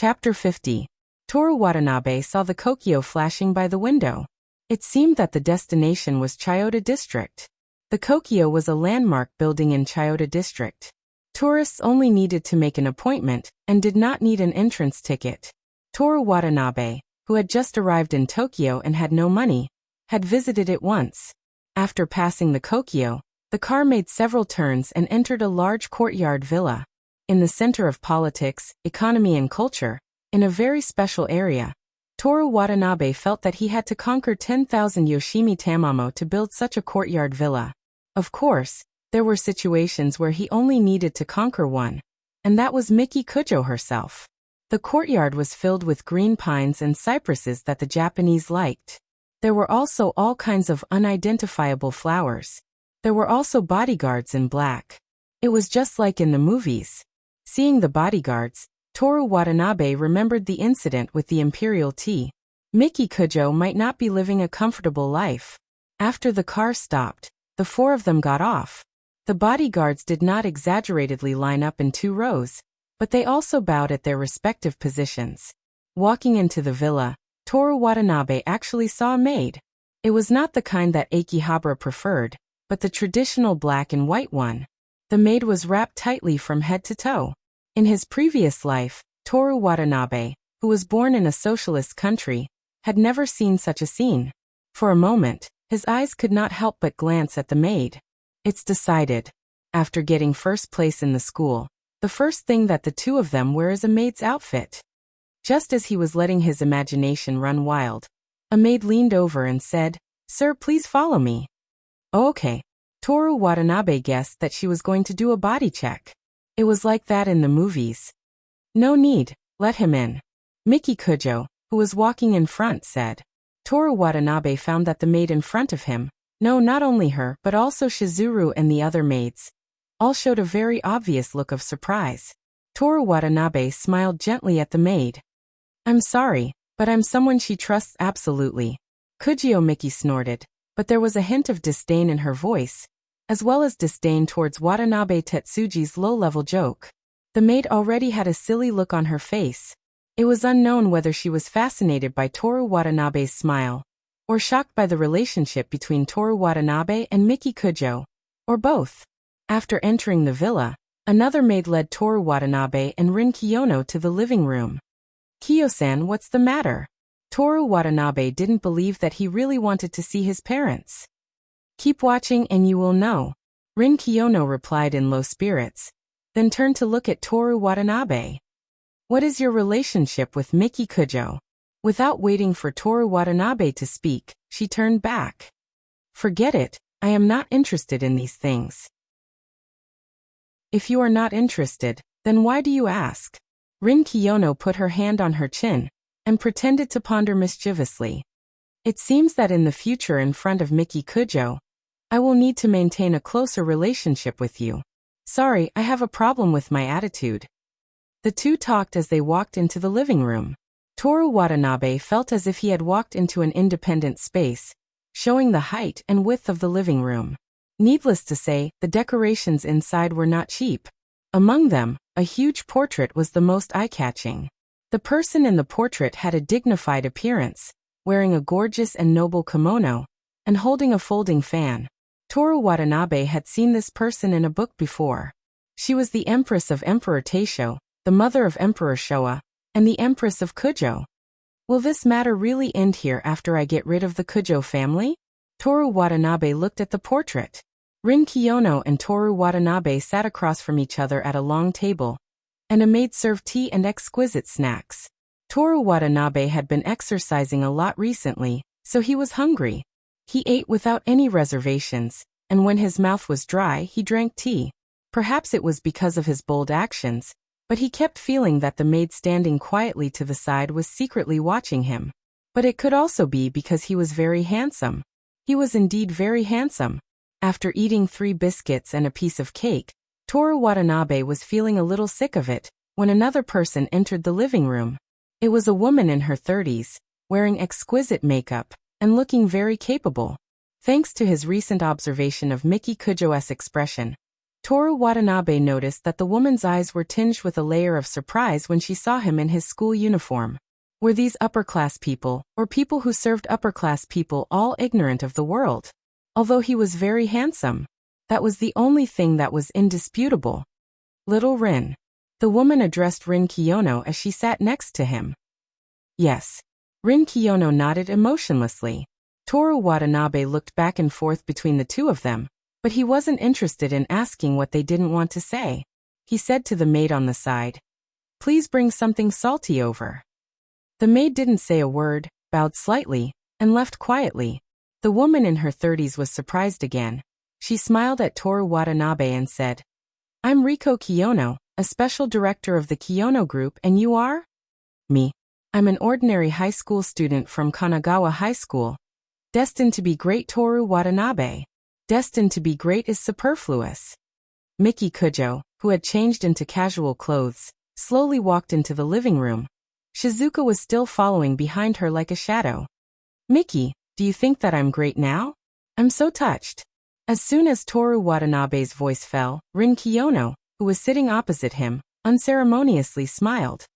Chapter 50. Toru Watanabe saw the Kokyo flashing by the window. It seemed that the destination was Chiyoda District. The Kokyo was a landmark building in Chiyoda District. Tourists only needed to make an appointment and did not need an entrance ticket. Toru Watanabe, who had just arrived in Tokyo and had no money, had visited it once. After passing the Kokyo, the car made several turns and entered a large courtyard villa. In the center of politics, economy and culture, in a very special area, Toru Watanabe felt that he had to conquer 10,000 Yoshimi Tamamo to build such a courtyard villa. Of course, there were situations where he only needed to conquer one, and that was Miki Kujo herself. The courtyard was filled with green pines and cypresses that the Japanese liked. There were also all kinds of unidentifiable flowers. There were also bodyguards in black. It was just like in the movies. Seeing the bodyguards, Toru Watanabe remembered the incident with the imperial tea. Miki Kujo might not be living a comfortable life. After the car stopped, the four of them got off. The bodyguards did not exaggeratedly line up in 2 rows, but they also bowed at their respective positions. Walking into the villa, Toru Watanabe actually saw a maid. It was not the kind that Akihabara preferred, but the traditional black and white one. The maid was wrapped tightly from head to toe. In his previous life, Toru Watanabe, who was born in a socialist country, had never seen such a scene. For a moment, his eyes could not help but glance at the maid. It's decided. After getting first place in the school, the first thing that the two of them wear is a maid's outfit. Just as he was letting his imagination run wild, a maid leaned over and said, "Sir, please follow me." "Oh, okay." Toru Watanabe guessed that she was going to do a body check. It was like that in the movies. "No need, let him in." Miki Kujo, who was walking in front, said. Toru Watanabe found that the maid in front of him, no, not only her but also Shizuru and the other maids, all showed a very obvious look of surprise. Toru Watanabe smiled gently at the maid. "I'm sorry, but I'm someone she trusts absolutely." Kujio Miki snorted, but there was a hint of disdain in her voice, as well as disdain towards Watanabe Tetsuji's low-level joke. The maid already had a silly look on her face. It was unknown whether she was fascinated by Toru Watanabe's smile, or shocked by the relationship between Toru Watanabe and Miki Kujo, or both. After entering the villa, another maid led Toru Watanabe and Rin Kiyono to the living room. "Kiyo-san, what's the matter?" Toru Watanabe didn't believe that he really wanted to see his parents. "Keep watching and you will know," Rin Kiyono replied in low spirits, then turned to look at Toru Watanabe. "What is your relationship with Miki Kujo?" Without waiting for Toru Watanabe to speak, she turned back. "Forget it, I am not interested in these things." "If you are not interested, then why do you ask?" Rin Kiyono put her hand on her chin and pretended to ponder mischievously. "It seems that in the future in front of Miki Kujo, I will need to maintain a closer relationship with you. Sorry, I have a problem with my attitude." The two talked as they walked into the living room. Toru Watanabe felt as if he had walked into an independent space, showing the height and width of the living room. Needless to say, the decorations inside were not cheap. Among them, a huge portrait was the most eye-catching. The person in the portrait had a dignified appearance, wearing a gorgeous and noble kimono, and holding a folding fan. Toru Watanabe had seen this person in a book before. She was the Empress of Emperor Taisho, the mother of Emperor Showa, and the Empress of Kujo. Will this matter really end here after I get rid of the Kujo family? Toru Watanabe looked at the portrait. Rin Kiyono and Toru Watanabe sat across from each other at a long table, and a maid served tea and exquisite snacks. Toru Watanabe had been exercising a lot recently, so he was hungry. He ate without any reservations, and when his mouth was dry, he drank tea. Perhaps it was because of his bold actions, but he kept feeling that the maid standing quietly to the side was secretly watching him. But it could also be because he was very handsome. He was indeed very handsome. After eating 3 biscuits and a piece of cake, Toru Watanabe was feeling a little sick of it, when another person entered the living room. It was a woman in her 30s, wearing exquisite makeup, and looking very capable. Thanks to his recent observation of Miki Kujo's expression, Toru Watanabe noticed that the woman's eyes were tinged with a layer of surprise when she saw him in his school uniform. Were these upper-class people, or people who served upper-class people, all ignorant of the world? Although he was very handsome, that was the only thing that was indisputable. Little Rin. The woman addressed Rin Kiyono as she sat next to him. Yes. Rin Kiyono nodded emotionlessly. Toru Watanabe looked back and forth between the two of them, but he wasn't interested in asking what they didn't want to say. He said to the maid on the side, "Please bring something salty over." The maid didn't say a word, bowed slightly, and left quietly. The woman in her 30s was surprised again. She smiled at Toru Watanabe and said, "I'm Riko Kiyono, a special director of the Kiyono Group, and you are?" "Me. I'm an ordinary high school student from Kanagawa High School. Destined to be great." Toru Watanabe. Destined to be great is superfluous. Miki Kujo, who had changed into casual clothes, slowly walked into the living room. Shizuka was still following behind her like a shadow. "Miki, do you think that I'm great now? I'm so touched." As soon as Toru Watanabe's voice fell, Rin Kiyono, who was sitting opposite him, unceremoniously smiled.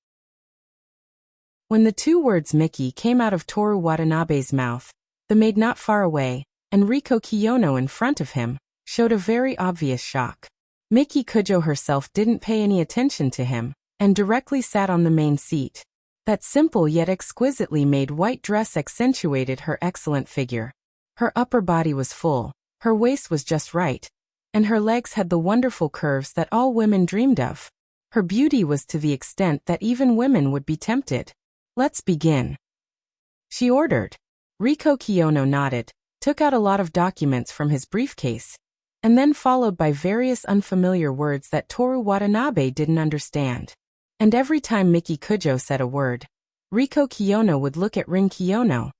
When the two words Miki came out of Toru Watanabe's mouth, the maid not far away, and Riko Kiyono in front of him, showed a very obvious shock. Miki Kujo herself didn't pay any attention to him, and directly sat on the main seat. That simple yet exquisitely made white dress accentuated her excellent figure. Her upper body was full, her waist was just right, and her legs had the wonderful curves that all women dreamed of. Her beauty was to the extent that even women would be tempted. "Let's begin," she ordered. Riko Kiyono nodded, took out a lot of documents from his briefcase, and then followed by various unfamiliar words that Toru Watanabe didn't understand. And every time Miki Kujo said a word, Riko Kiyono would look at Rin Kiyono,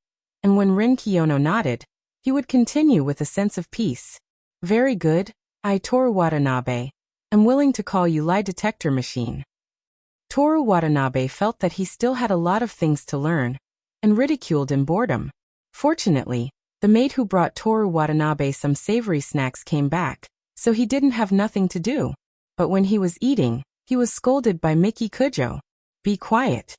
and when Rin Kiyono nodded, he would continue with a sense of peace. "Very good, I Toru Watanabe. am willing to call you lie detector machine." Toru Watanabe felt that he still had a lot of things to learn, and ridiculed in boredom. Fortunately, the maid who brought Toru Watanabe some savory snacks came back, so he didn't have nothing to do. But when he was eating, he was scolded by Miki Kujo. "Be quiet.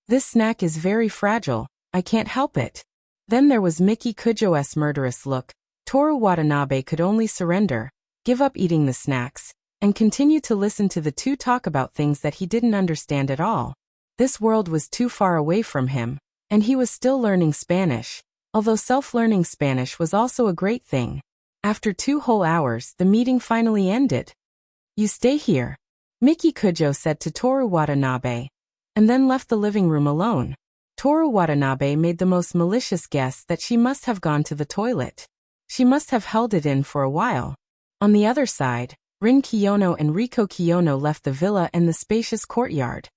This snack is very fragile, I can't help it." Then there was Miki Kujo's murderous look. Toru Watanabe could only surrender, give up eating the snacks, and continue to listen to the two talk about things that he didn't understand at all. This world was too far away from him, and he was still learning Spanish, although self-learning Spanish was also a great thing. After 2 whole hours, the meeting finally ended. "You stay here," Miki Kujo said to Toru Watanabe, and then left the living room alone. Toru Watanabe made the most malicious guess that she must have gone to the toilet. She must have held it in for a while. On the other side, Rin Kiyono and Riko Kiyono left the villa and the spacious courtyard.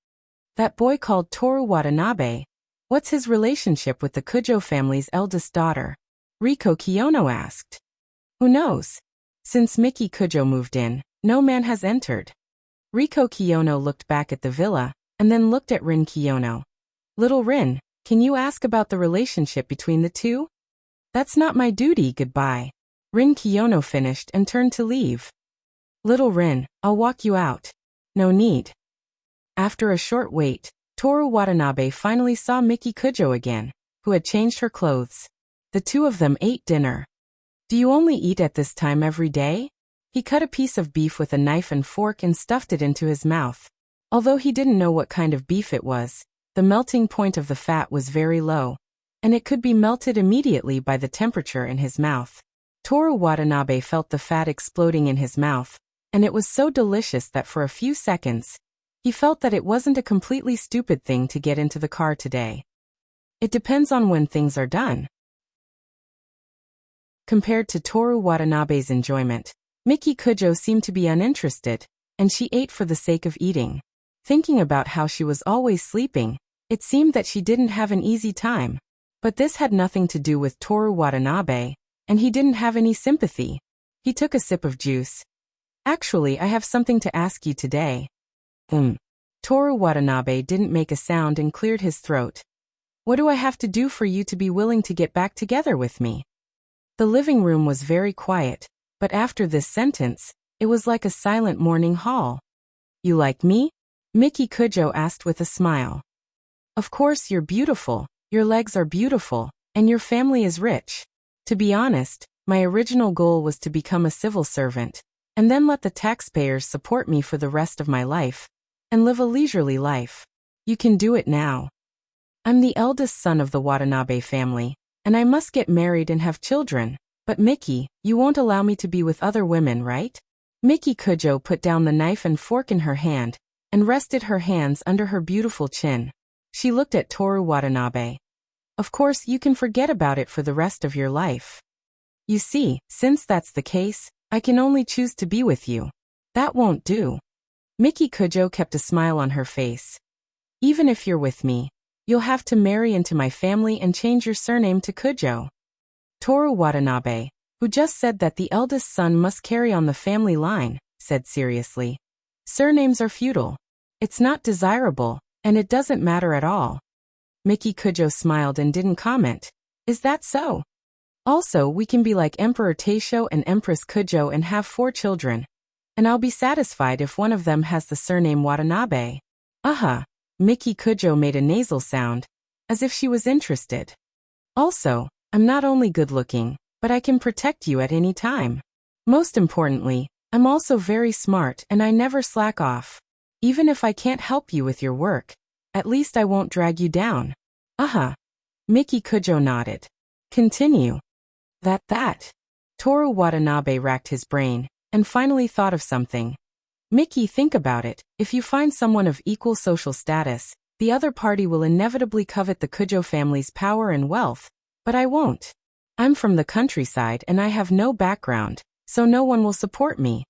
"That boy called Toru Watanabe, what's his relationship with the Kujo family's eldest daughter?" Riko Kiyono asked. "Who knows? Since Miki Kujo moved in, no man has entered." Riko Kiyono looked back at the villa, and then looked at Rin Kiyono. "Little Rin, can you ask about the relationship between the two?" "That's not my duty, goodbye." Rin Kiyono finished and turned to leave. "Little Rin, I'll walk you out." "No need." After a short wait, Toru Watanabe finally saw Miki Kujo again, who had changed her clothes. The two of them ate dinner. "Do you only eat at this time every day?" He cut a piece of beef with a knife and fork and stuffed it into his mouth. Although he didn't know what kind of beef it was, the melting point of the fat was very low, and it could be melted immediately by the temperature in his mouth. Toru Watanabe felt the fat exploding in his mouth, and it was so delicious that for a few seconds, he felt that it wasn't a completely stupid thing to get into the car today. It depends on when things are done. Compared to Toru Watanabe's enjoyment, Miki Kujo seemed to be uninterested, and she ate for the sake of eating. Thinking about how she was always sleeping, it seemed that she didn't have an easy time. But this had nothing to do with Toru Watanabe, and he didn't have any sympathy. He took a sip of juice. "Actually, I have something to ask you today." Toru Watanabe didn't make a sound and cleared his throat. "What do I have to do for you to be willing to get back together with me?" The living room was very quiet, but after this sentence, It was like a silent morning hall. You like me? Miki Kujo asked with a smile. Of course you're beautiful, your legs are beautiful, and your family is rich. To be honest, my original goal was to become a civil servant, and then let the taxpayers support me for the rest of my life, and live a leisurely life. You can do it now. I'm the eldest son of the Watanabe family, and I must get married and have children, but Miki, you won't allow me to be with other women, right? Miki Kujo put down the knife and fork in her hand, and rested her hands under her beautiful chin. She looked at Toru Watanabe. Of course you can forget about it for the rest of your life. You see, since that's the case, I can only choose to be with you. That won't do. Miki Kujo kept a smile on her face. Even if you're with me, you'll have to marry into my family and change your surname to Kujo. Toru Watanabe, who just said that the eldest son must carry on the family line, said seriously. Surnames are futile. It's not desirable, and it doesn't matter at all. Miki Kujo smiled and didn't comment. Is that so? Also, we can be like Emperor Taisho and Empress Kujo and have 4 children. And I'll be satisfied if one of them has the surname Watanabe. Miki Kujo made a nasal sound, as if she was interested. Also, I'm not only good-looking, but I can protect you at any time. Most importantly, I'm also very smart and I never slack off. Even if I can't help you with your work, at least I won't drag you down. Miki Kujo nodded. Continue. That. Toru Watanabe racked his brain, and finally thought of something. Miki, think about it. If you find someone of equal social status, the other party will inevitably covet the Kujo family's power and wealth, but I won't. I'm from the countryside and I have no background, so no one will support me.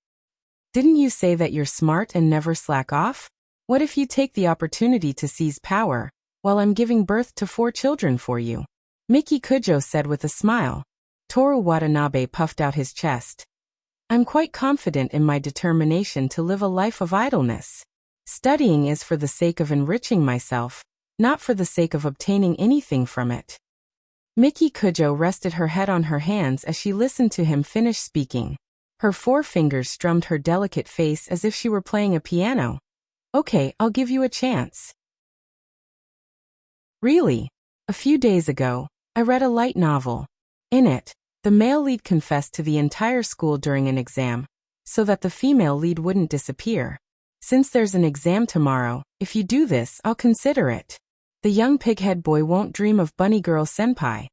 Didn't you say that you're smart and never slack off? What if you take the opportunity to seize power, while I'm giving birth to 4 children for you? Miki Kujo said with a smile. Toru Watanabe puffed out his chest. I'm quite confident in my determination to live a life of idleness. Studying is for the sake of enriching myself, not for the sake of obtaining anything from it. Miki Kujo rested her head on her hands as she listened to him finish speaking. Her 4 fingers strummed her delicate face as if she were playing a piano. Okay, I'll give you a chance. Really? A few days ago, I read a light novel. In it, the male lead confessed to the entire school during an exam, so that the female lead wouldn't disappear. Since there's an exam tomorrow, if you do this, I'll consider it. The young pighead boy won't dream of bunny girl senpai.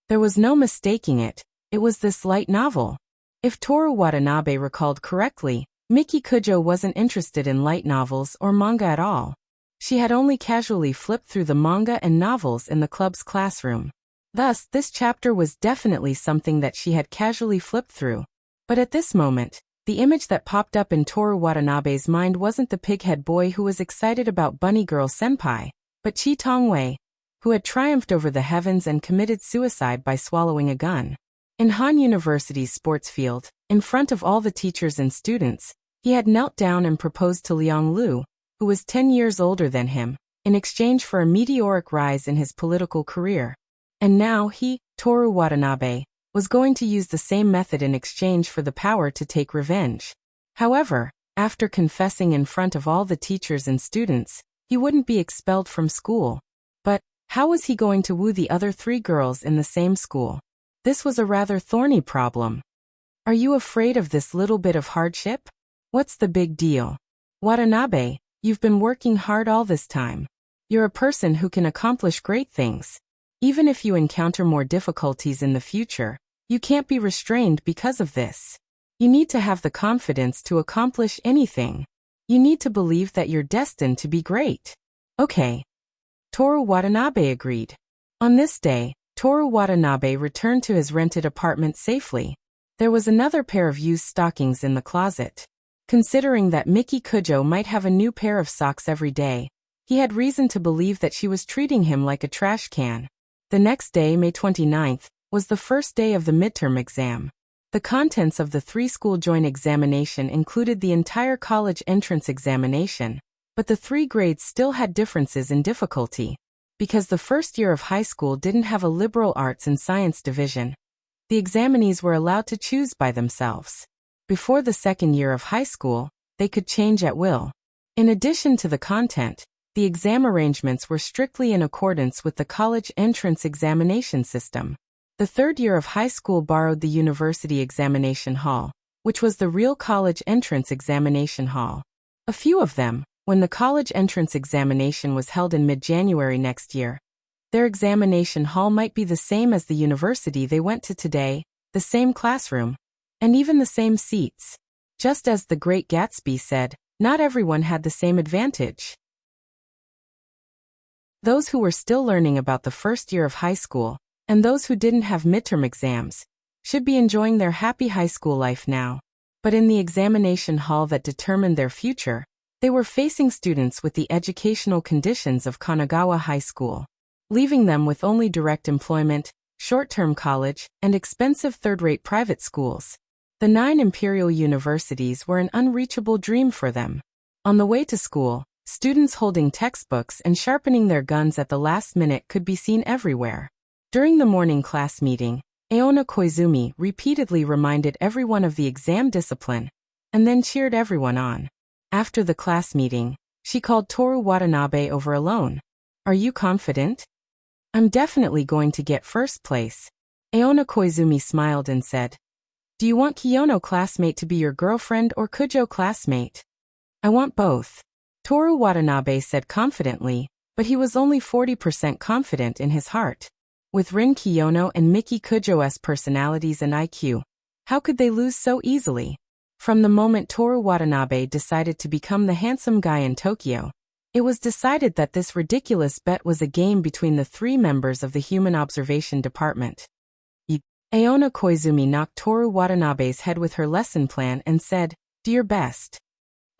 There was no mistaking it, it was this light novel. If Toru Watanabe recalled correctly, Miki Kujo wasn't interested in light novels or manga at all. She had only casually flipped through the manga and novels in the club's classroom. Thus, this chapter was definitely something that she had casually flipped through. But at this moment, the image that popped up in Toru Watanabe's mind wasn't the pighead boy who was excited about bunny girl senpai, but Chi Tongwei, who had triumphed over the heavens and committed suicide by swallowing a gun. In Han University's sports field, in front of all the teachers and students, he had knelt down and proposed to Liang Lu, who was 10 years older than him, in exchange for a meteoric rise in his political career. And now he, Toru Watanabe, was going to use the same method in exchange for the power to take revenge. However, after confessing in front of all the teachers and students, he wouldn't be expelled from school. But how was he going to woo the other 3 girls in the same school? This was a rather thorny problem. Are you afraid of this little bit of hardship? What's the big deal? Watanabe, you've been working hard all this time. You're a person who can accomplish great things. Even if you encounter more difficulties in the future, you can't be restrained because of this. You need to have the confidence to accomplish anything. You need to believe that you're destined to be great. Okay. Toru Watanabe agreed. On this day, Toru Watanabe returned to his rented apartment safely. There was another pair of used stockings in the closet. Considering that Miki Kujo might have a new pair of socks every day, he had reason to believe that she was treating him like a trash can. The next day, May 29th, was the first day of the midterm exam. The contents of the 3-school joint examination included the entire college entrance examination, but the 3 grades still had differences in difficulty. Because the first year of high school didn't have a liberal arts and science division, the examinees were allowed to choose by themselves. Before the second year of high school, they could change at will. In addition to the content, the exam arrangements were strictly in accordance with the college entrance examination system. The third year of high school borrowed the university examination hall, which was the real college entrance examination hall. A few of them, when the college entrance examination was held in mid-January next year, their examination hall might be the same as the university they went to today, the same classroom, and even the same seats. Just as the Great Gatsby said, not everyone had the same advantage. Those who were still learning about the first year of high school, and those who didn't have midterm exams, should be enjoying their happy high school life now. But in the examination hall that determined their future, they were facing students with the educational conditions of Kanagawa High School, leaving them with only direct employment, short-term college, and expensive third-rate private schools. The 9 imperial universities were an unreachable dream for them. On the way to school, students holding textbooks and sharpening their guns at the last minute could be seen everywhere. During the morning class meeting, Aona Koizumi repeatedly reminded everyone of the exam discipline, and then cheered everyone on. After the class meeting, she called Toru Watanabe over alone. "Are you confident?" "I'm definitely going to get first place." Aona Koizumi smiled and said, "Do you want Kiyono classmate to be your girlfriend or Kujo classmate?" "I want both," Toru Watanabe said confidently, but he was only 40% confident in his heart. With Rin Kiyono and Miki Kujo's personalities and IQ, how could they lose so easily? From the moment Toru Watanabe decided to become the handsome guy in Tokyo, it was decided that this ridiculous bet was a game between the 3 members of the Human Observation Department. Aona Koizumi knocked Toru Watanabe's head with her lesson plan and said, "Do your best."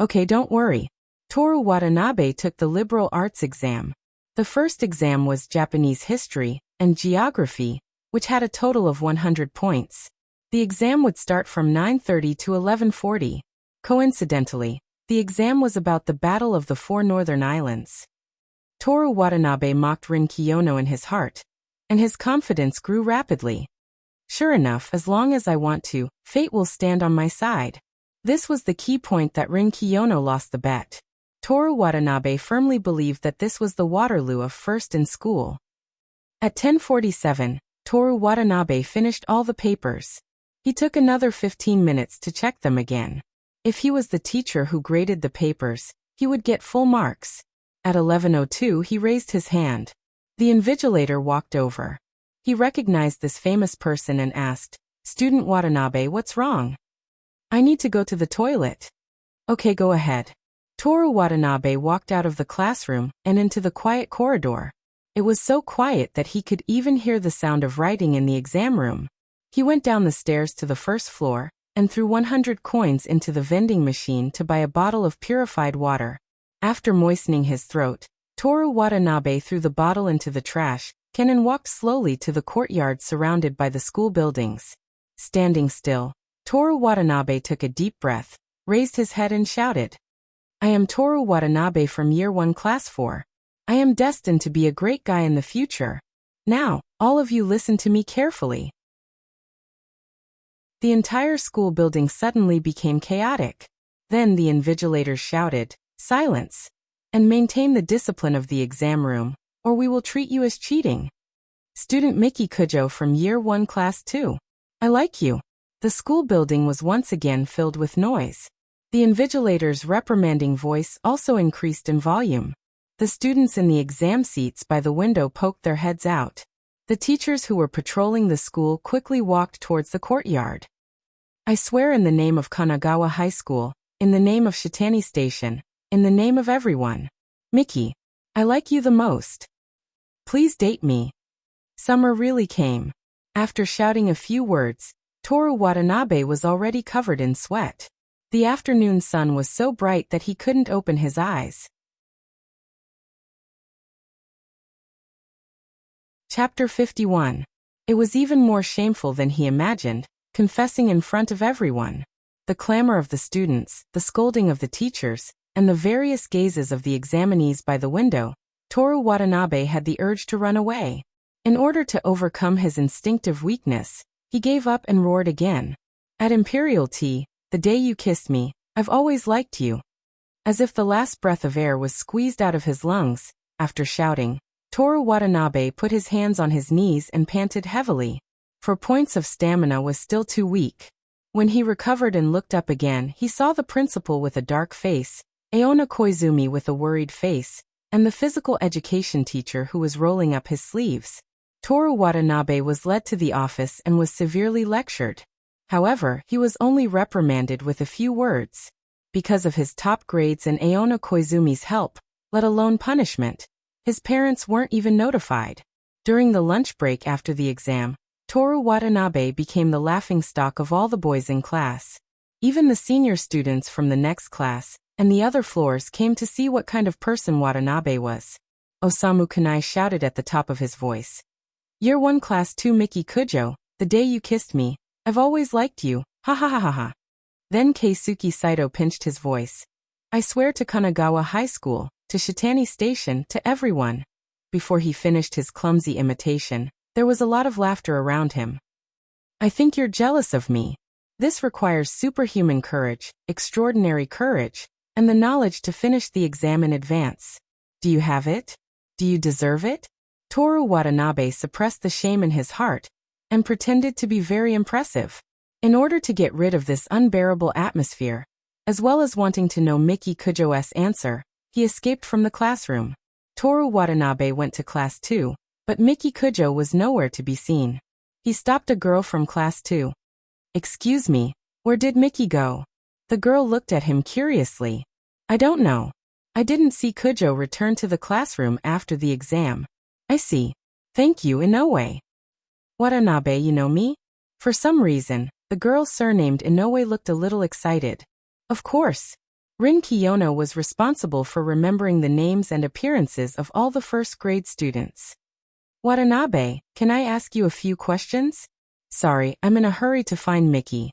"Okay, don't worry." Toru Watanabe took the liberal arts exam. The first exam was Japanese history and geography, which had a total of 100 points. The exam would start from 9:30 to 11:40. Coincidentally, the exam was about the Battle of the 4 Northern Islands. Toru Watanabe mocked Rin Kiyono in his heart, and his confidence grew rapidly. "Sure enough, as long as I want to, fate will stand on my side." This was the key point that Rin Kiyono lost the bet. Toru Watanabe firmly believed that this was the Waterloo of first in school. At 10:47, Toru Watanabe finished all the papers. He took another 15 minutes to check them again. If he was the teacher who graded the papers, he would get full marks. At 11:02 he raised his hand. The invigilator walked over. He recognized this famous person and asked, "Student Watanabe, what's wrong?" "I need to go to the toilet." "Okay, go ahead." Toru Watanabe walked out of the classroom and into the quiet corridor. It was so quiet that he could even hear the sound of writing in the exam room. He went down the stairs to the first floor and threw 100 coins into the vending machine to buy a bottle of purified water. After moistening his throat, Toru Watanabe threw the bottle into the trash can and walked slowly to the courtyard surrounded by the school buildings. Standing still, Toru Watanabe took a deep breath, raised his head and shouted, "I am Toru Watanabe from Year 1 Class 4. I am destined to be a great guy in the future. Now, all of you listen to me carefully." The entire school building suddenly became chaotic. Then the invigilators shouted, "Silence! And maintain the discipline of the exam room, or we will treat you as cheating." "Student Miki Kujo from Year 1 Class 2. I like you." The school building was once again filled with noise. The invigilator's reprimanding voice also increased in volume. The students in the exam seats by the window poked their heads out. The teachers who were patrolling the school quickly walked towards the courtyard. "I swear in the name of Kanagawa High School, in the name of Shitani Station, in the name of everyone. Miki, I like you the most. Please date me." Summer really came. After shouting a few words, Toru Watanabe was already covered in sweat. The afternoon sun was so bright that he couldn't open his eyes. Chapter 51. It was even more shameful than he imagined, confessing in front of everyone. The clamor of the students, the scolding of the teachers, and the various gazes of the examinees by the window, Toru Watanabe had the urge to run away. In order to overcome his instinctive weakness, he gave up and roared again. At Imperial Tea, the day you kissed me, I've always liked you. As if the last breath of air was squeezed out of his lungs, after shouting, Toru Watanabe put his hands on his knees and panted heavily. For points of stamina was still too weak. When he recovered and looked up again, he saw the principal with a dark face, Aona Koizumi with a worried face, and the physical education teacher who was rolling up his sleeves. Toru Watanabe was led to the office and was severely lectured. However, he was only reprimanded with a few words. Because of his top grades and Aona Koizumi's help, let alone punishment, his parents weren't even notified. During the lunch break after the exam, Toru Watanabe became the laughingstock of all the boys in class. Even the senior students from the next class and the other floors came to see what kind of person Watanabe was. Osamu Kanai shouted at the top of his voice. Year 1 Class 2 Miki Kujo, the day you kissed me, I've always liked you, ha ha ha ha ha. Then Keisuke Saito pinched his voice. I swear to Kanagawa High School, to Shitani Station, to everyone. Before he finished his clumsy imitation, there was a lot of laughter around him. I think you're jealous of me. This requires superhuman courage, extraordinary courage, and the knowledge to finish the exam in advance. Do you have it? Do you deserve it? Toru Watanabe suppressed the shame in his heart and pretended to be very impressive. In order to get rid of this unbearable atmosphere, as well as wanting to know Miki Kujo's answer, he escaped from the classroom. Toru Watanabe went to Class 2, but Miki Kujo was nowhere to be seen. He stopped a girl from Class 2. Excuse me, where did Miki go? The girl looked at him curiously. I don't know. I didn't see Kujo return to the classroom after the exam. I see. Thank you Inoue. Watanabe, you know me? For some reason, the girl surnamed Inoue looked a little excited. Of course. Rin Kiyono was responsible for remembering the names and appearances of all the first-grade students. Watanabe, can I ask you a few questions? Sorry, I'm in a hurry to find Miki.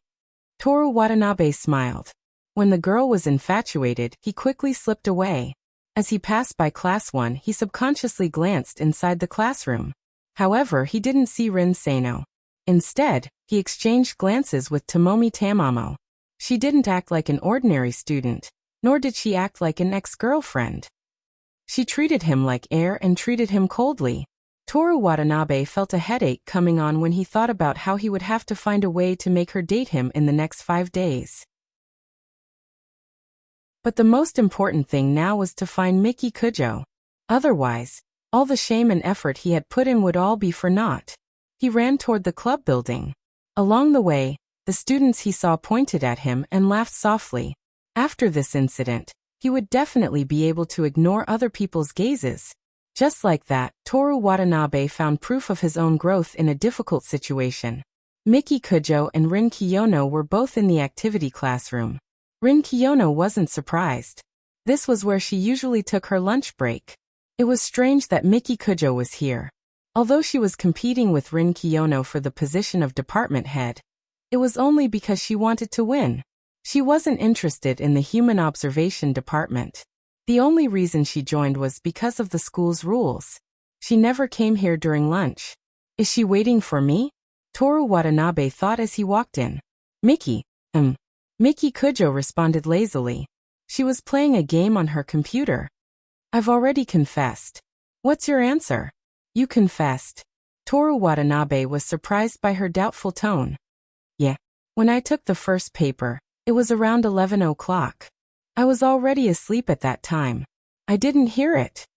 Toru Watanabe smiled. When the girl was infatuated, he quickly slipped away. As he passed by Class 1, he subconsciously glanced inside the classroom. However, he didn't see Rin Sano. Instead, he exchanged glances with Tomomi Tamamo. She didn't act like an ordinary student, nor did she act like an ex-girlfriend. She treated him like air and treated him coldly. Toru Watanabe felt a headache coming on when he thought about how he would have to find a way to make her date him in the next 5 days. But the most important thing now was to find Miki Kujo. Otherwise, all the shame and effort he had put in would all be for naught. He ran toward the club building. Along the way, the students he saw pointed at him and laughed softly. After this incident, he would definitely be able to ignore other people's gazes. Just like that, Toru Watanabe found proof of his own growth in a difficult situation. Miki Kujo and Rin Kiyono were both in the activity classroom. Rin Kiyono wasn't surprised. This was where she usually took her lunch break. It was strange that Miki Kujo was here. Although she was competing with Rin Kiyono for the position of department head, it was only because she wanted to win. She wasn't interested in the human observation department. The only reason she joined was because of the school's rules. She never came here during lunch. Is she waiting for me? Toru Watanabe thought as he walked in. Miki Kujo responded lazily. She was playing a game on her computer. I've already confessed. What's your answer? You confessed. Toru Watanabe was surprised by her doubtful tone. Yeah. When I took the first paper, it was around 11 o'clock. I was already asleep at that time. I didn't hear it.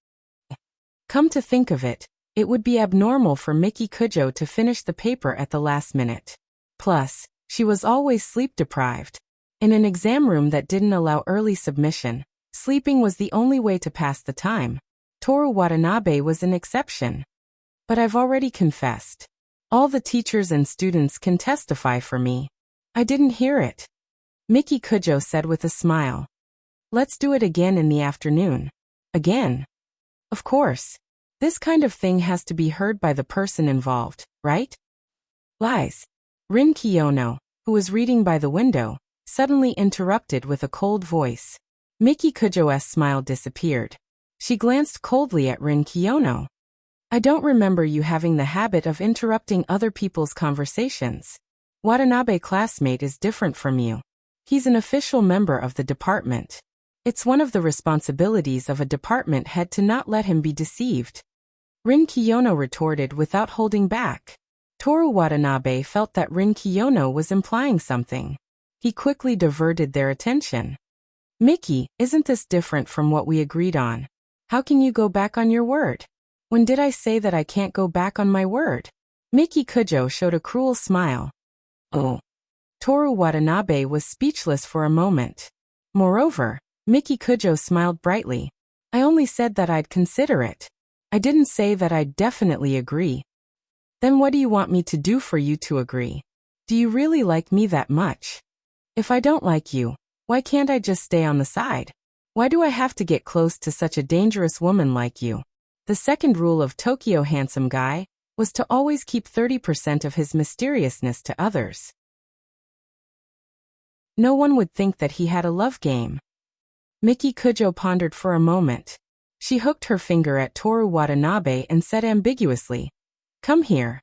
Come to think of it, it would be abnormal for Miki Kujo to finish the paper at the last minute. Plus, she was always sleep-deprived. In an exam room that didn't allow early submission, sleeping was the only way to pass the time. Toru Watanabe was an exception. But I've already confessed. All the teachers and students can testify for me. I didn't hear it. Miki Kujo said with a smile. Let's do it again in the afternoon. Again? Of course. This kind of thing has to be heard by the person involved, right? Lies. Rin Kiyono, who was reading by the window, suddenly interrupted with a cold voice. Miki Kujo's smile disappeared. She glanced coldly at Rin Kiyono. I don't remember you having the habit of interrupting other people's conversations. Watanabe classmate is different from you. He's an official member of the department. It's one of the responsibilities of a department head to not let him be deceived. Rin Kiyono retorted without holding back. Toru Watanabe felt that Rin Kiyono was implying something. He quickly diverted their attention. Miki, isn't this different from what we agreed on? How can you go back on your word? When did I say that I can't go back on my word? Miki Kujo showed a cruel smile. Oh. Toru Watanabe was speechless for a moment. Moreover, Miki Kujo smiled brightly. I only said that I'd consider it. I didn't say that I'd definitely agree. Then what do you want me to do for you to agree? Do you really like me that much? If I don't like you, why can't I just stay on the side? Why do I have to get close to such a dangerous woman like you? The second rule of Tokyo Handsome Guy was to always keep 30% of his mysteriousness to others. No one would think that he had a love game. Miki Kujo pondered for a moment. She hooked her finger at Toru Watanabe and said ambiguously, "Come here."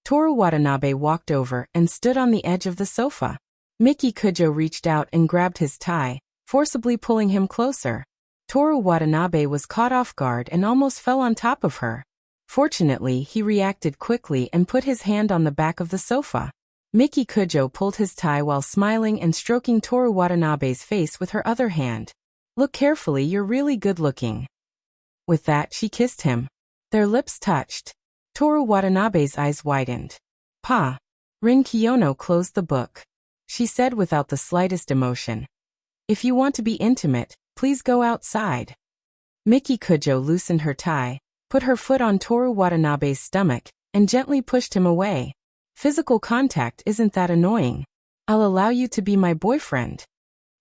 Toru Watanabe walked over and stood on the edge of the sofa. Miki Kujo reached out and grabbed his tie, forcibly pulling him closer. Toru Watanabe was caught off guard and almost fell on top of her. Fortunately, he reacted quickly and put his hand on the back of the sofa. Miki Kujo pulled his tie while smiling and stroking Toru Watanabe's face with her other hand. "Look carefully, you're really good looking." With that, she kissed him. Their lips touched. Toru Watanabe's eyes widened. "Pa." Rin Kiyono closed the book. She said without the slightest emotion, "If you want to be intimate, please go outside." Miki Kujo loosened her tie, put her foot on Toru Watanabe's stomach, and gently pushed him away. "Physical contact isn't that annoying. I'll allow you to be my boyfriend."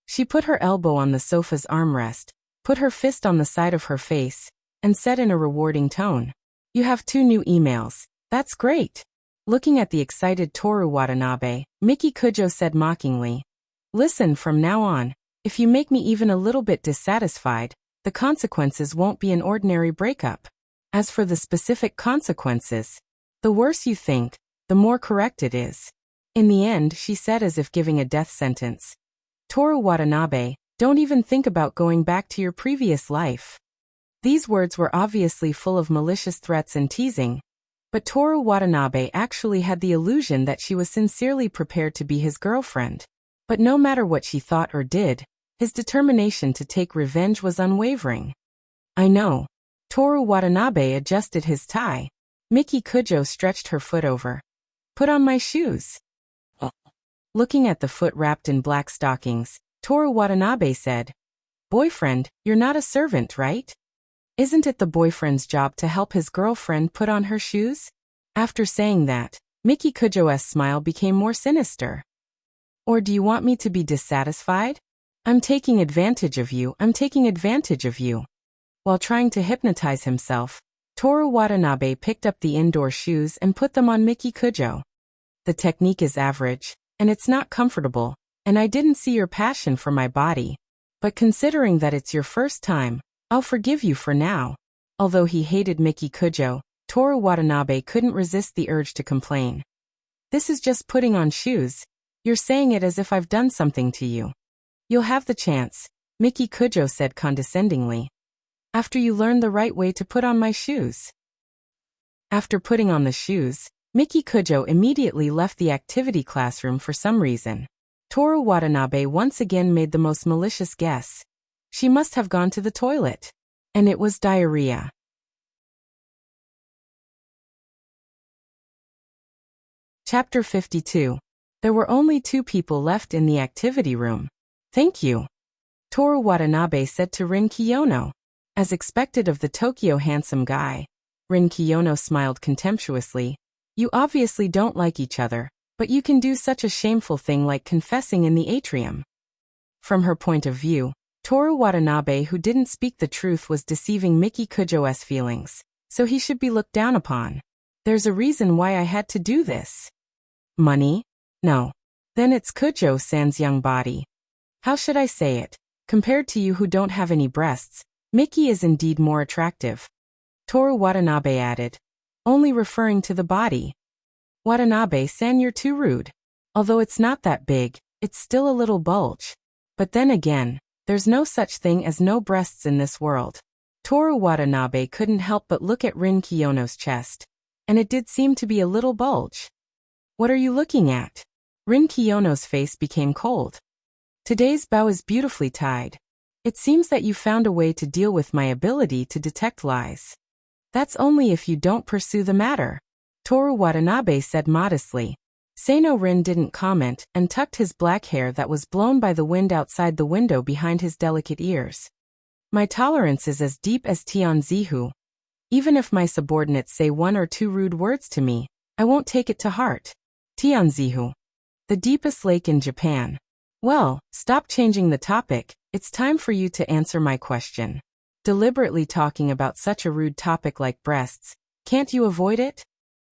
She put her elbow on the sofa's armrest, put her fist on the side of her face, and said in a rewarding tone, "You have 2 new emails. That's great." Looking at the excited Toru Watanabe, Miki Kujo said mockingly, "Listen, from now on, if you make me even a little bit dissatisfied, the consequences won't be an ordinary breakup. As for the specific consequences, the worse you think, the more correct it is." In the end, she said as if giving a death sentence, "Toru Watanabe, don't even think about going back to your previous life." These words were obviously full of malicious threats and teasing, but Toru Watanabe actually had the illusion that she was sincerely prepared to be his girlfriend. But no matter what she thought or did, his determination to take revenge was unwavering. "I know." Toru Watanabe adjusted his tie. Miki Kujo stretched her foot over. "Put on my shoes." Looking at the foot wrapped in black stockings, Toru Watanabe said, "Boyfriend, you're not a servant, right? Isn't it the boyfriend's job to help his girlfriend put on her shoes?" After saying that, Miki Kujo's smile became more sinister. "Or do you want me to be dissatisfied? I'm taking advantage of you, I'm taking advantage of you." While trying to hypnotize himself, Toru Watanabe picked up the indoor shoes and put them on Miki Kujo. "The technique is average, and it's not comfortable, and I didn't see your passion for my body. But considering that it's your first time, I'll forgive you for now." Although he hated Miki Kujo, Toru Watanabe couldn't resist the urge to complain. "This is just putting on shoes. You're saying it as if I've done something to you." "You'll have the chance," Miki Kujo said condescendingly, "after you learn the right way to put on my shoes." After putting on the shoes, Miki Kujo immediately left the activity classroom for some reason. Toru Watanabe once again made the most malicious guess. She must have gone to the toilet. And it was diarrhea. Chapter 52. There were only 2 people left in the activity room. "Thank you," Toru Watanabe said to Rin Kiyono. As expected of the Tokyo Handsome Guy, Rin Kiyono smiled contemptuously. "You obviously don't like each other, but you can do such a shameful thing like confessing in the atrium." From her point of view, Toru Watanabe, who didn't speak the truth, was deceiving Miki Kujo's feelings, so he should be looked down upon. "There's a reason why I had to do this." "Money? No. Then it's Kujo-san's young body. How should I say it? Compared to you who don't have any breasts, Miki is indeed more attractive," Toru Watanabe added, only referring to the body. "Watanabe-san, you're too rude. Although it's not that big, It's still a little bulge. But then again, there's no such thing as no breasts in this world. Toru Watanabe couldn't help but look at Rin Kiyono's chest, and it did seem to be a little bulge. What are you looking at? Rin Kiyono's face became cold. Today's bow is beautifully tied. It seems that you found a way to deal with my ability to detect lies. That's only if you don't pursue the matter, Toru Watanabe said modestly. Sano Rin didn't comment and tucked his black hair that was blown by the wind outside the window behind his delicate ears. My tolerance is as deep as Tianzihu. Even if my subordinates say 1 or 2 rude words to me, I won't take it to heart. Tianzihu. The deepest lake in Japan. Well, stop changing the topic, it's time for you to answer my question. Deliberately talking about such a rude topic like breasts, can't you avoid it?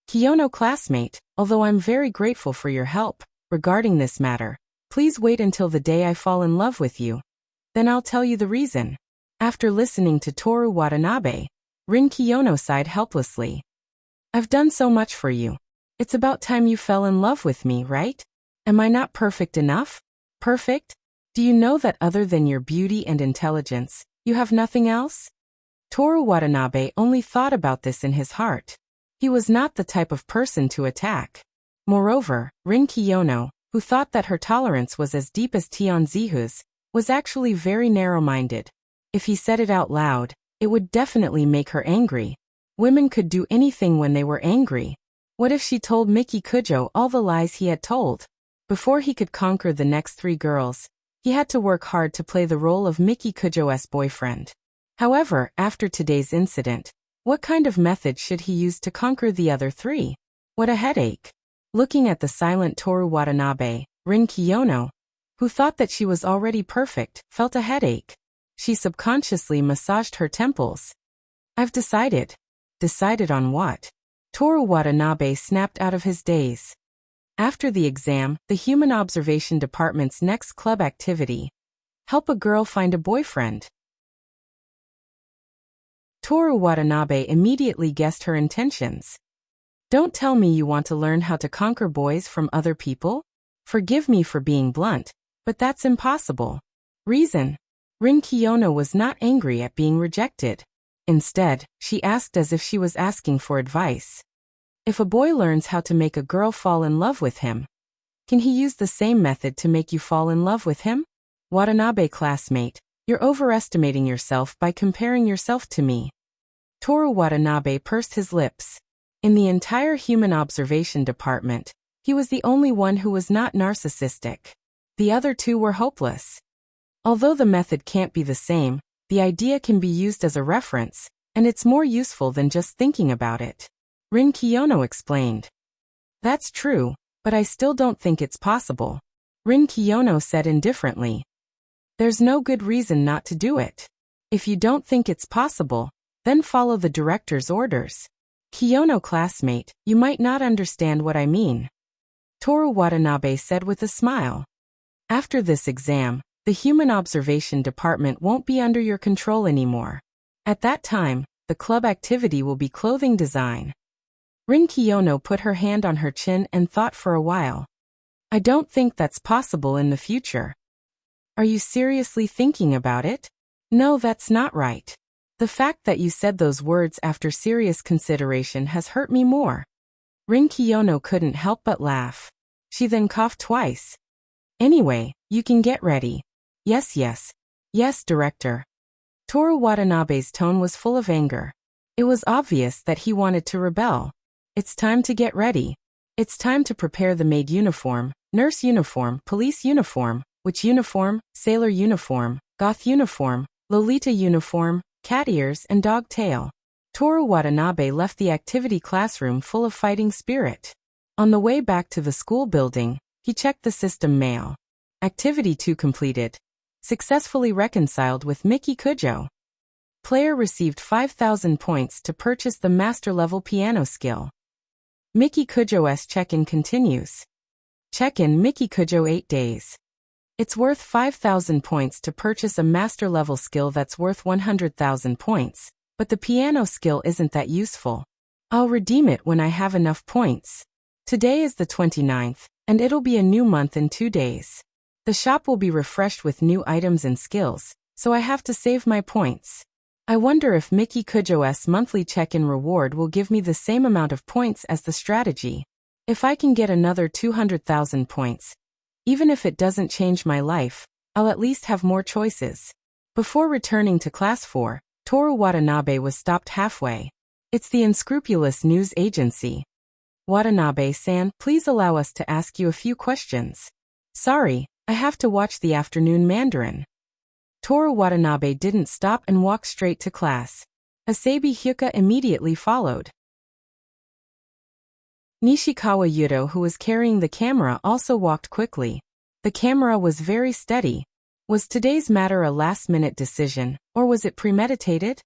Kiyono classmate, although I'm very grateful for your help regarding this matter, please wait until the day I fall in love with you. Then I'll tell you the reason. After listening to Toru Watanabe, Rin Kiyono sighed helplessly. I've done so much for you. It's about time you fell in love with me, right? Am I not perfect enough? Perfect? Do you know that other than your beauty and intelligence, you have nothing else? Toru Watanabe only thought about this in his heart. He was not the type of person to attack. Moreover, Rin Kiyono, who thought that her tolerance was as deep as Tianzihu's, was actually very narrow-minded. If he said it out loud, it would definitely make her angry. Women could do anything when they were angry. What if she told Miki Kujo all the lies he had told? Before he could conquer the next 3 girls, he had to work hard to play the role of Miki Kujo's boyfriend. However, after today's incident, what kind of method should he use to conquer the other 3? What a headache. Looking at the silent Toru Watanabe, Rin Kiyono, who thought that she was already perfect, felt a headache. She subconsciously massaged her temples. I've decided. Decided on what? Toru Watanabe snapped out of his daze. After the exam, the Human Observation Department's next club activity. Help a girl find a boyfriend. Toru Watanabe immediately guessed her intentions. Don't tell me you want to learn how to conquer boys from other people? Forgive me for being blunt, but that's impossible. Reason? Rin Kiyono was not angry at being rejected. Instead, she asked as if she was asking for advice. If a boy learns how to make a girl fall in love with him, can he use the same method to make you fall in love with him? Watanabe classmate, you're overestimating yourself by comparing yourself to me. Toru Watanabe pursed his lips. In the entire Human Observation Department, he was the only one who was not narcissistic. The other 2 were hopeless. Although the method can't be the same, the idea can be used as a reference, and it's more useful than just thinking about it. Rin Kiyono explained. That's true, but I still don't think it's possible. Rin Kiyono said indifferently. There's no good reason not to do it. If you don't think it's possible, then follow the director's orders. Kiyono classmate, you might not understand what I mean. Toru Watanabe said with a smile. After this exam, the Human Observation Department won't be under your control anymore. At that time, the club activity will be clothing design. Rin Kiyono put her hand on her chin and thought for a while. I don't think that's possible in the future. Are you seriously thinking about it? No, that's not right. The fact that you said those words after serious consideration has hurt me more. Rin Kiyono couldn't help but laugh. She then coughed twice. Anyway, you can get ready. Yes, yes. Yes, director. Toru Watanabe's tone was full of anger. It was obvious that he wanted to rebel. It's time to get ready. It's time to prepare the maid uniform, nurse uniform, police uniform, witch uniform, sailor uniform, goth uniform, Lolita uniform, cat ears and dog tail. Toru Watanabe left the activity classroom full of fighting spirit. On the way back to the school building, he checked the system mail. Activity 2 completed. Successfully reconciled with Miki Kujo. Player received 5,000 points to purchase the master-level piano skill. Miki Kujo's check-in continues. Check-in Miki Kujo 8 days. It's worth 5,000 points to purchase a master-level skill that's worth 100,000 points, but the piano skill isn't that useful. I'll redeem it when I have enough points. Today is the 29th, and it'll be a new month in 2 days. The shop will be refreshed with new items and skills, so I have to save my points. I wonder if Miki Kujo's monthly check-in reward will give me the same amount of points as the strategy. If I can get another 200,000 points, even if it doesn't change my life, I'll at least have more choices. Before returning to class 4, Toru Watanabe was stopped halfway. It's the unscrupulous news agency. Watanabe-san, please allow us to ask you a few questions. Sorry, I have to watch the afternoon Mandarin. Toru Watanabe didn't stop and walked straight to class. Asabi Hyuka immediately followed. Nishikawa Yuto, who was carrying the camera, also walked quickly. The camera was very steady. Was today's matter a last-minute decision, or was it premeditated?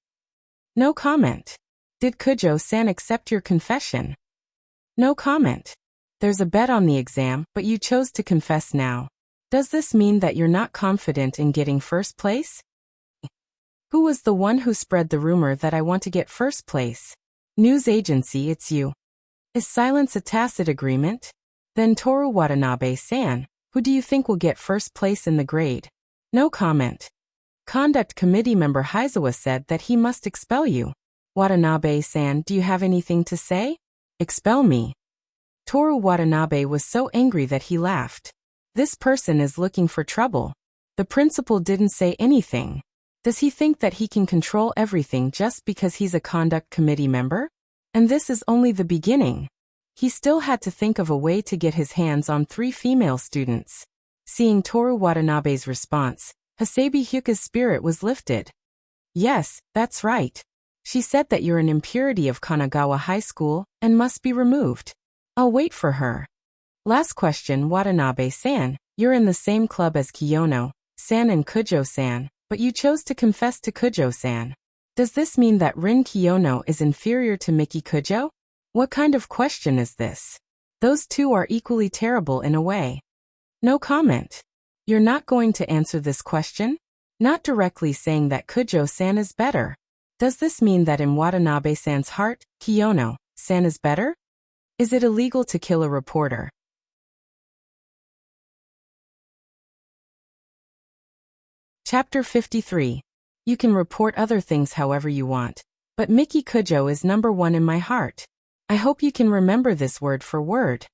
No comment. Did Kujo-san accept your confession? No comment. There's a bet on the exam, but you chose to confess now. Does this mean that you're not confident in getting first place? Who was the one who spread the rumor that I want to get first place? News agency, it's you. Is silence a tacit agreement? Then Toru Watanabe-san, who do you think will get first place in the grade? No comment. Conduct committee member Hizawa said that he must expel you. Watanabe-san, do you have anything to say? Expel me. Toru Watanabe was so angry that he laughed. This person is looking for trouble. The principal didn't say anything. Does he think that he can control everything just because he's a conduct committee member? And this is only the beginning. He still had to think of a way to get his hands on 3 female students. Seeing Toru Watanabe's response, Asabi Hyuka's spirit was lifted. Yes, that's right. She said that you're an impurity of Kanagawa High School and must be removed. I'll wait for her. Last question, Watanabe-san, you're in the same club as Kiyono-san and Kujo-san, but you chose to confess to Kujo-san. Does this mean that Rin Kiyono is inferior to Miki Kujo? What kind of question is this? Those two are equally terrible in a way. No comment. You're not going to answer this question? Not directly saying that Kujo-san is better. Does this mean that in Watanabe-san's heart, Kiyono-san is better? Is it illegal to kill a reporter? Chapter 53. You can report other things however you want, but Miki Kujo is number 1 in my heart. I hope you can remember this word for word.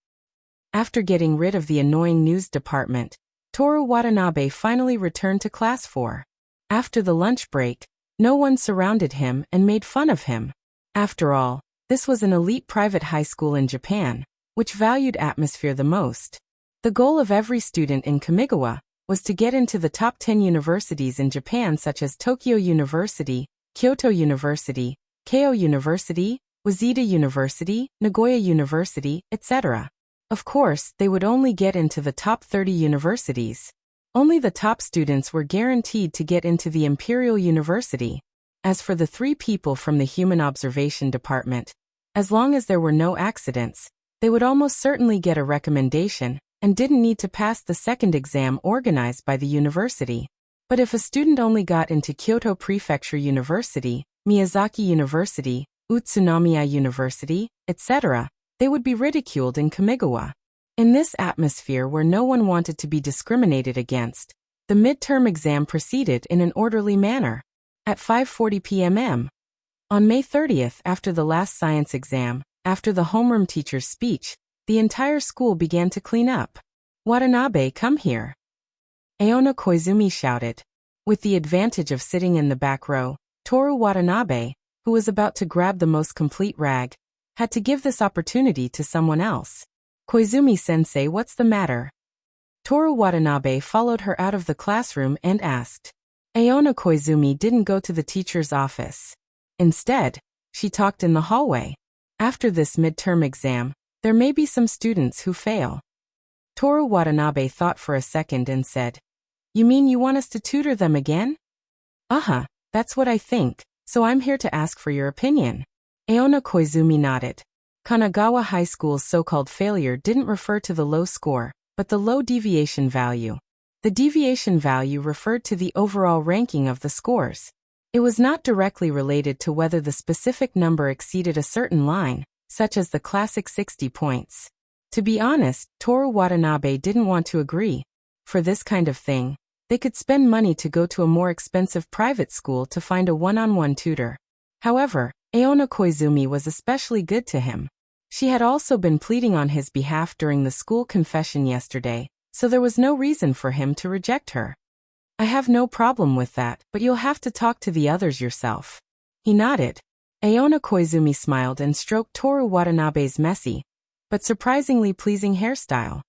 After getting rid of the annoying news department, Toru Watanabe finally returned to class 4. After the lunch break, no one surrounded him and made fun of him. After all, this was an elite private high school in Japan, which valued atmosphere the most. The goal of every student in Kamigawa was to get into the top 10 universities in Japan, such as Tokyo University, Kyoto University, Keio University, Waseda University, Nagoya University, etc. Of course, they would only get into the top 30 universities. Only the top students were guaranteed to get into the Imperial University. As for the 3 people from the Human Observation Department, as long as there were no accidents, they would almost certainly get a recommendation and didn't need to pass the second exam organized by the university. But if a student only got into Kyoto Prefecture University, Miyazaki University, Utsunomiya University, etc., they would be ridiculed in Kamigawa. In this atmosphere where no one wanted to be discriminated against, the midterm exam proceeded in an orderly manner. At 5:40 p.m. On May 30th, after the last science exam, after the homeroom teacher's speech, the entire school began to clean up. Watanabe, come here. Aona Koizumi shouted. With the advantage of sitting in the back row, Toru Watanabe, who was about to grab the most complete rag, had to give this opportunity to someone else. Koizumi-sensei, what's the matter? Toru Watanabe followed her out of the classroom and asked. Aona Koizumi didn't go to the teacher's office. Instead, she talked in the hallway. After this midterm exam, there may be some students who fail. Toru Watanabe thought for a second and said, You mean you want us to tutor them again? Uh-huh, that's what I think, so I'm here to ask for your opinion. Aona Koizumi nodded. Kanagawa High School's so-called failure didn't refer to the low score, but the low deviation value. The deviation value referred to the overall ranking of the scores. It was not directly related to whether the specific number exceeded a certain line, such as the classic 60 points. To be honest, Toru Watanabe didn't want to agree. For this kind of thing, they could spend money to go to a more expensive private school to find a one-on-one tutor. However, Aona Koizumi was especially good to him. She had also been pleading on his behalf during the school confession yesterday, so there was no reason for him to reject her. I have no problem with that, but you'll have to talk to the others yourself. He nodded. Aona Koizumi smiled and stroked Toru Watanabe's messy, but surprisingly pleasing hairstyle.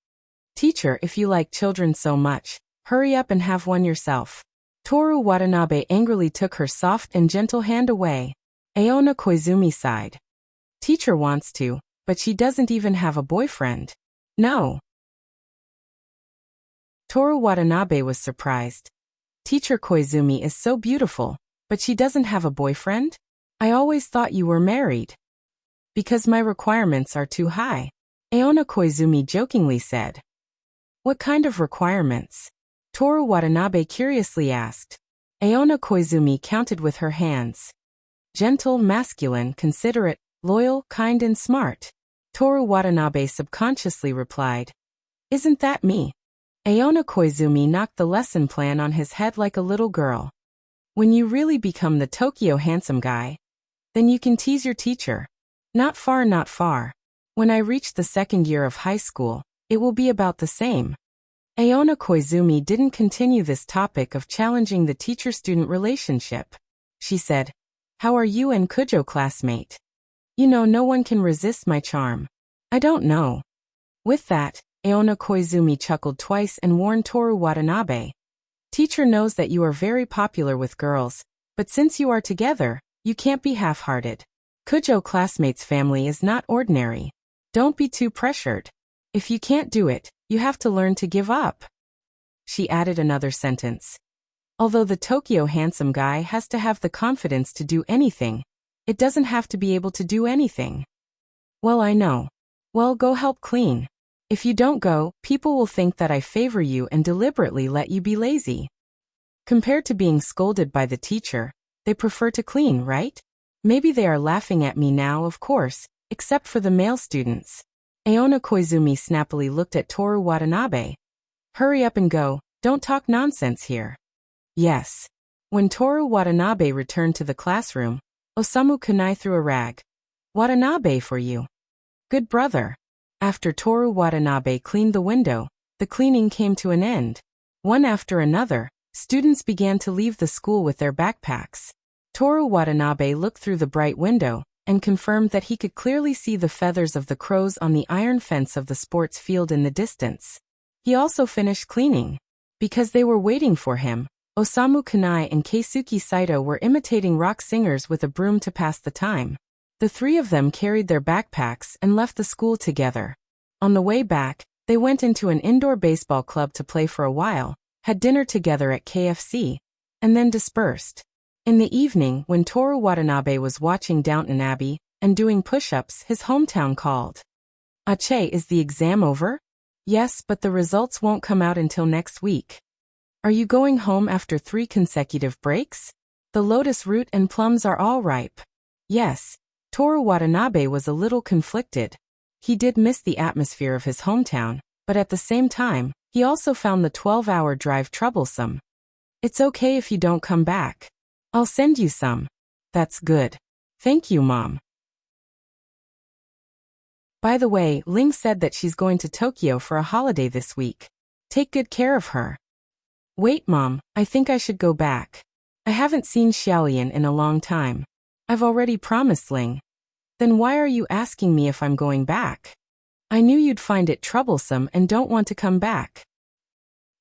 Teacher, if you like children so much, hurry up and have one yourself. Toru Watanabe angrily took her soft and gentle hand away. Aona Koizumi sighed. Teacher wants to, but she doesn't even have a boyfriend. No. Toru Watanabe was surprised. Teacher Koizumi is so beautiful, but she doesn't have a boyfriend? I always thought you were married. Because my requirements are too high, Aona Koizumi jokingly said. What kind of requirements? Toru Watanabe curiously asked. Aona Koizumi counted with her hands. Gentle, masculine, considerate, loyal, kind and smart. Toru Watanabe subconsciously replied. Isn't that me? Aona Koizumi knocked the lesson plan on his head like a little girl. When you really become the Tokyo handsome guy, then you can tease your teacher. Not far, not far. When I reach the second year of high school, it will be about the same. Aona Koizumi didn't continue this topic of challenging the teacher-student relationship. She said, How are you and Kujo classmate? You know no one can resist my charm. I don't know. With that, Aona Koizumi chuckled twice and warned Toru Watanabe. Teacher knows that you are very popular with girls, but since you are together, you can't be half-hearted. Kujo classmate's family is not ordinary. Don't be too pressured. If you can't do it, you have to learn to give up. She added another sentence. Although the Tokyo handsome guy has to have the confidence to do anything, it doesn't have to be able to do anything. Well, I know. Well, go help clean. If you don't go, people will think that I favor you and deliberately let you be lazy. Compared to being scolded by the teacher, they prefer to clean, right? Maybe they are laughing at me now, of course, except for the male students. Aona Koizumi snappily looked at Toru Watanabe. Hurry up and go, don't talk nonsense here. Yes. When Toru Watanabe returned to the classroom, Osamu Kunai threw a rag. Watanabe for you. Good brother. After Toru Watanabe cleaned the window, the cleaning came to an end. One after another, students began to leave the school with their backpacks. Toru Watanabe looked through the bright window and confirmed that he could clearly see the feathers of the crows on the iron fence of the sports field in the distance. He also finished cleaning. Because they were waiting for him, Osamu Kunai and Keisuke Saito were imitating rock singers with a broom to pass the time. The three of them carried their backpacks and left the school together. On the way back, they went into an indoor baseball club to play for a while, had dinner together at KFC, and then dispersed. In the evening, when Toru Watanabe was watching Downton Abbey and doing push-ups, his hometown called. Ache, is the exam over? Yes, but the results won't come out until next week. Are you going home after 3 consecutive breaks? The lotus root and plums are all ripe. Yes. Toru Watanabe was a little conflicted. He did miss the atmosphere of his hometown, but at the same time, he also found the 12-hour drive troublesome. It's okay if you don't come back. I'll send you some. That's good. Thank you, Mom. By the way, Ling said that she's going to Tokyo for a holiday this week. Take good care of her. Wait, Mom, I think I should go back. I haven't seen Xiaolian in a long time. I've already promised Ling. Then why are you asking me if I'm going back? I knew you'd find it troublesome and don't want to come back.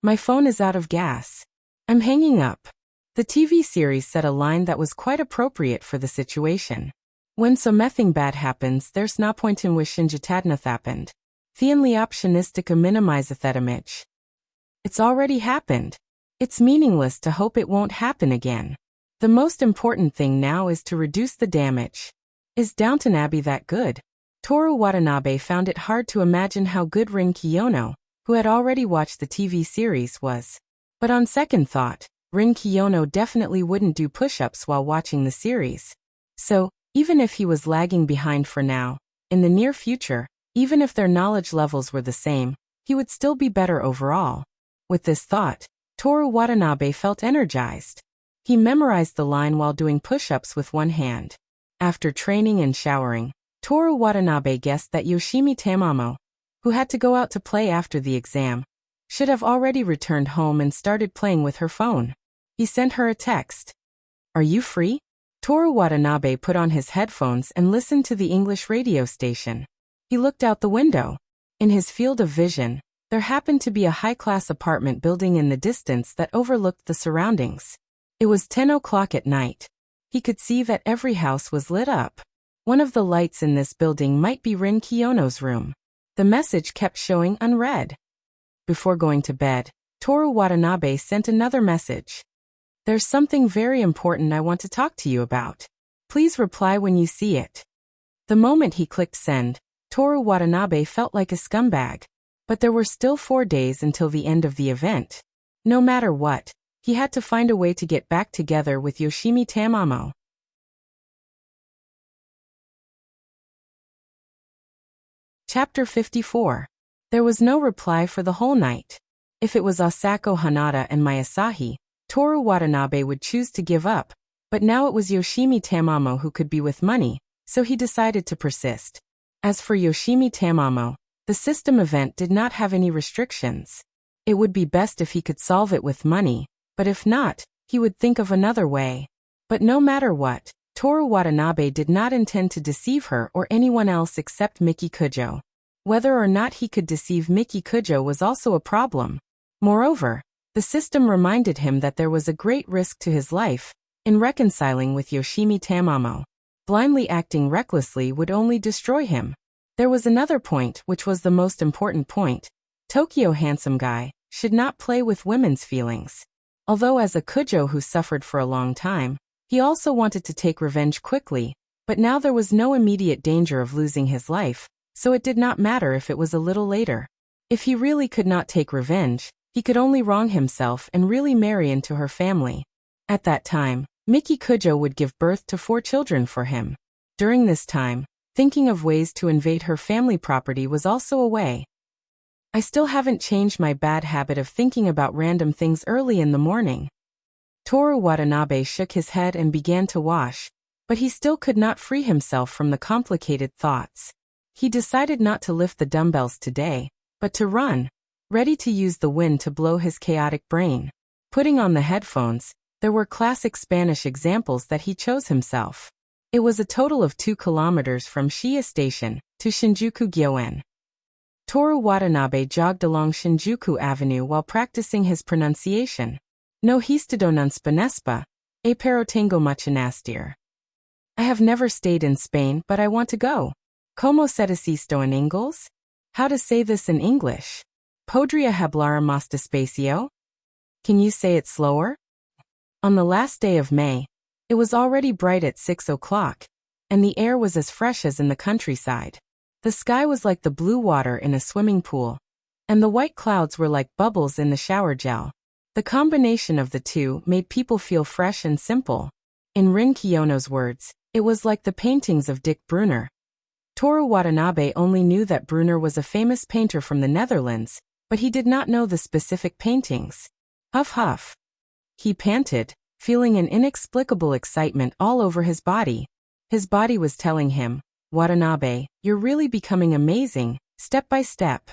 My phone is out of gas. I'm hanging up. The TV series said a line that was quite appropriate for the situation. When something bad happens, there's no point in wishing it hadn't happened. The only option is to minimize the damage. It's already happened. It's meaningless to hope it won't happen again. The most important thing now is to reduce the damage. Is Downton Abbey that good? Toru Watanabe found it hard to imagine how good Rin Kiyono, who had already watched the TV series, was. But on second thought, Rin Kiyono definitely wouldn't do push-ups while watching the series. So, even if he was lagging behind for now, in the near future, even if their knowledge levels were the same, he would still be better overall. With this thought, Toru Watanabe felt energized. He memorized the line while doing push-ups with one hand. After training and showering, Toru Watanabe guessed that Yoshimi Tamamo, who had to go out to play after the exam, should have already returned home and started playing with her phone. He sent her a text. "Are you free?" Toru Watanabe put on his headphones and listened to the English radio station. He looked out the window. In his field of vision, there happened to be a high-class apartment building in the distance that overlooked the surroundings. It was 10 o'clock at night. He could see that every house was lit up. One of the lights in this building might be Rin Kiyono's room. The message kept showing unread. Before going to bed, Toru Watanabe sent another message. "There's something very important I want to talk to you about. Please reply when you see it." The moment he clicked send, Toru Watanabe felt like a scumbag. But there were still 4 days until the end of the event. No matter what, he had to find a way to get back together with Yoshimi Tamamo. Chapter 54. There was no reply for the whole night. If it was Asako Hanada and Mayasahi, Toru Watanabe would choose to give up, but now it was Yoshimi Tamamo who could be with money, so he decided to persist. As for Yoshimi Tamamo, the system event did not have any restrictions. It would be best if he could solve it with money, but if not, he would think of another way. But no matter what, Toru Watanabe did not intend to deceive her or anyone else except Miki Kujo. Whether or not he could deceive Miki Kujo was also a problem. Moreover, the system reminded him that there was a great risk to his life in reconciling with Yoshimi Tamamo. Blindly acting recklessly would only destroy him. There was another point which was the most important point. Tokyo handsome guy should not play with women's feelings. Although as a Kujo who suffered for a long time, he also wanted to take revenge quickly, but now there was no immediate danger of losing his life, so it did not matter if it was a little later. If he really could not take revenge, he could only wrong himself and really marry into her family. At that time, Miki Kujo would give birth to 4 children for him. During this time, thinking of ways to invade her family property was also a way. I still haven't changed my bad habit of thinking about random things early in the morning. Toru Watanabe shook his head and began to wash, but he still could not free himself from the complicated thoughts. He decided not to lift the dumbbells today, but to run, ready to use the wind to blow his chaotic brain. Putting on the headphones, there were classic Spanish examples that he chose himself. It was a total of 2 kilometers from Shiya Station to Shinjuku Gyoen. Toru Watanabe jogged along Shinjuku Avenue while practicing his pronunciation. No histudo non Spanespa, e pero tengo mucho nastir. I have never stayed in Spain, but I want to go. ¿Cómo se dice esto en inglés? How to say this in English? ¿Podría hablar más despacio? Can you say it slower? On the last day of May, it was already bright at 6 o'clock, and the air was as fresh as in the countryside. The sky was like the blue water in a swimming pool, and the white clouds were like bubbles in the shower gel. The combination of the two made people feel fresh and simple. In Rin Kiyono's words, it was like the paintings of Dick Brunner. Toru Watanabe only knew that Brunner was a famous painter from the Netherlands, but he did not know the specific paintings. Huff huff. He panted, feeling an inexplicable excitement all over his body. His body was telling him, "Watanabe, you're really becoming amazing, step by step."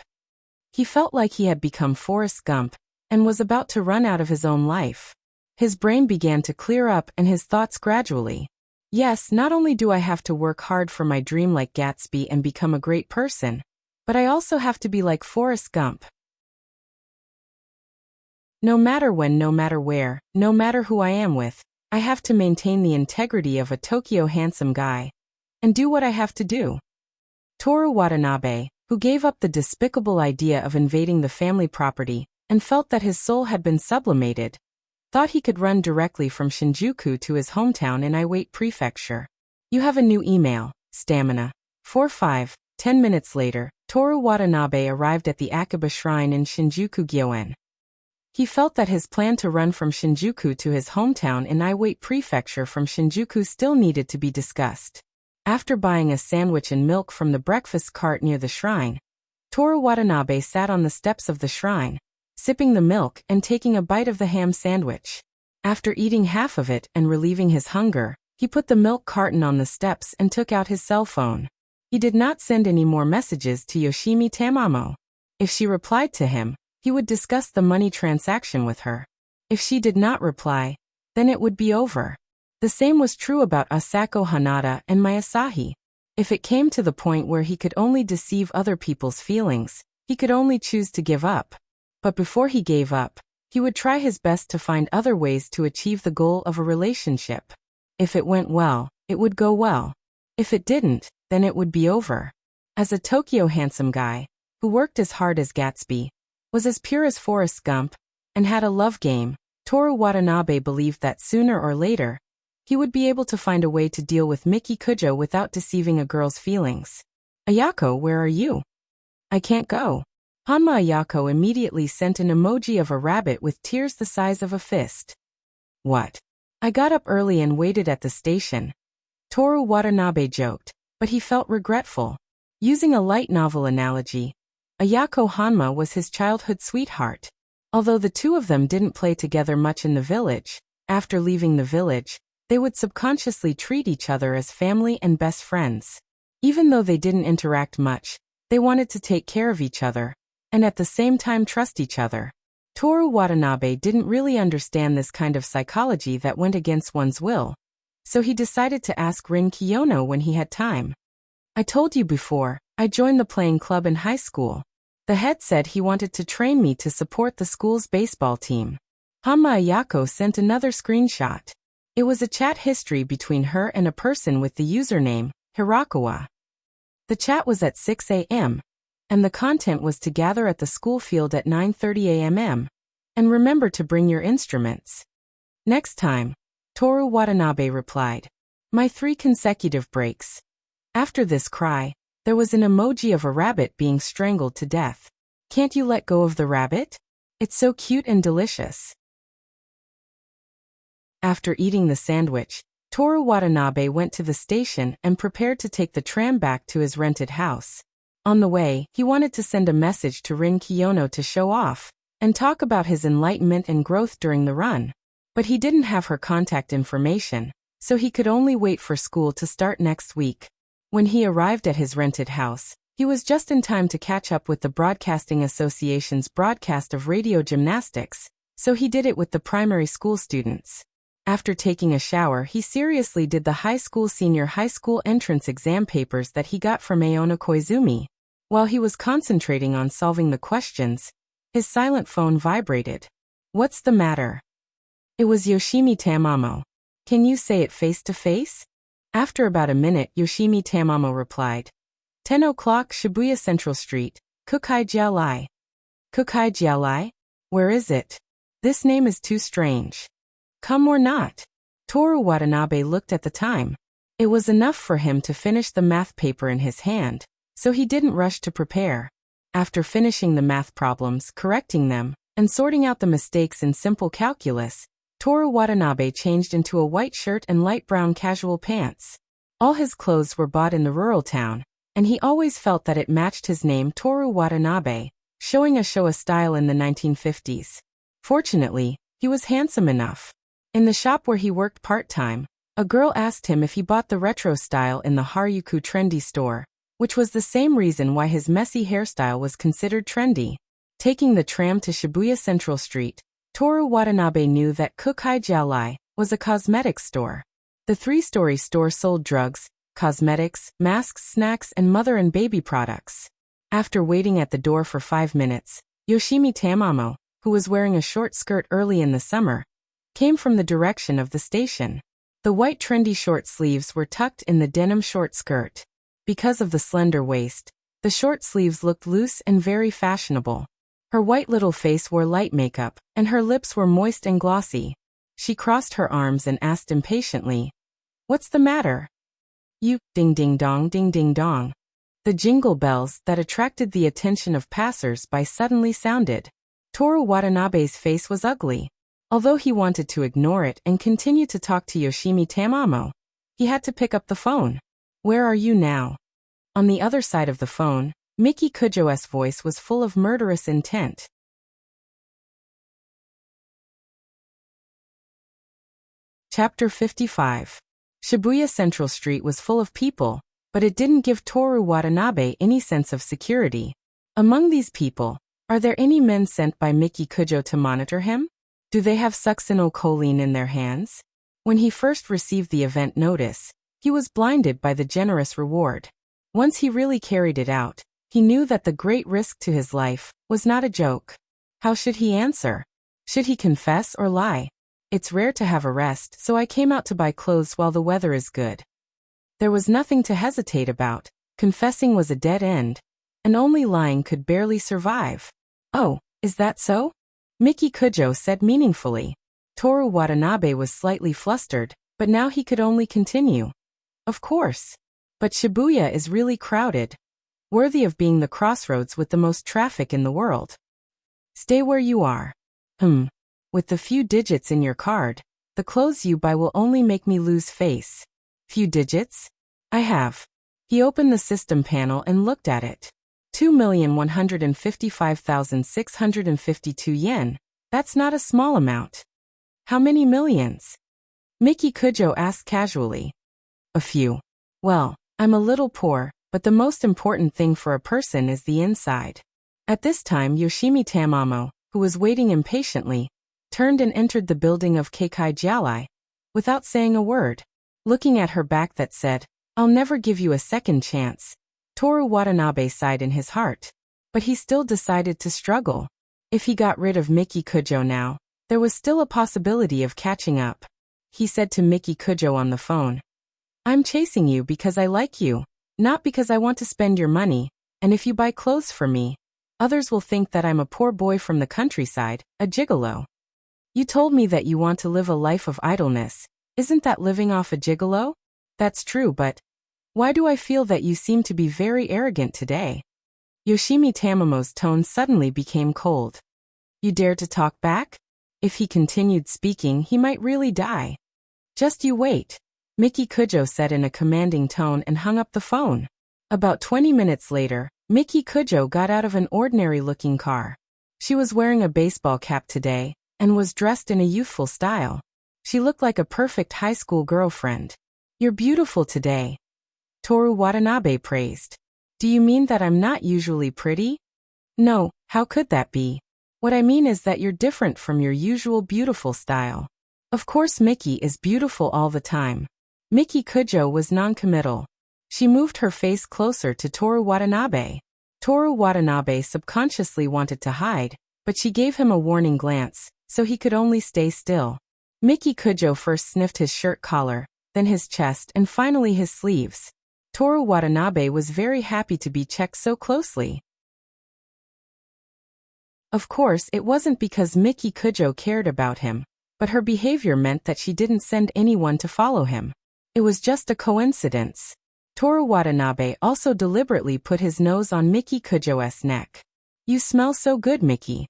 He felt like he had become Forrest Gump and was about to run out of his own life. His brain began to clear up and his thoughts gradually. Yes, not only do I have to work hard for my dream like Gatsby and become a great person, but I also have to be like Forrest Gump. No matter when, no matter where, no matter who I am with, I have to maintain the integrity of a Tokyo handsome guy and do what I have to do. Toru Watanabe, who gave up the despicable idea of invading the family property and felt that his soul had been sublimated, thought he could run directly from Shinjuku to his hometown in Iwate Prefecture. You have a new email, Stamina. 4-5. 10 minutes later, Toru Watanabe arrived at the Akiba Shrine in Shinjuku Gyoen. He felt that his plan to run from Shinjuku to his hometown in Iwate Prefecture from Shinjuku still needed to be discussed. After buying a sandwich and milk from the breakfast cart near the shrine, Toru Watanabe sat on the steps of the shrine, sipping the milk and taking a bite of the ham sandwich. After eating half of it and relieving his hunger, he put the milk carton on the steps and took out his cell phone. He did not send any more messages to Yoshimi Tamamo. If she replied to him, he would discuss the money transaction with her. If she did not reply, then it would be over. The same was true about Asako Hanada and Mayasahi. If it came to the point where he could only deceive other people's feelings, he could only choose to give up. But before he gave up, he would try his best to find other ways to achieve the goal of a relationship. If it went well, it would go well. If it didn't, then it would be over. As a Tokyo handsome guy, who worked as hard as Gatsby, was as pure as Forrest Gump, and had a love game, Toru Watanabe believed that sooner or later, he would be able to find a way to deal with Miki Kujo without deceiving a girl's feelings. Ayako, where are you? I can't go. Hanma Ayako immediately sent an emoji of a rabbit with tears the size of a fist. What? I got up early and waited at the station. Toru Watanabe joked, but he felt regretful. Using a light novel analogy, Ayako Hanma was his childhood sweetheart. Although the two of them didn't play together much in the village, after leaving the village, they would subconsciously treat each other as family and best friends. Even though they didn't interact much, they wanted to take care of each other, and at the same time trust each other. Toru Watanabe didn't really understand this kind of psychology that went against one's will, so he decided to ask Rin Kiyono when he had time. I told you before, I joined the playing club in high school. The head said he wanted to train me to support the school's baseball team. Hanma Ayako sent another screenshot. It was a chat history between her and a person with the username, Hirakawa. The chat was at 6 a.m., and the content was to gather at the school field at 9:30 a.m. and remember to bring your instruments. Next time, Toru Watanabe replied, my 3 consecutive breaks. After this cry, there was an emoji of a rabbit being strangled to death. Can't you let go of the rabbit? It's so cute and delicious. After eating the sandwich, Toru Watanabe went to the station and prepared to take the tram back to his rented house. On the way, he wanted to send a message to Rin Kiyono to show off and talk about his enlightenment and growth during the run. But he didn't have her contact information, so he could only wait for school to start next week. When he arrived at his rented house, he was just in time to catch up with the Broadcasting Association's broadcast of radio gymnastics, so he did it with the primary school students. After taking a shower, he seriously did the senior high school entrance exam papers that he got from Aona Koizumi. While he was concentrating on solving the questions, his silent phone vibrated. What's the matter? It was Yoshimi Tamamo. Can you say it face to face? After about a minute, Yoshimi Tamamo replied. 10 o'clock Shibuya Central Street, Kukai Jiaolai. Kukai Jiaolai? Where is it? This name is too strange. Come or not? Toru Watanabe looked at the time. It was enough for him to finish the math paper in his hand, so he didn't rush to prepare. After finishing the math problems, correcting them, and sorting out the mistakes in simple calculus, Toru Watanabe changed into a white shirt and light brown casual pants. All his clothes were bought in the rural town, and he always felt that it matched his name Toru Watanabe, showing a Showa style in the 1950s. Fortunately, he was handsome enough. In the shop where he worked part-time, a girl asked him if he bought the retro style in the Harajuku trendy store, which was the same reason why his messy hairstyle was considered trendy. Taking the tram to Shibuya Central Street, Toru Watanabe knew that Kukai Jiaolai was a cosmetics store. The 3-story store sold drugs, cosmetics, masks, snacks, and mother and baby products. After waiting at the door for 5 minutes, Yoshimi Tamamo, who was wearing a short skirt early in the summer, came from the direction of the station. The white trendy short sleeves were tucked in the denim short skirt. Because of the slender waist, the short sleeves looked loose and very fashionable. Her white little face wore light makeup, and her lips were moist and glossy. She crossed her arms and asked impatiently, "What's the matter?" "You, ding ding dong, ding ding dong." The jingle bells that attracted the attention of passers-by suddenly sounded. Toru Watanabe's face was ugly. Although he wanted to ignore it and continue to talk to Yoshimi Tamamo, he had to pick up the phone. "Where are you now?" On the other side of the phone, Miki Kujo's voice was full of murderous intent. Chapter 55. Shibuya Central Street was full of people, but it didn't give Toru Watanabe any sense of security. Among these people, are there any men sent by Miki Kujo to monitor him? Do they have succinylcholine in their hands? When he first received the event notice, he was blinded by the generous reward. Once he really carried it out, he knew that the great risk to his life was not a joke. How should he answer? Should he confess or lie? It's rare to have a rest, so I came out to buy clothes while the weather is good. There was nothing to hesitate about. Confessing was a dead end, and only lying could barely survive. Oh, is that so? Miki Kujo said meaningfully. Toru Watanabe was slightly flustered, but now he could only continue. Of course. But Shibuya is really crowded. Worthy of being the crossroads with the most traffic in the world. Stay where you are. With the few digits in your card, the clothes you buy will only make me lose face. Few digits? I have. He opened the system panel and looked at it. 2,155,652 yen. That's not a small amount. How many millions? Miki Kujo asked casually. A few. Well, I'm a little poor, but the most important thing for a person is the inside. At this time Yoshimi Tamamo, who was waiting impatiently, turned and entered the building of Keikai Jialai, without saying a word. Looking at her back that said, "I'll never give you a second chance," Toru Watanabe sighed in his heart. But he still decided to struggle. If he got rid of Miki Kujo now, there was still a possibility of catching up. He said to Miki Kujo on the phone, "I'm chasing you because I like you, not because I want to spend your money, and if you buy clothes for me, others will think that I'm a poor boy from the countryside, a gigolo. You told me that you want to live a life of idleness. Isn't that living off a gigolo? That's true, but why do I feel that you seem to be very arrogant today?" Yoshimi Tamamo's tone suddenly became cold. You dare to talk back? If he continued speaking, he might really die. Just you wait, Miki Kujo said in a commanding tone and hung up the phone. About 20 minutes later, Miki Kujo got out of an ordinary-looking car. She was wearing a baseball cap today, and was dressed in a youthful style. She looked like a perfect high school girlfriend. You're beautiful today, Toru Watanabe praised. Do you mean that I'm not usually pretty? No, how could that be? What I mean is that you're different from your usual beautiful style. Of course Miki is beautiful all the time. Miki Kujo was non-committal. She moved her face closer to Toru Watanabe. Toru Watanabe subconsciously wanted to hide, but she gave him a warning glance, so he could only stay still. Miki Kujo first sniffed his shirt collar, then his chest and finally his sleeves. Toru Watanabe was very happy to be checked so closely. Of course, it wasn't because Miki Kujo cared about him, but her behavior meant that she didn't send anyone to follow him. It was just a coincidence. Toru Watanabe also deliberately put his nose on Miki Kujo's neck. You smell so good, Miki.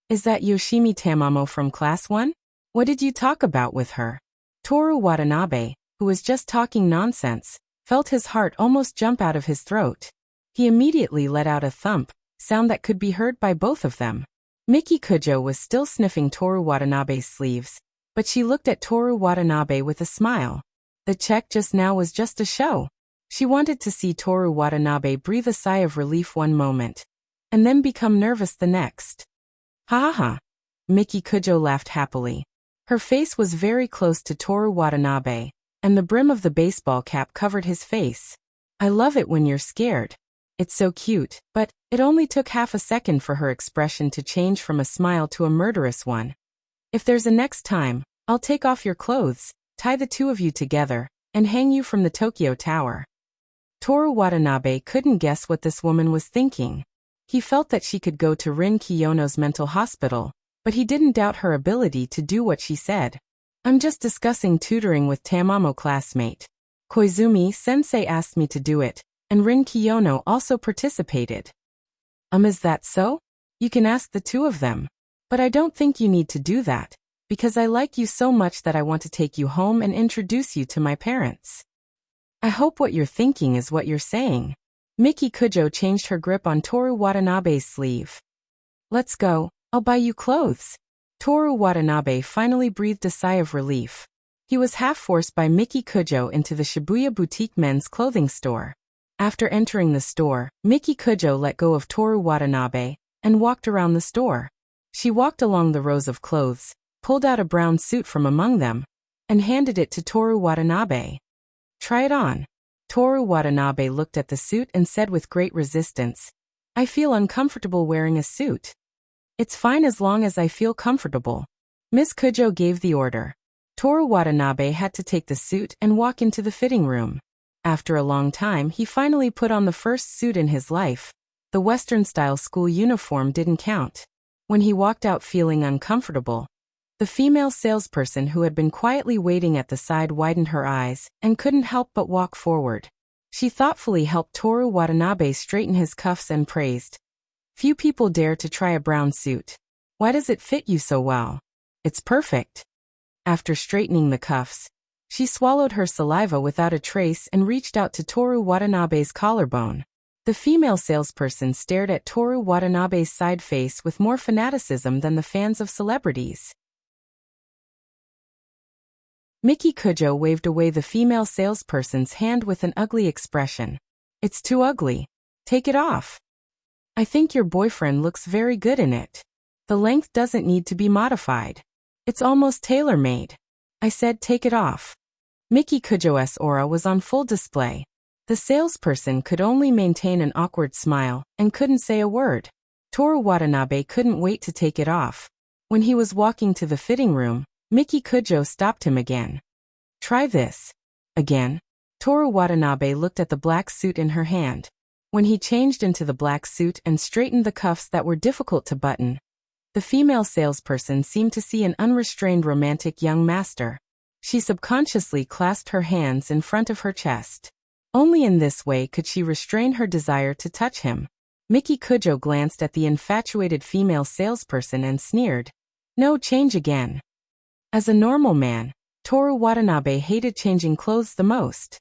Is that Yoshimi Tamamo from Class 1? What did you talk about with her? Toru Watanabe, who was just talking nonsense, felt his heart almost jump out of his throat. He immediately let out a thump, sound that could be heard by both of them. Miki Kujo was still sniffing Toru Watanabe's sleeves, but she looked at Toru Watanabe with a smile. The check just now was just a show. She wanted to see Toru Watanabe breathe a sigh of relief one moment, and then become nervous the next. Ha ha ha. Miki Kujo laughed happily. Her face was very close to Toru Watanabe, and the brim of the baseball cap covered his face. I love it when you're scared. It's so cute, but it only took half a second for her expression to change from a smile to a murderous one. If there's a next time, I'll take off your clothes, tie the two of you together, and hang you from the Tokyo Tower. Toru Watanabe couldn't guess what this woman was thinking. He felt that she could go to Rin Kiyono's mental hospital, but he didn't doubt her ability to do what she said. I'm just discussing tutoring with Tamamo classmate. Koizumi-sensei asked me to do it, and Rin Kiyono also participated. Is that so? You can ask the two of them. But I don't think you need to do that, because I like you so much that I want to take you home and introduce you to my parents. I hope what you're thinking is what you're saying. Miki Kujo changed her grip on Toru Watanabe's sleeve. Let's go, I'll buy you clothes. Toru Watanabe finally breathed a sigh of relief. He was half forced by Miki Kujo into the Shibuya boutique men's clothing store. After entering the store, Miki Kujo let go of Toru Watanabe and walked around the store. She walked along the rows of clothes, pulled out a brown suit from among them, and handed it to Toru Watanabe. "Try it on." Toru Watanabe looked at the suit and said with great resistance, "I feel uncomfortable wearing a suit." "It's fine as long as I feel comfortable." Miss Kujo gave the order. Toru Watanabe had to take the suit and walk into the fitting room. After a long time, he finally put on the first suit in his life. The Western-style school uniform didn't count. When he walked out feeling uncomfortable, the female salesperson who had been quietly waiting at the side widened her eyes and couldn't help but walk forward. She thoughtfully helped Toru Watanabe straighten his cuffs and praised, "Few people dare to try a brown suit. Why does it fit you so well? It's perfect." After straightening the cuffs, she swallowed her saliva without a trace and reached out to Toru Watanabe's collarbone. The female salesperson stared at Toru Watanabe's side face with more fanaticism than the fans of celebrities. Miki Kujo waved away the female salesperson's hand with an ugly expression. "It's too ugly. Take it off. I think your boyfriend looks very good in it. The length doesn't need to be modified. It's almost tailor-made. I said take it off." Miki Kujo's aura was on full display. The salesperson could only maintain an awkward smile and couldn't say a word. Toru Watanabe couldn't wait to take it off. When he was walking to the fitting room, Miki Kujo stopped him again. "Try this." Again, Toru Watanabe looked at the black suit in her hand. When he changed into the black suit and straightened the cuffs that were difficult to button, the female salesperson seemed to see an unrestrained romantic young master. She subconsciously clasped her hands in front of her chest. Only in this way could she restrain her desire to touch him. Miki Kujo glanced at the infatuated female salesperson and sneered, "No, change again." As a normal man, Toru Watanabe hated changing clothes the most.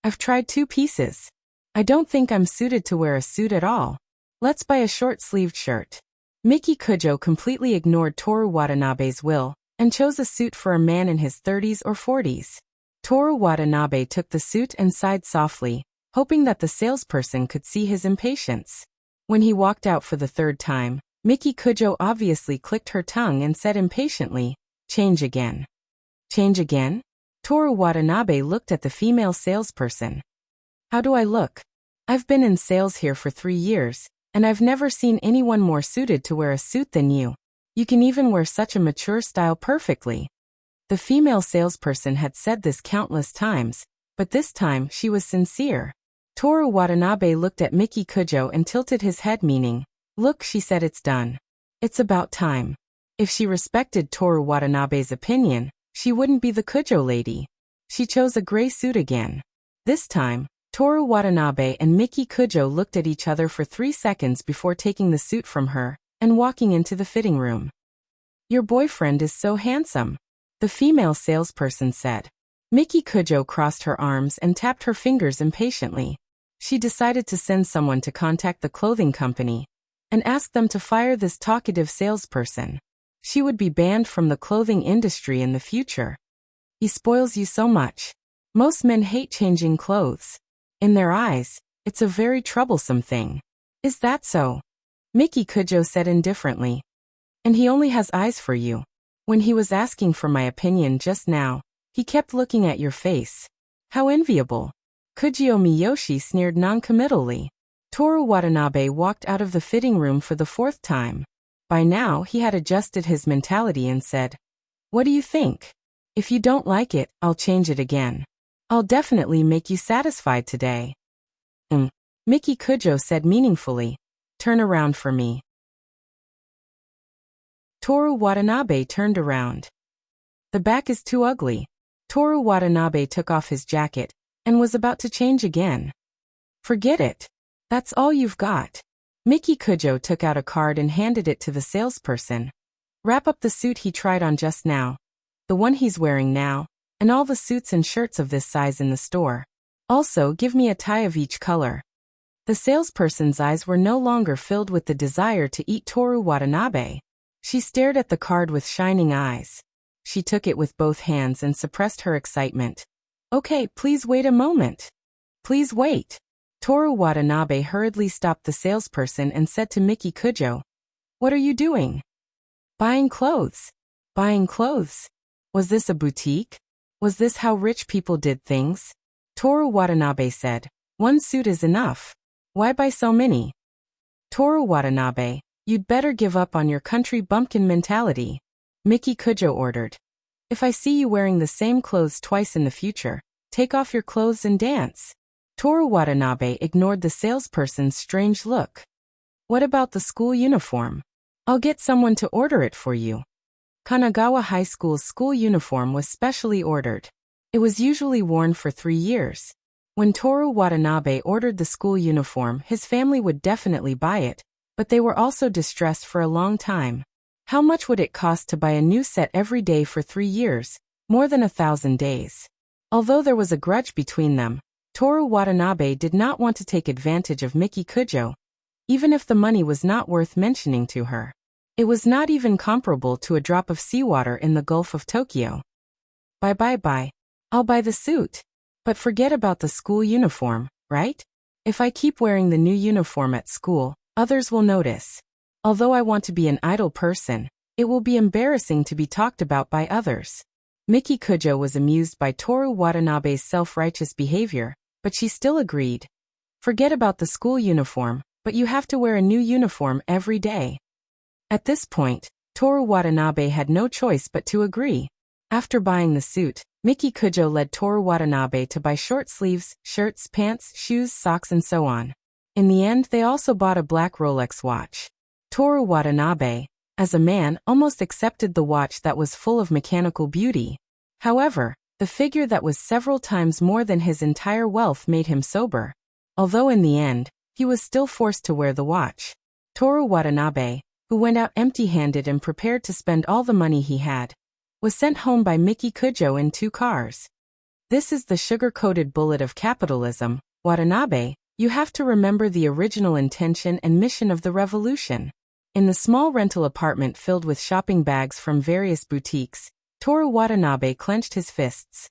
"I've tried 2 pieces. I don't think I'm suited to wear a suit at all. Let's buy a short-sleeved shirt." Miki Kujo completely ignored Toru Watanabe's will and chose a suit for a man in his 30s or 40s. Toru Watanabe took the suit and sighed softly, hoping that the salesperson could see his impatience. When he walked out for the 3rd time, Miki Kujo obviously clicked her tongue and said impatiently, "Change again." "Change again?" Toru Watanabe looked at the female salesperson. "How do I look? I've been in sales here for 3 years, and I've never seen anyone more suited to wear a suit than you. You can even wear such a mature style perfectly." The female salesperson had said this countless times, but this time she was sincere. Toru Watanabe looked at Miki Kujo and tilted his head meaning, "Look," she said, "it's done. It's about time." If she respected Toru Watanabe's opinion, she wouldn't be the Kujo lady. She chose a gray suit again. This time, Toru Watanabe and Miki Kujo looked at each other for 3 seconds before taking the suit from her and walking into the fitting room. "Your boyfriend is so handsome," the female salesperson said. Miki Kujo crossed her arms and tapped her fingers impatiently. She decided to send someone to contact the clothing company and ask them to fire this talkative salesperson. She would be banned from the clothing industry in the future. "He spoils you so much. Most men hate changing clothes. In their eyes, it's a very troublesome thing." "Is that so?" Miki Kujo said indifferently. "And he only has eyes for you. When he was asking for my opinion just now, he kept looking at your face. How enviable." Kujio Miyoshi sneered noncommittally. Toru Watanabe walked out of the fitting room for the 4th time. By now he had adjusted his mentality and said, "What do you think? If you don't like it, I'll change it again. I'll definitely make you satisfied today." Miki Kujo said meaningfully, "Turn around for me." Toru Watanabe turned around. "The back is too ugly." Toru Watanabe took off his jacket and was about to change again. "Forget it. That's all you've got." Miki Kujo took out a card and handed it to the salesperson. "Wrap up the suit he tried on just now, the one he's wearing now, and all the suits and shirts of this size in the store. Also, give me a tie of each color." The salesperson's eyes were no longer filled with the desire to eat Toru Watanabe. She stared at the card with shining eyes. She took it with both hands and suppressed her excitement. Okay, please wait a moment. Please wait. Toru Watanabe hurriedly stopped the salesperson and said to Miki Kujo, "What are you doing?" "Buying clothes." Buying clothes? Was this a boutique? Was this how rich people did things? Toru Watanabe said, "One suit is enough. Why buy so many?" Toru Watanabe, you'd better give up on your country bumpkin mentality. Miki Kujo ordered. If I see you wearing the same clothes twice in the future, take off your clothes and dance. Toru Watanabe ignored the salesperson's strange look. What about the school uniform? I'll get someone to order it for you. Kanagawa High School's school uniform was specially ordered. It was usually worn for 3 years. When Toru Watanabe ordered the school uniform, his family would definitely buy it, but they were also distressed for a long time. How much would it cost to buy a new set every day for 3 years? More than 1,000 days. Although there was a grudge between them, Toru Watanabe did not want to take advantage of Miki Kujo, even if the money was not worth mentioning to her. It was not even comparable to a drop of seawater in the Gulf of Tokyo. Bye. I'll buy the suit. But forget about the school uniform, right? If I keep wearing the new uniform at school, others will notice. Although I want to be an idle person, it will be embarrassing to be talked about by others. Miki Kujo was amused by Toru Watanabe's self-righteous behavior, but she still agreed. Forget about the school uniform, but you have to wear a new uniform every day. At this point, Toru Watanabe had no choice but to agree. After buying the suit, Miki Kujo led Toru Watanabe to buy short sleeves, shirts, pants, shoes, socks and so on. In the end, they also bought a black Rolex watch. Toru Watanabe, as a man, almost accepted the watch that was full of mechanical beauty. However, the figure that was several times more than his entire wealth made him sober. Although in the end, he was still forced to wear the watch. Toru Watanabe, who went out empty-handed and prepared to spend all the money he had, was sent home by Miki Kujo in 2 cars. This is the sugar-coated bullet of capitalism. Watanabe, you have to remember the original intention and mission of the revolution. In the small rental apartment filled with shopping bags from various boutiques, Toru Watanabe clenched his fists.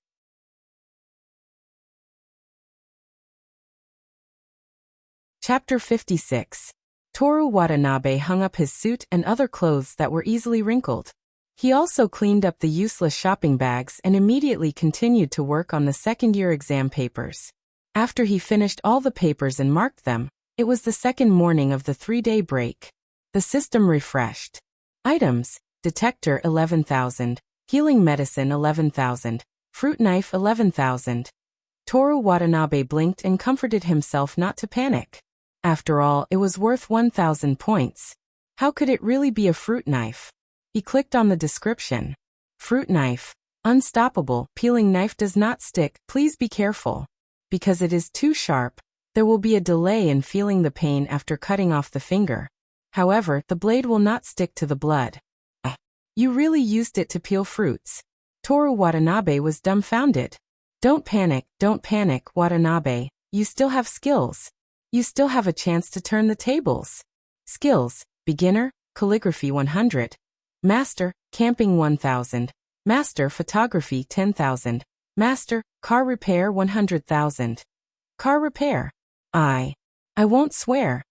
Chapter 56. Toru Watanabe hung up his suit and other clothes that were easily wrinkled. He also cleaned up the useless shopping bags and immediately continued to work on the second-year exam papers. After he finished all the papers and marked them, it was the second morning of the 3-day break. The system refreshed. Items: detector 11,000, healing medicine 11,000, fruit knife 11,000. Toru Watanabe blinked and comforted himself not to panic. After all, it was worth 1,000 points. How could it really be a fruit knife? He clicked on the description. Fruit knife. Unstoppable, peeling knife does not stick, please be careful. Because it is too sharp, there will be a delay in feeling the pain after cutting off the finger. However, the blade will not stick to the blood. You really used it to peel fruits. Toru Watanabe was dumbfounded. Don't panic, Watanabe. You still have skills. You still have a chance to turn the tables. Skills: beginner, calligraphy 100. Master, camping 1,000. Master, photography 10,000. Master, car repair 100,000. Car repair. I won't swear.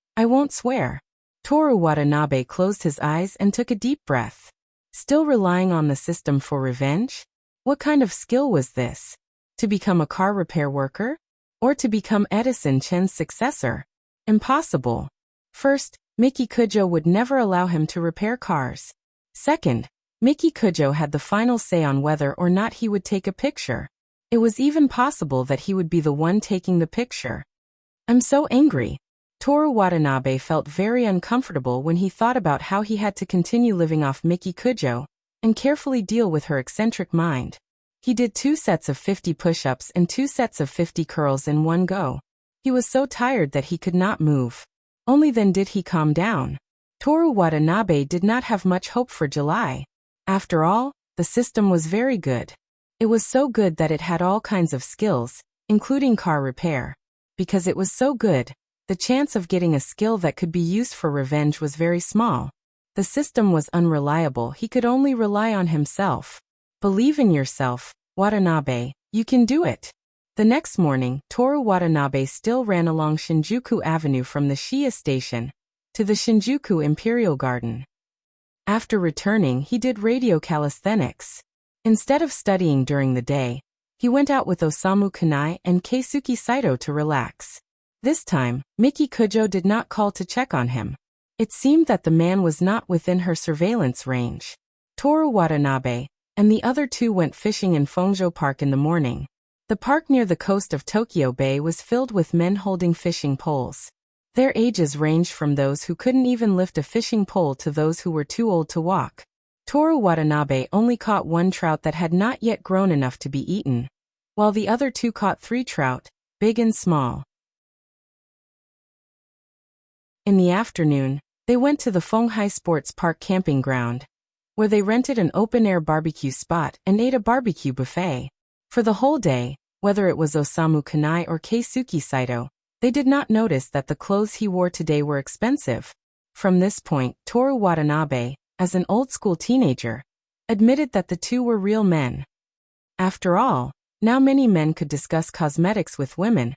Toru Watanabe closed his eyes and took a deep breath. Still relying on the system for revenge? What kind of skill was this? To become a car repair worker? Or to become Edison Chen's successor? Impossible. First, Miki Kujo would never allow him to repair cars. Second, Miki Kujo had the final say on whether or not he would take a picture. It was even possible that he would be the one taking the picture. I'm so angry. Toru Watanabe felt very uncomfortable when he thought about how he had to continue living off Miki Kujo and carefully deal with her eccentric mind. He did 2 sets of 50 push-ups and 2 sets of 50 curls in one go. He was so tired that he could not move. Only then did he calm down. Toru Watanabe did not have much hope for July. After all, the system was very good. It was so good that it had all kinds of skills, including car repair. Because it was so good, the chance of getting a skill that could be used for revenge was very small. The system was unreliable, he could only rely on himself. Believe in yourself, Watanabe, you can do it. The next morning, Toru Watanabe still ran along Shinjuku Avenue from the Shiya station to the Shinjuku Imperial Garden. After returning, he did radio calisthenics. Instead of studying during the day, he went out with Osamu Kanai and Keisuke Saito to relax. This time, Miki Kujo did not call to check on him. It seemed that the man was not within her surveillance range. Toru Watanabe and the other two went fishing in Fongjo Park in the morning. The park near the coast of Tokyo Bay was filled with men holding fishing poles. Their ages ranged from those who couldn't even lift a fishing pole to those who were too old to walk. Toru Watanabe only caught one trout that had not yet grown enough to be eaten, while the other two caught 3 trout, big and small. In the afternoon, they went to the Fonghai Sports Park camping ground, where they rented an open-air barbecue spot and ate a barbecue buffet. For the whole day, whether it was Osamu Kanai or Keisuke Saito, they did not notice that the clothes he wore today were expensive. From this point, Toru Watanabe, as an old-school teenager, admitted that the two were real men. After all, now many men could discuss cosmetics with women,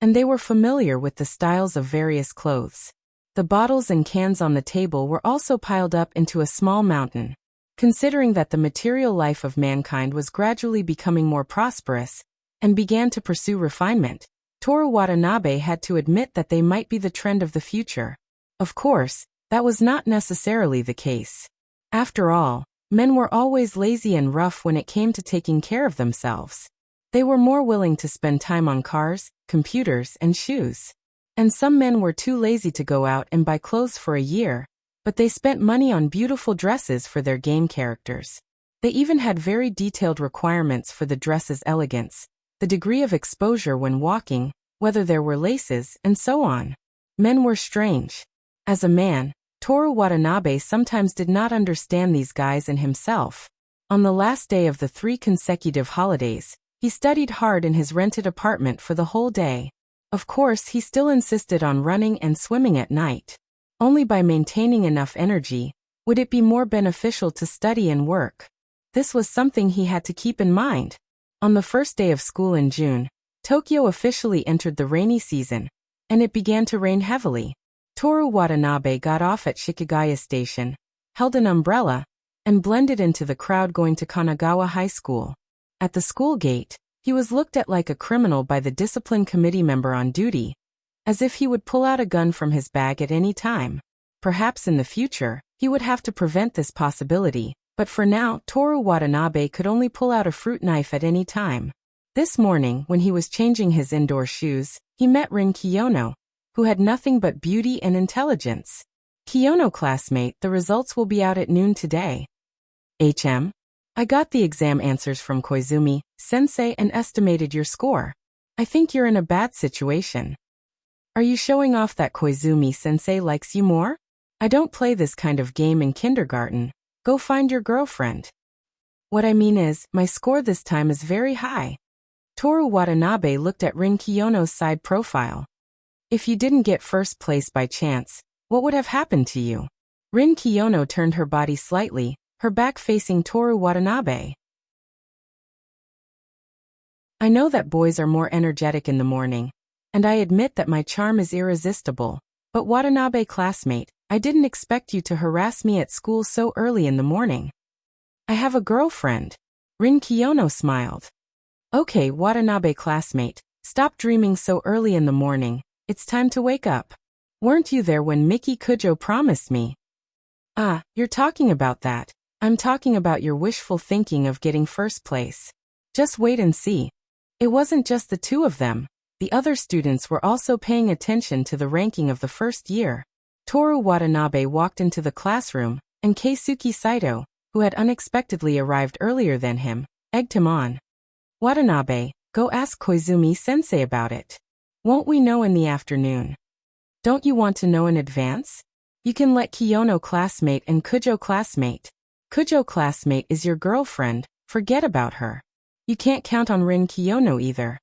and they were familiar with the styles of various clothes. The bottles and cans on the table were also piled up into a small mountain. Considering that the material life of mankind was gradually becoming more prosperous and began to pursue refinement, Toru Watanabe had to admit that they might be the trend of the future. Of course, that was not necessarily the case. After all, men were always lazy and rough when it came to taking care of themselves. They were more willing to spend time on cars, computers, and shoes. And some men were too lazy to go out and buy clothes for a year, but they spent money on beautiful dresses for their game characters. They even had very detailed requirements for the dress's elegance, the degree of exposure when walking, whether there were laces, and so on. Men were strange. As a man, Toru Watanabe sometimes did not understand these guys and himself. On the last day of the 3 consecutive holidays, he studied hard in his rented apartment for the whole day. Of course, he still insisted on running and swimming at night. Only by maintaining enough energy would it be more beneficial to study and work. This was something he had to keep in mind. On the first day of school in June, Tokyo officially entered the rainy season, and it began to rain heavily. Toru Watanabe got off at Shikigaya Station, held an umbrella, and blended into the crowd going to Kanagawa High School. At the school gate, he was looked at like a criminal by the discipline committee member on duty, as if he would pull out a gun from his bag at any time. Perhaps in the future, he would have to prevent this possibility, but for now, Toru Watanabe could only pull out a fruit knife at any time. This morning, when he was changing his indoor shoes, he met Rin Kiyono, who had nothing but beauty and intelligence. Kiyono classmate, the results will be out at noon today. HM? I got the exam answers from Koizumi-sensei and estimated your score. I think you're in a bad situation. Are you showing off that Koizumi-sensei likes you more? I don't play this kind of game in kindergarten. Go find your girlfriend. What I mean is, my score this time is very high. Toru Watanabe looked at Rin Kiyono's side profile. If you didn't get first place by chance, what would have happened to you? Rin Kiyono turned her body slightly, her back facing Toru Watanabe. I know that boys are more energetic in the morning, and I admit that my charm is irresistible, but Watanabe classmate, I didn't expect you to harass me at school so early in the morning. I have a girlfriend. Rin Kiyono smiled. Okay, Watanabe classmate, stop dreaming so early in the morning, it's time to wake up. Weren't you there when Miki Kujo promised me? Ah, you're talking about that. I'm talking about your wishful thinking of getting first place. Just wait and see. It wasn't just the two of them. The other students were also paying attention to the ranking of the first year. Toru Watanabe walked into the classroom, and Keisuke Saito, who had unexpectedly arrived earlier than him, egged him on. Watanabe, go ask Koizumi-sensei about it. Won't we know in the afternoon? Don't you want to know in advance? You can let Kiyono classmate and Kujo classmate. Kujo classmate is your girlfriend, forget about her. You can't count on Rin Kiyono either.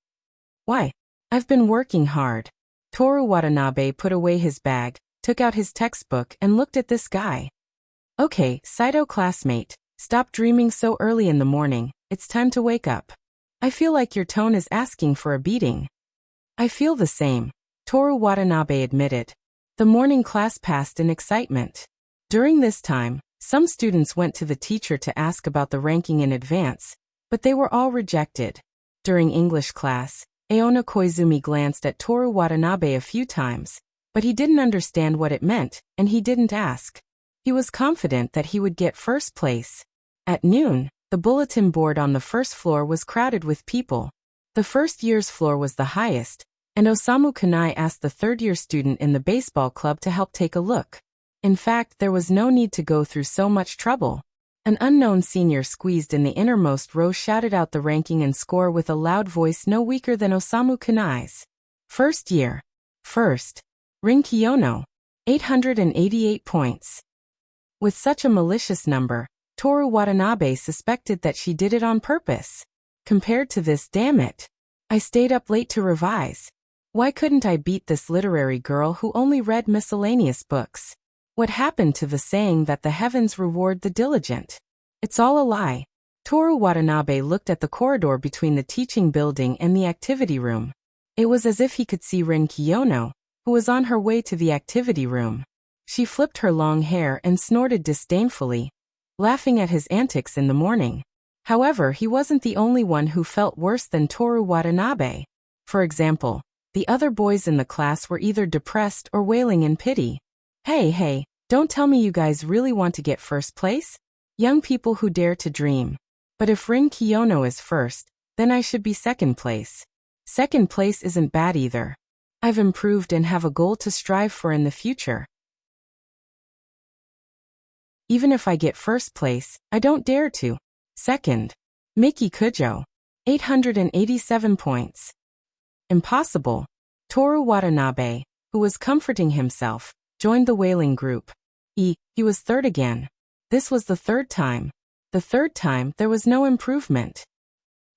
Why? I've been working hard. Toru Watanabe put away his bag, took out his textbook and looked at this guy. Okay, Saito classmate, Stop dreaming so early in the morning, it's time to wake up. I feel like your tone is asking for a beating. I feel the same, Toru Watanabe admitted. The morning class passed in excitement. During this time, some students went to the teacher to ask about the ranking in advance, but they were all rejected. During English class, Aona Koizumi glanced at Toru Watanabe a few times, but he didn't understand what it meant, and he didn't ask. He was confident that he would get first place. At noon, the bulletin board on the first floor was crowded with people. The first year's floor was the highest, and Osamu Kanai asked the third-year student in the baseball club to help take a look. In fact, there was no need to go through so much trouble. An unknown senior squeezed in the innermost row shouted out the ranking and score with a loud voice no weaker than Osamu Kanai's. First year. First. Rin Kiyono. 888 points. With such a malicious number, Toru Watanabe suspected that she did it on purpose. Compared to this, damn it. I stayed up late to revise. Why couldn't I beat this literary girl who only read miscellaneous books? What happened to the saying that the heavens reward the diligent? It's all a lie. Toru Watanabe looked at the corridor between the teaching building and the activity room. It was as if he could see Rin Kiyono, who was on her way to the activity room. She flipped her long hair and snorted disdainfully, laughing at his antics in the morning. However, he wasn't the only one who felt worse than Toru Watanabe. For example, the other boys in the class were either depressed or wailing in pity. Hey, don't tell me you guys really want to get first place? Young people who dare to dream. But if Rin Kiyono is first, then I should be second place. Second place isn't bad either. I've improved and have a goal to strive for in the future. Even if I get first place, I don't dare to. Second. Miki Kujo. 887 points. Impossible. Toru Watanabe, who was comforting himself, joined the wailing group. He was third again. This was the third time. The third time there was no improvement.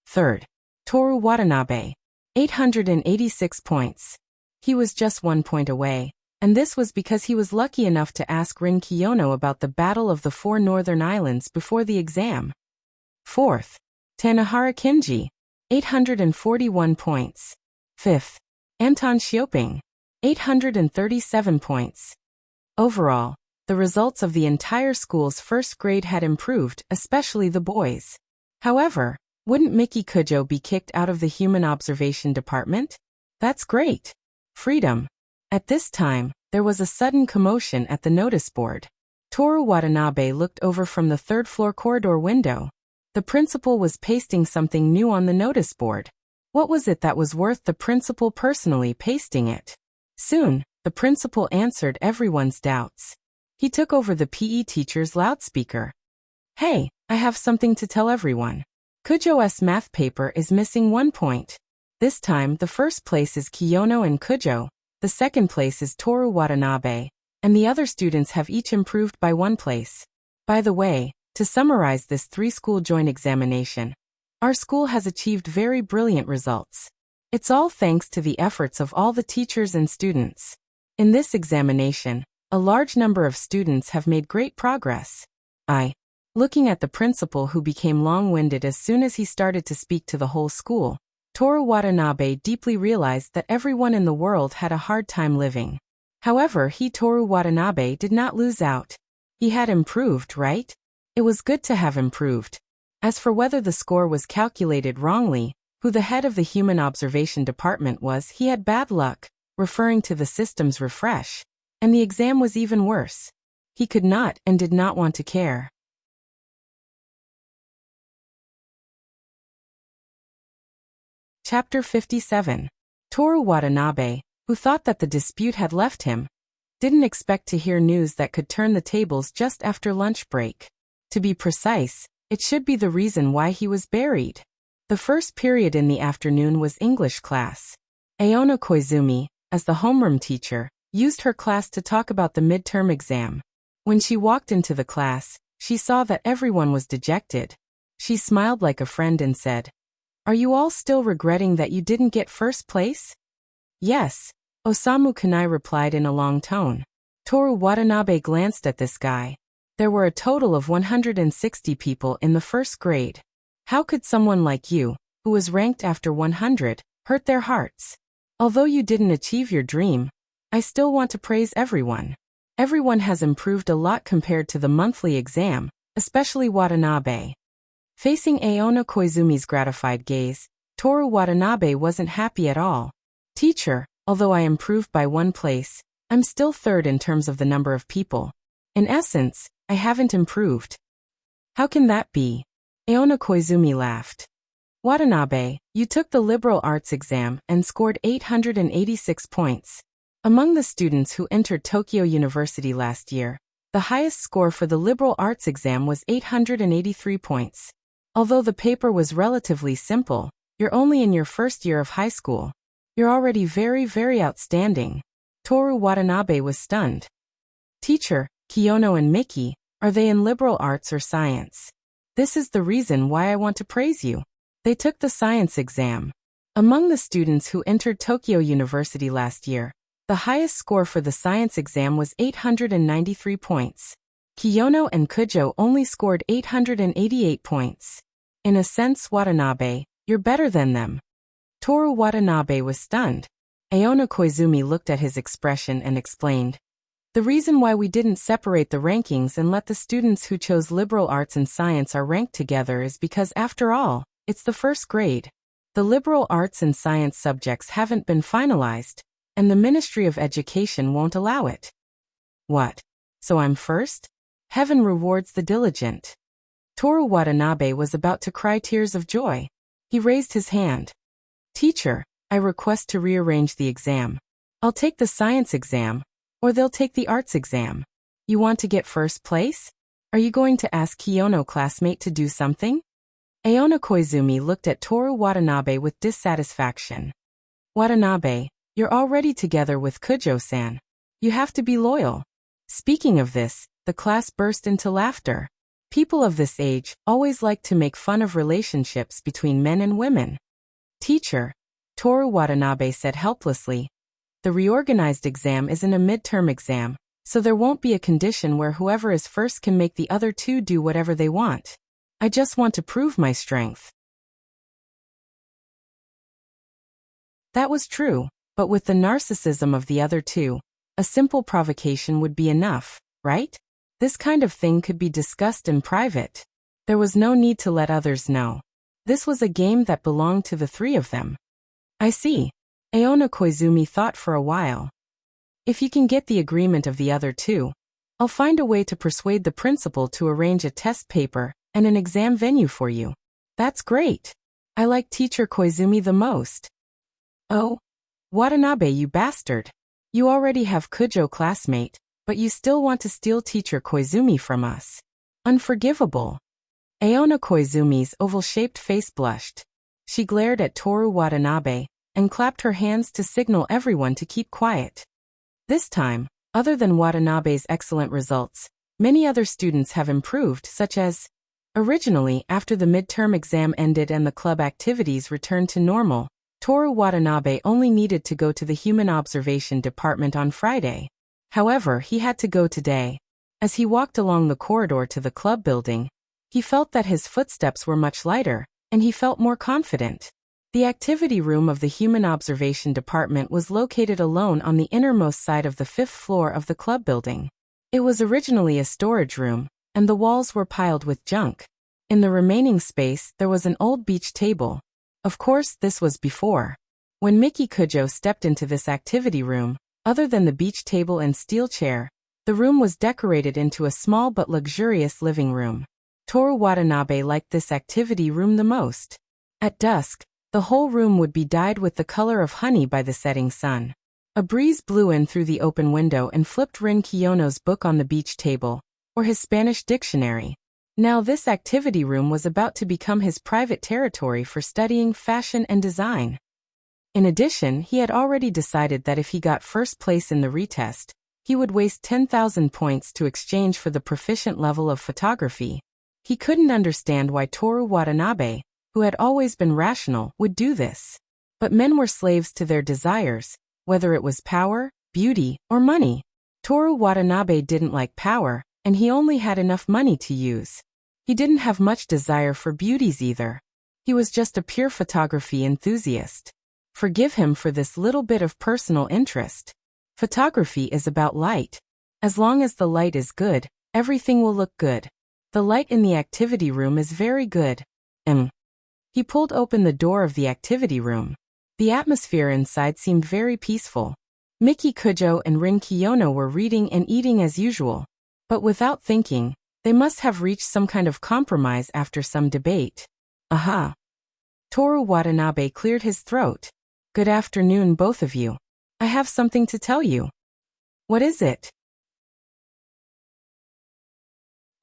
Third. Toru Watanabe. 886 points. He was just 1 point away, and this was because he was lucky enough to ask Rin Kiyono about the Battle of the Four Northern Islands before the exam. Fourth. Tanahara Kinji. 841 points. Fifth. Anton Xioping. 837 points. Overall, the results of the entire school's first grade had improved, especially the boys. However, wouldn't Miki Kujo be kicked out of the human observation department? That's great. Freedom. At this time, there was a sudden commotion at the notice board. Toru Watanabe looked over from the third-floor corridor window. The principal was pasting something new on the notice board. What was it that was worth the principal personally pasting it? Soon, the principal answered everyone's doubts. He took over the PE teacher's loudspeaker. Hey, I have something to tell everyone. Kujo's math paper is missing 1 point. This time, the first place is Kiyono and Kujo, the second place is Toru Watanabe, and the other students have each improved by 1 place. By the way, to summarize this 3-school joint examination, our school has achieved very brilliant results. It's all thanks to the efforts of all the teachers and students. In this examination, a large number of students have made great progress. Looking at the principal who became long-winded as soon as he started to speak to the whole school, Toru Watanabe deeply realized that everyone in the world had a hard time living. However, Toru Watanabe did not lose out. He had improved, right? It was good to have improved. As for whether the score was calculated wrongly, who the head of the human observation department was, he had bad luck, referring to the system's refresh. And the exam was even worse. He could not and did not want to care. Chapter 57. Toru Watanabe, who thought that the dispute had left him, didn't expect to hear news that could turn the tables just after lunch break. To be precise, it should be the reason why he was buried. The first period in the afternoon was English class. Aona Koizumi, as the homeroom teacher, used her class to talk about the midterm exam. When she walked into the class, she saw that everyone was dejected. She smiled like a friend and said, "Are you all still regretting that you didn't get first place?" "Yes," Osamu Kanai replied in a long tone. Toru Watanabe glanced at this guy. There were a total of 160 people in the first grade. How could someone like you, who was ranked after 100, hurt their hearts? Although you didn't achieve your dream, I still want to praise everyone. Everyone has improved a lot compared to the monthly exam, especially Watanabe. Facing Aona Koizumi's gratified gaze, Toru Watanabe wasn't happy at all. Teacher, although I improved by 1 place, I'm still third in terms of the number of people. In essence, I haven't improved. How can that be? Aona Koizumi laughed. Watanabe, you took the liberal arts exam and scored 886 points. Among the students who entered Tokyo University last year, the highest score for the liberal arts exam was 883 points. Although the paper was relatively simple, you're only in your first year of high school. You're already very, very outstanding. Toru Watanabe was stunned. Teacher, Kiyono and Miki, are they in liberal arts or science? This is the reason why I want to praise you. They took the science exam. Among the students who entered Tokyo University last year, the highest score for the science exam was 893 points. Kiyono and Kujo only scored 888 points. In a sense, Watanabe, you're better than them. Toru Watanabe was stunned. Aona Koizumi looked at his expression and explained. The reason why we didn't separate the rankings and let the students who chose liberal arts and science are ranked together is because, after all, it's the first grade. The liberal arts and science subjects haven't been finalized, and the Ministry of Education won't allow it. What? So I'm first? Heaven rewards the diligent. Toru Watanabe was about to cry tears of joy. He raised his hand. Teacher, I request to rearrange the exam. I'll take the science exam, or they'll take the arts exam. You want to get first place? Are you going to ask Kiyono classmate to do something? Aona Koizumi looked at Toru Watanabe with dissatisfaction. Watanabe, you're already together with Kujo-san. You have to be loyal. Speaking of this, the class burst into laughter. People of this age always like to make fun of relationships between men and women. Teacher, Toru Watanabe said helplessly, the reorganized exam isn't a midterm exam, so there won't be a condition where whoever is first can make the other two do whatever they want. I just want to prove my strength. That was true, but with the narcissism of the other two, a simple provocation would be enough, right? This kind of thing could be discussed in private. There was no need to let others know. This was a game that belonged to the three of them. I see. Aona Koizumi thought for a while. If you can get the agreement of the other two, I'll find a way to persuade the principal to arrange a test paper and an exam venue for you. That's great. I like Teacher Koizumi the most. Oh, Watanabe, you bastard. You already have Kujo classmate, but you still want to steal Teacher Koizumi from us. Unforgivable. Aona Koizumi's oval-shaped face blushed. She glared at Toru Watanabe and clapped her hands to signal everyone to keep quiet. This time, other than Watanabe's excellent results, many other students have improved, such as, originally, after the midterm exam ended and the club activities returned to normal, Toru Watanabe only needed to go to the Human Observation Department on Friday. However, he had to go today. As he walked along the corridor to the club building, he felt that his footsteps were much lighter, and he felt more confident. The activity room of the Human Observation Department was located alone on the innermost side of the 5th floor of the club building. It was originally a storage room, and the walls were piled with junk. In the remaining space, there was an old beach table. Of course, this was before. When Miki Kujo stepped into this activity room, other than the beach table and steel chair, the room was decorated into a small but luxurious living room. Toru Watanabe liked this activity room the most. At dusk, the whole room would be dyed with the color of honey by the setting sun. A breeze blew in through the open window and flipped Rin Kiyono's book on the beach table, or his Spanish dictionary. Now this activity room was about to become his private territory for studying fashion and design. In addition, he had already decided that if he got first place in the retest, he would waste 10,000 points to exchange for the proficient level of photography. He couldn't understand why Toru Watanabe, who had always been rational, would do this. But men were slaves to their desires, whether it was power, beauty, or money. Toru Watanabe didn't like power, and he only had enough money to use. He didn't have much desire for beauties either. He was just a pure photography enthusiast. Forgive him for this little bit of personal interest. Photography is about light. As long as the light is good, everything will look good. The light in the activity room is very good. He pulled open the door of the activity room. The atmosphere inside seemed very peaceful. Miki Kujo and Rin Kiyono were reading and eating as usual. But without thinking, they must have reached some kind of compromise after some debate. Aha! Toru Watanabe cleared his throat. Good afternoon, both of you. I have something to tell you. What is it?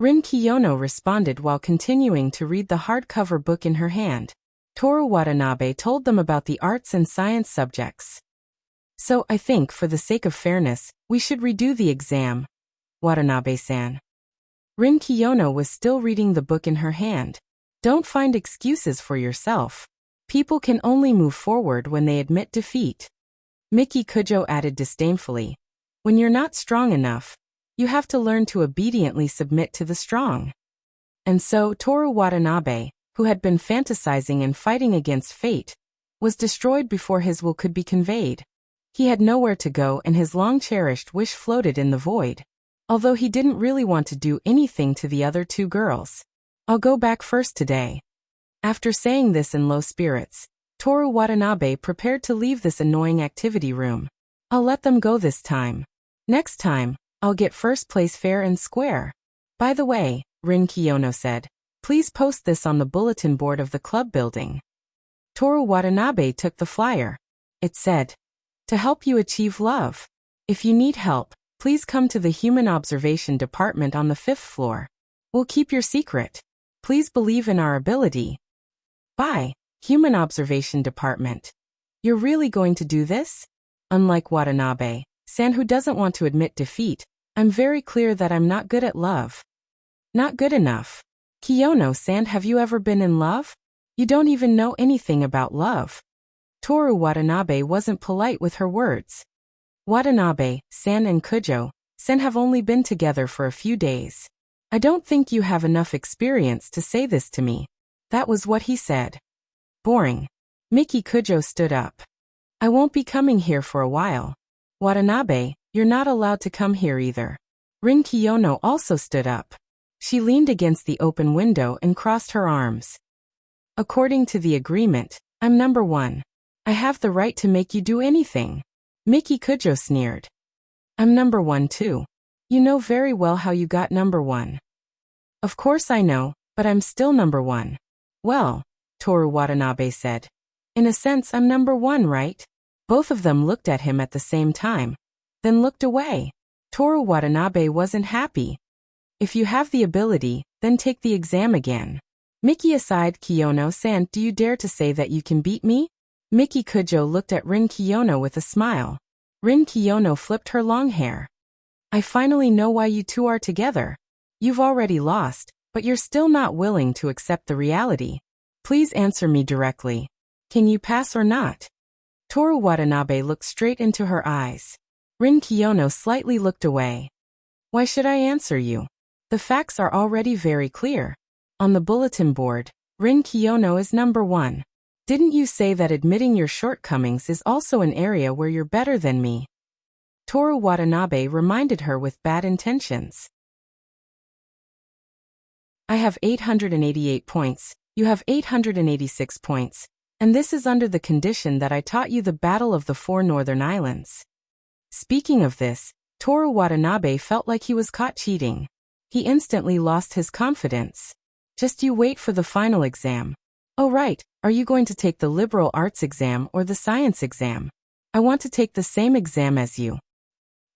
Rin Kiyono responded while continuing to read the hardcover book in her hand. Toru Watanabe told them about the arts and science subjects. So I think, for the sake of fairness, we should redo the exam. Watanabe-san. Rin Kiyono was still reading the book in her hand. Don't find excuses for yourself. People can only move forward when they admit defeat. Miki Kujo added disdainfully. When you're not strong enough, you have to learn to obediently submit to the strong. And so Toru Watanabe, who had been fantasizing and fighting against fate, was destroyed before his will could be conveyed. He had nowhere to go and his long-cherished wish floated in the void. Although he didn't really want to do anything to the other two girls. I'll go back first today. After saying this in low spirits, Toru Watanabe prepared to leave this annoying activity room. I'll let them go this time. Next time, I'll get first place fair and square. By the way, Rin Kiyono said, please post this on the bulletin board of the club building. Toru Watanabe took the flyer. It said, to help you achieve love. If you need help, please come to the Human Observation Department on the 5th floor. We'll keep your secret. Please believe in our ability. Bye, Human Observation Department. You're really going to do this? Unlike Watanabe-san, who doesn't want to admit defeat, I'm very clear that I'm not good at love. Not good enough. Kiyono-san, have you ever been in love? You don't even know anything about love. Toru Watanabe wasn't polite with her words. Watanabe-san and Kujo-san have only been together for a few days. I don't think you have enough experience to say this to me. That was what he said. Boring. Miki Kujo stood up. I won't be coming here for a while. Watanabe, you're not allowed to come here either. Rin Kiyono also stood up. She leaned against the open window and crossed her arms. According to the agreement, I'm number one. I have the right to make you do anything. Miki Kujo sneered. I'm number one too. You know very well how you got number one. Of course I know, but I'm still number one. Well, Toru Watanabe said. In a sense, I'm number one, right? Both of them looked at him at the same time, then looked away. Toru Watanabe wasn't happy. If you have the ability, then take the exam again. Miki aside, Kiyono-san, do you dare to say that you can beat me? Miki Kujo looked at Rin Kiyono with a smile. Rin Kiyono flipped her long hair. I finally know why you two are together. You've already lost, but you're still not willing to accept the reality. Please answer me directly. Can you pass or not? Toru Watanabe looked straight into her eyes. Rin Kiyono slightly looked away. Why should I answer you? The facts are already very clear. On the bulletin board, Rin Kiyono is number one. Didn't you say that admitting your shortcomings is also an area where you're better than me? Toru Watanabe reminded her with bad intentions. I have 888 points, you have 886 points, and this is under the condition that I taught you the Battle of the Four Northern Islands. Speaking of this, Toru Watanabe felt like he was caught cheating. He instantly lost his confidence. Just you wait for the final exam. Oh right, are you going to take the liberal arts exam or the science exam? I want to take the same exam as you.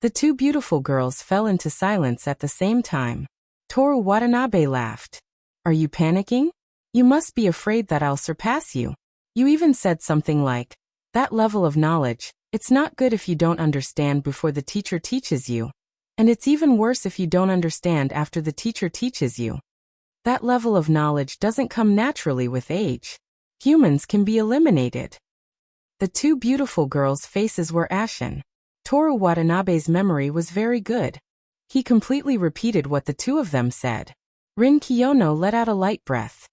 The two beautiful girls fell into silence at the same time. Toru Watanabe laughed. Are you panicking? You must be afraid that I'll surpass you. You even said something like, that level of knowledge, it's not good if you don't understand before the teacher teaches you. And it's even worse if you don't understand after the teacher teaches you. That level of knowledge doesn't come naturally with age. Humans can be eliminated. The two beautiful girls' faces were ashen. Toru Watanabe's memory was very good. He completely repeated what the two of them said. Rin Kiyono let out a light breath.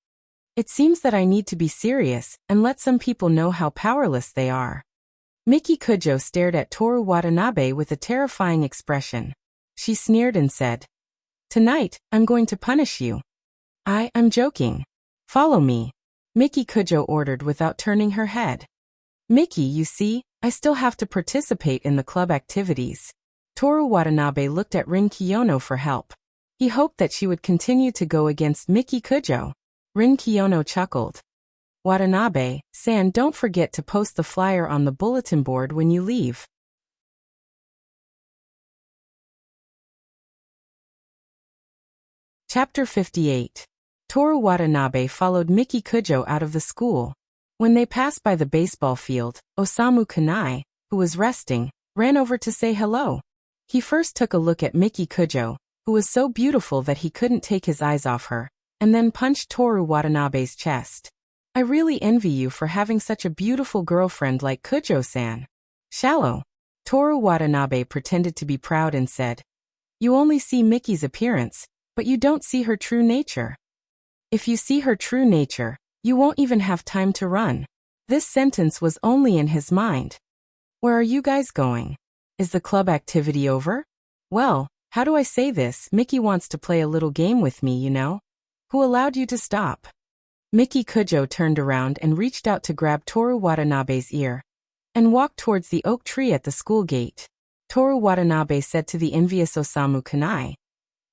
It seems that I need to be serious and let some people know how powerless they are. Miki Kujo stared at Toru Watanabe with a terrifying expression. She sneered and said, "Tonight, I'm going to punish you." I'm joking. Follow me, Miki Kujo ordered without turning her head. Miki, you see, I still have to participate in the club activities. Toru Watanabe looked at Rin Kiyono for help. He hoped that she would continue to go against Miki Kujo. Rin Kiyono chuckled. Watanabe-san, don't forget to post the flyer on the bulletin board when you leave. Chapter 58. Toru Watanabe followed Miki Kujo out of the school. When they passed by the baseball field, Osamu Kanai, who was resting, ran over to say hello. He first took a look at Miki Kujo, who was so beautiful that he couldn't take his eyes off her, and then punched Toru Watanabe's chest. I really envy you for having such a beautiful girlfriend like Kujo-san. Shallow. Toru Watanabe pretended to be proud and said, You only see Miki's appearance, but you don't see her true nature. If you see her true nature, you won't even have time to run. This sentence was only in his mind. Where are you guys going? Is the club activity over? Well, how do I say this? Miki wants to play a little game with me, you know? Who allowed you to stop? Miki Kujo turned around and reached out to grab Toru Watanabe's ear and walked towards the oak tree at the school gate. Toru Watanabe said to the envious Osamu Kanai,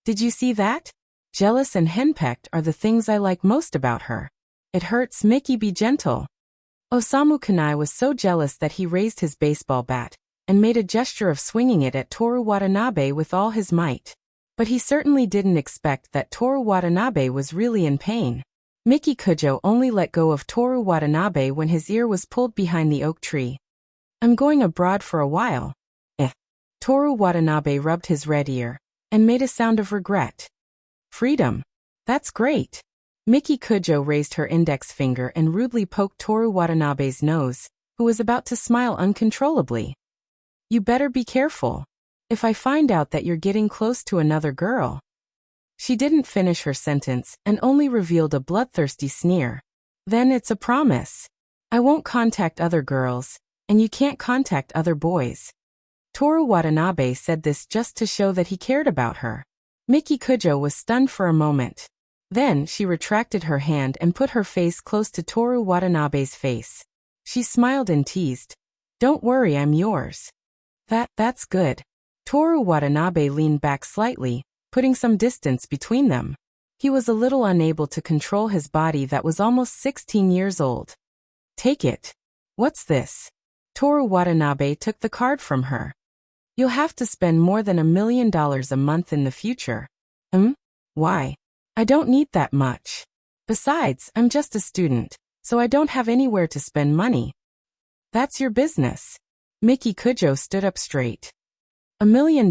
Did you see that? Jealous and henpecked are the things I like most about her. It hurts, Miki, be gentle. Osamu Kanai was so jealous that he raised his baseball bat and made a gesture of swinging it at Toru Watanabe with all his might. But he certainly didn't expect that Toru Watanabe was really in pain. Miki Kujo only let go of Toru Watanabe when his ear was pulled behind the oak tree. I'm going abroad for a while. Toru Watanabe rubbed his red ear and made a sound of regret. Freedom. That's great. Miki Kujo raised her index finger and rudely poked Toru Watanabe's nose, who was about to smile uncontrollably. You better be careful. If I find out that you're getting close to another girl. She didn't finish her sentence and only revealed a bloodthirsty sneer. Then it's a promise. I won't contact other girls, and you can't contact other boys. Toru Watanabe said this just to show that he cared about her. Miki Kujo was stunned for a moment. Then she retracted her hand and put her face close to Toru Watanabe's face. She smiled and teased. Don't worry, I'm yours. That's good. Toru Watanabe leaned back slightly, putting some distance between them. He was a little unable to control his body that was almost 16 years old. Take it. What's this? Toru Watanabe took the card from her. You'll have to spend more than $1 million a month in the future. Why? I don't need that much. Besides, I'm just a student, so I don't have anywhere to spend money. That's your business. Miki Kujo stood up straight. $1 million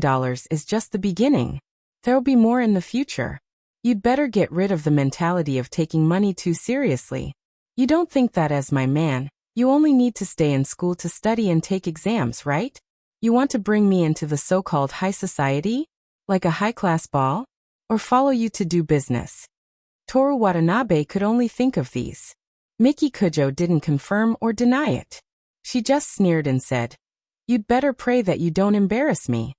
is just the beginning. There'll be more in the future. You'd better get rid of the mentality of taking money too seriously. You don't think that as my man, you only need to stay in school to study and take exams, right? You want to bring me into the so-called high society? Like a high-class ball? Or follow you to do business? Toru Watanabe could only think of these. Miki Kujo didn't confirm or deny it. She just sneered and said, You'd better pray that you don't embarrass me.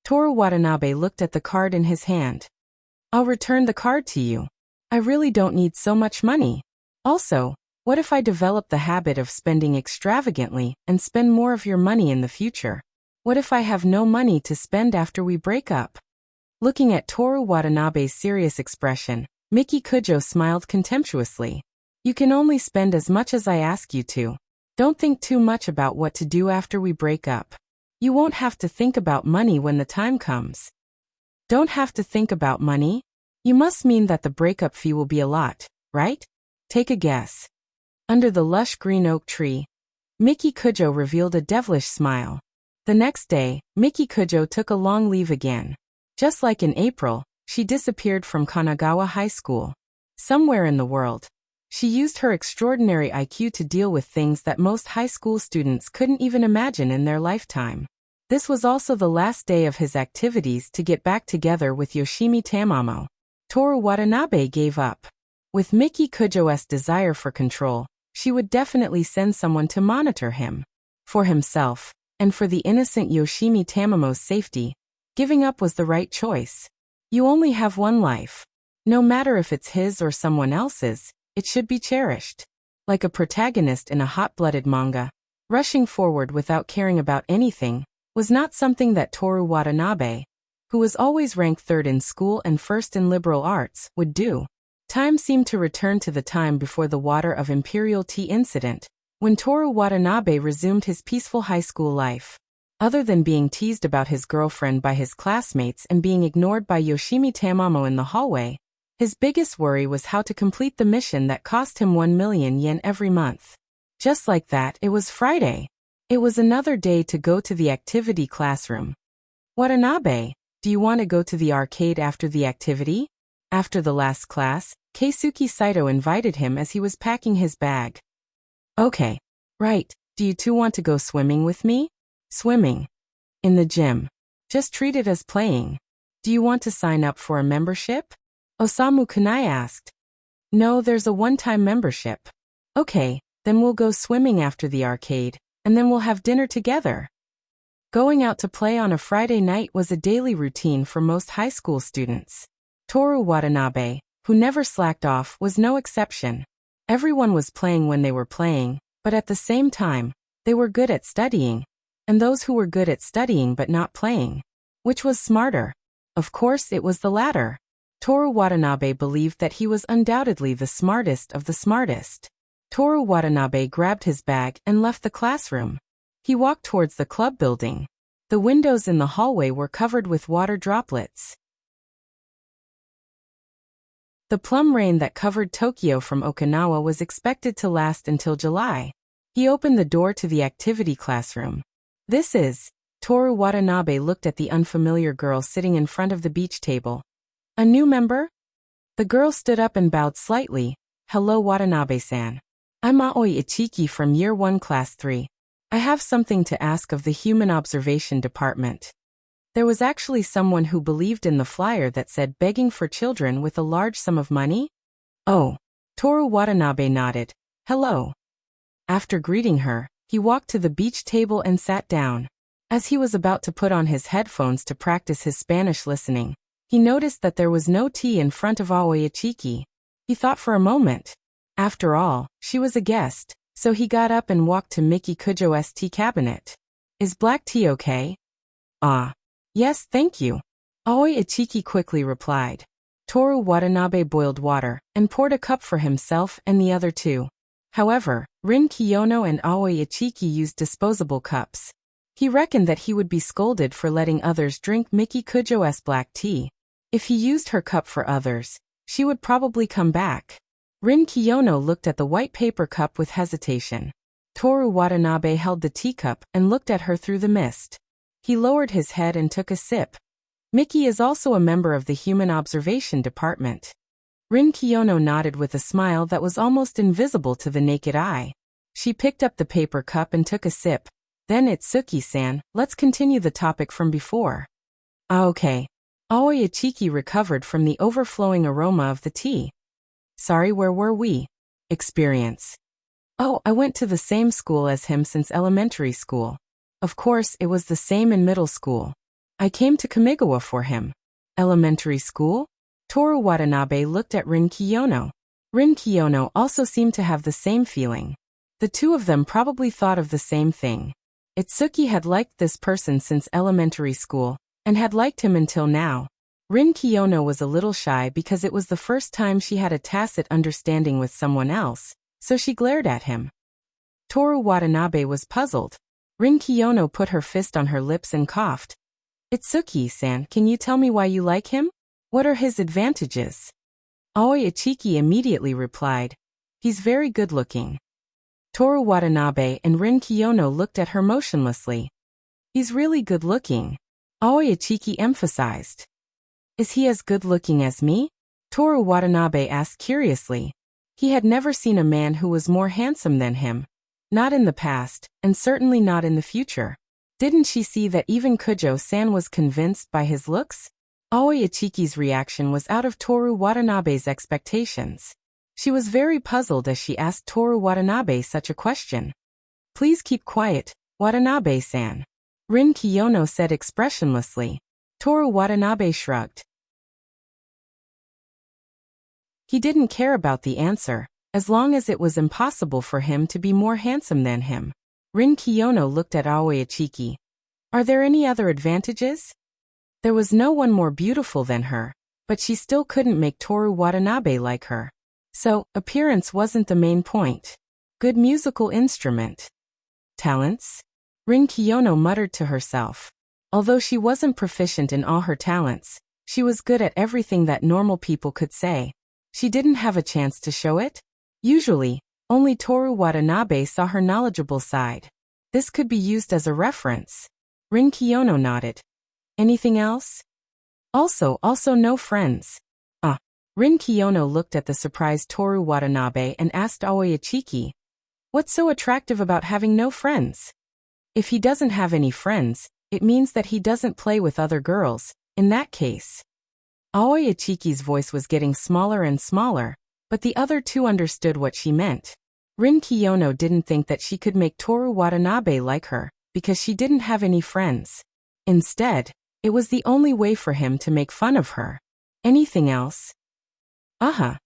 Toru Watanabe looked at the card in his hand. I'll return the card to you. I really don't need so much money. Also, what if I develop the habit of spending extravagantly and spend more of your money in the future? What if I have no money to spend after we break up? Looking at Toru Watanabe's serious expression, Miki Kujo smiled contemptuously. You can only spend as much as I ask you to. Don't think too much about what to do after we break up. You won't have to think about money when the time comes. Don't have to think about money? You must mean that the breakup fee will be a lot, right? Take a guess. Under the lush green oak tree, Miki Kujo revealed a devilish smile. The next day, Miki Kujo took a long leave again. Just like in April, she disappeared from Kanagawa High School. Somewhere in the world, she used her extraordinary IQ to deal with things that most high school students couldn't even imagine in their lifetime. This was also the last day of his activities to get back together with Yoshimi Tamamo. Toru Watanabe gave up. With Miki Kujo's desire for control, she would definitely send someone to monitor him. For himself, and for the innocent Yoshimi Tamamo's safety, giving up was the right choice. You only have one life. No matter if it's his or someone else's, it should be cherished. Like a protagonist in a hot-blooded manga, rushing forward without caring about anything was not something that Toru Watanabe, who was always ranked third in school and first in liberal arts, would do. Time seemed to return to the time before the water of imperial tea incident, when Toru Watanabe resumed his peaceful high school life. Other than being teased about his girlfriend by his classmates and being ignored by Yoshimi Tamamo in the hallway, his biggest worry was how to complete the mission that cost him 1 million yen every month. Just like that, it was Friday. It was another day to go to the activity classroom. Watanabe, do you want to go to the arcade after the activity? After the last class, Keisuke Saito invited him as he was packing his bag. Okay. Right, do you two want to go swimming with me? Swimming. In the gym. Just treat it as playing. Do you want to sign up for a membership? Osamu Kunai asked. No, there's a one-time membership. Okay, then we'll go swimming after the arcade, and then we'll have dinner together. Going out to play on a Friday night was a daily routine for most high school students. Toru Watanabe, who never slacked off, was no exception. Everyone was playing when they were playing, but at the same time, they were good at studying, and those who were good at studying but not playing. Which was smarter? Of course it was the latter. Toru Watanabe believed that he was undoubtedly the smartest of the smartest. Toru Watanabe grabbed his bag and left the classroom. He walked towards the club building. The windows in the hallway were covered with water droplets. The plum rain that covered Tokyo from Okinawa was expected to last until July. He opened the door to the activity classroom. This is... Toru Watanabe looked at the unfamiliar girl sitting in front of the beach table. A new member? The girl stood up and bowed slightly. Hello Watanabe-san. I'm Aoi Ichiki from Year 1 Class 3. I have something to ask of the Human Observation Department. There was actually someone who believed in the flyer that said begging for children with a large sum of money? Oh. Toru Watanabe nodded. Hello. After greeting her, he walked to the beach table and sat down. As he was about to put on his headphones to practice his Spanish listening, he noticed that there was no tea in front of Aoi Ichiki. He thought for a moment. After all, she was a guest, so he got up and walked to Miki Kujo's tea cabinet. Is black tea okay? Ah. Yes, thank you. Aoi Ichiki quickly replied. Toru Watanabe boiled water and poured a cup for himself and the other two. However, Rin Kiyono and Aoi Ichiki used disposable cups. He reckoned that he would be scolded for letting others drink Miki Kujo's black tea. If he used her cup for others, she would probably come back. Rin Kiyono looked at the white paper cup with hesitation. Toru Watanabe held the teacup and looked at her through the mist. He lowered his head and took a sip. Miki is also a member of the Human Observation Department. Rin Kiyono nodded with a smile that was almost invisible to the naked eye. She picked up the paper cup and took a sip. Then Itsuki-san, let's continue the topic from before. Ah, okay. Aoi Ichiki recovered from the overflowing aroma of the tea. Sorry, where were we? Experience. Oh, I went to the same school as him since elementary school. Of course, it was the same in middle school. I came to Kamigawa for him. Elementary school? Toru Watanabe looked at Rin Kiyono. Rin Kiyono also seemed to have the same feeling. The two of them probably thought of the same thing. Itsuki had liked this person since elementary school, and had liked him until now. Rin Kiyono was a little shy because it was the first time she had a tacit understanding with someone else, so she glared at him. Toru Watanabe was puzzled. Rin Kiyono put her fist on her lips and coughed. Itsuki-san, can you tell me why you like him? What are his advantages? Aoi Ichiki immediately replied. He's very good-looking. Toru Watanabe and Rin Kiyono looked at her motionlessly. He's really good-looking. Aoi Ichiki emphasized. Is he as good-looking as me? Toru Watanabe asked curiously. He had never seen a man who was more handsome than him. Not in the past, and certainly not in the future. Didn't she see that even Kujo-san was convinced by his looks? Aoi Ichiki's reaction was out of Toru Watanabe's expectations. She was very puzzled as she asked Toru Watanabe such a question. Please keep quiet, Watanabe-san. Rin Kiyono said expressionlessly. Toru Watanabe shrugged. He didn't care about the answer, as long as it was impossible for him to be more handsome than him. Rin Kiyono looked at Aoi Ichiki. Are there any other advantages? There was no one more beautiful than her, but she still couldn't make Toru Watanabe like her. So, appearance wasn't the main point. Good musical instrument. Talents? Rin Kiyono muttered to herself. Although she wasn't proficient in all her talents, she was good at everything that normal people could say. She didn't have a chance to show it? Usually, only Toru Watanabe saw her knowledgeable side. This could be used as a reference. Rin Kiyono nodded. Anything else? Also no friends. Rin Kiyono looked at the surprised Toru Watanabe and asked Aoi Ichiki, what's so attractive about having no friends? If he doesn't have any friends, it means that he doesn't play with other girls, in that case. Aoi Ichiki's voice was getting smaller and smaller, but the other two understood what she meant. Rin Kiyono didn't think that she could make Toru Watanabe like her, because she didn't have any friends. Instead, it was the only way for him to make fun of her. Anything else? Aoi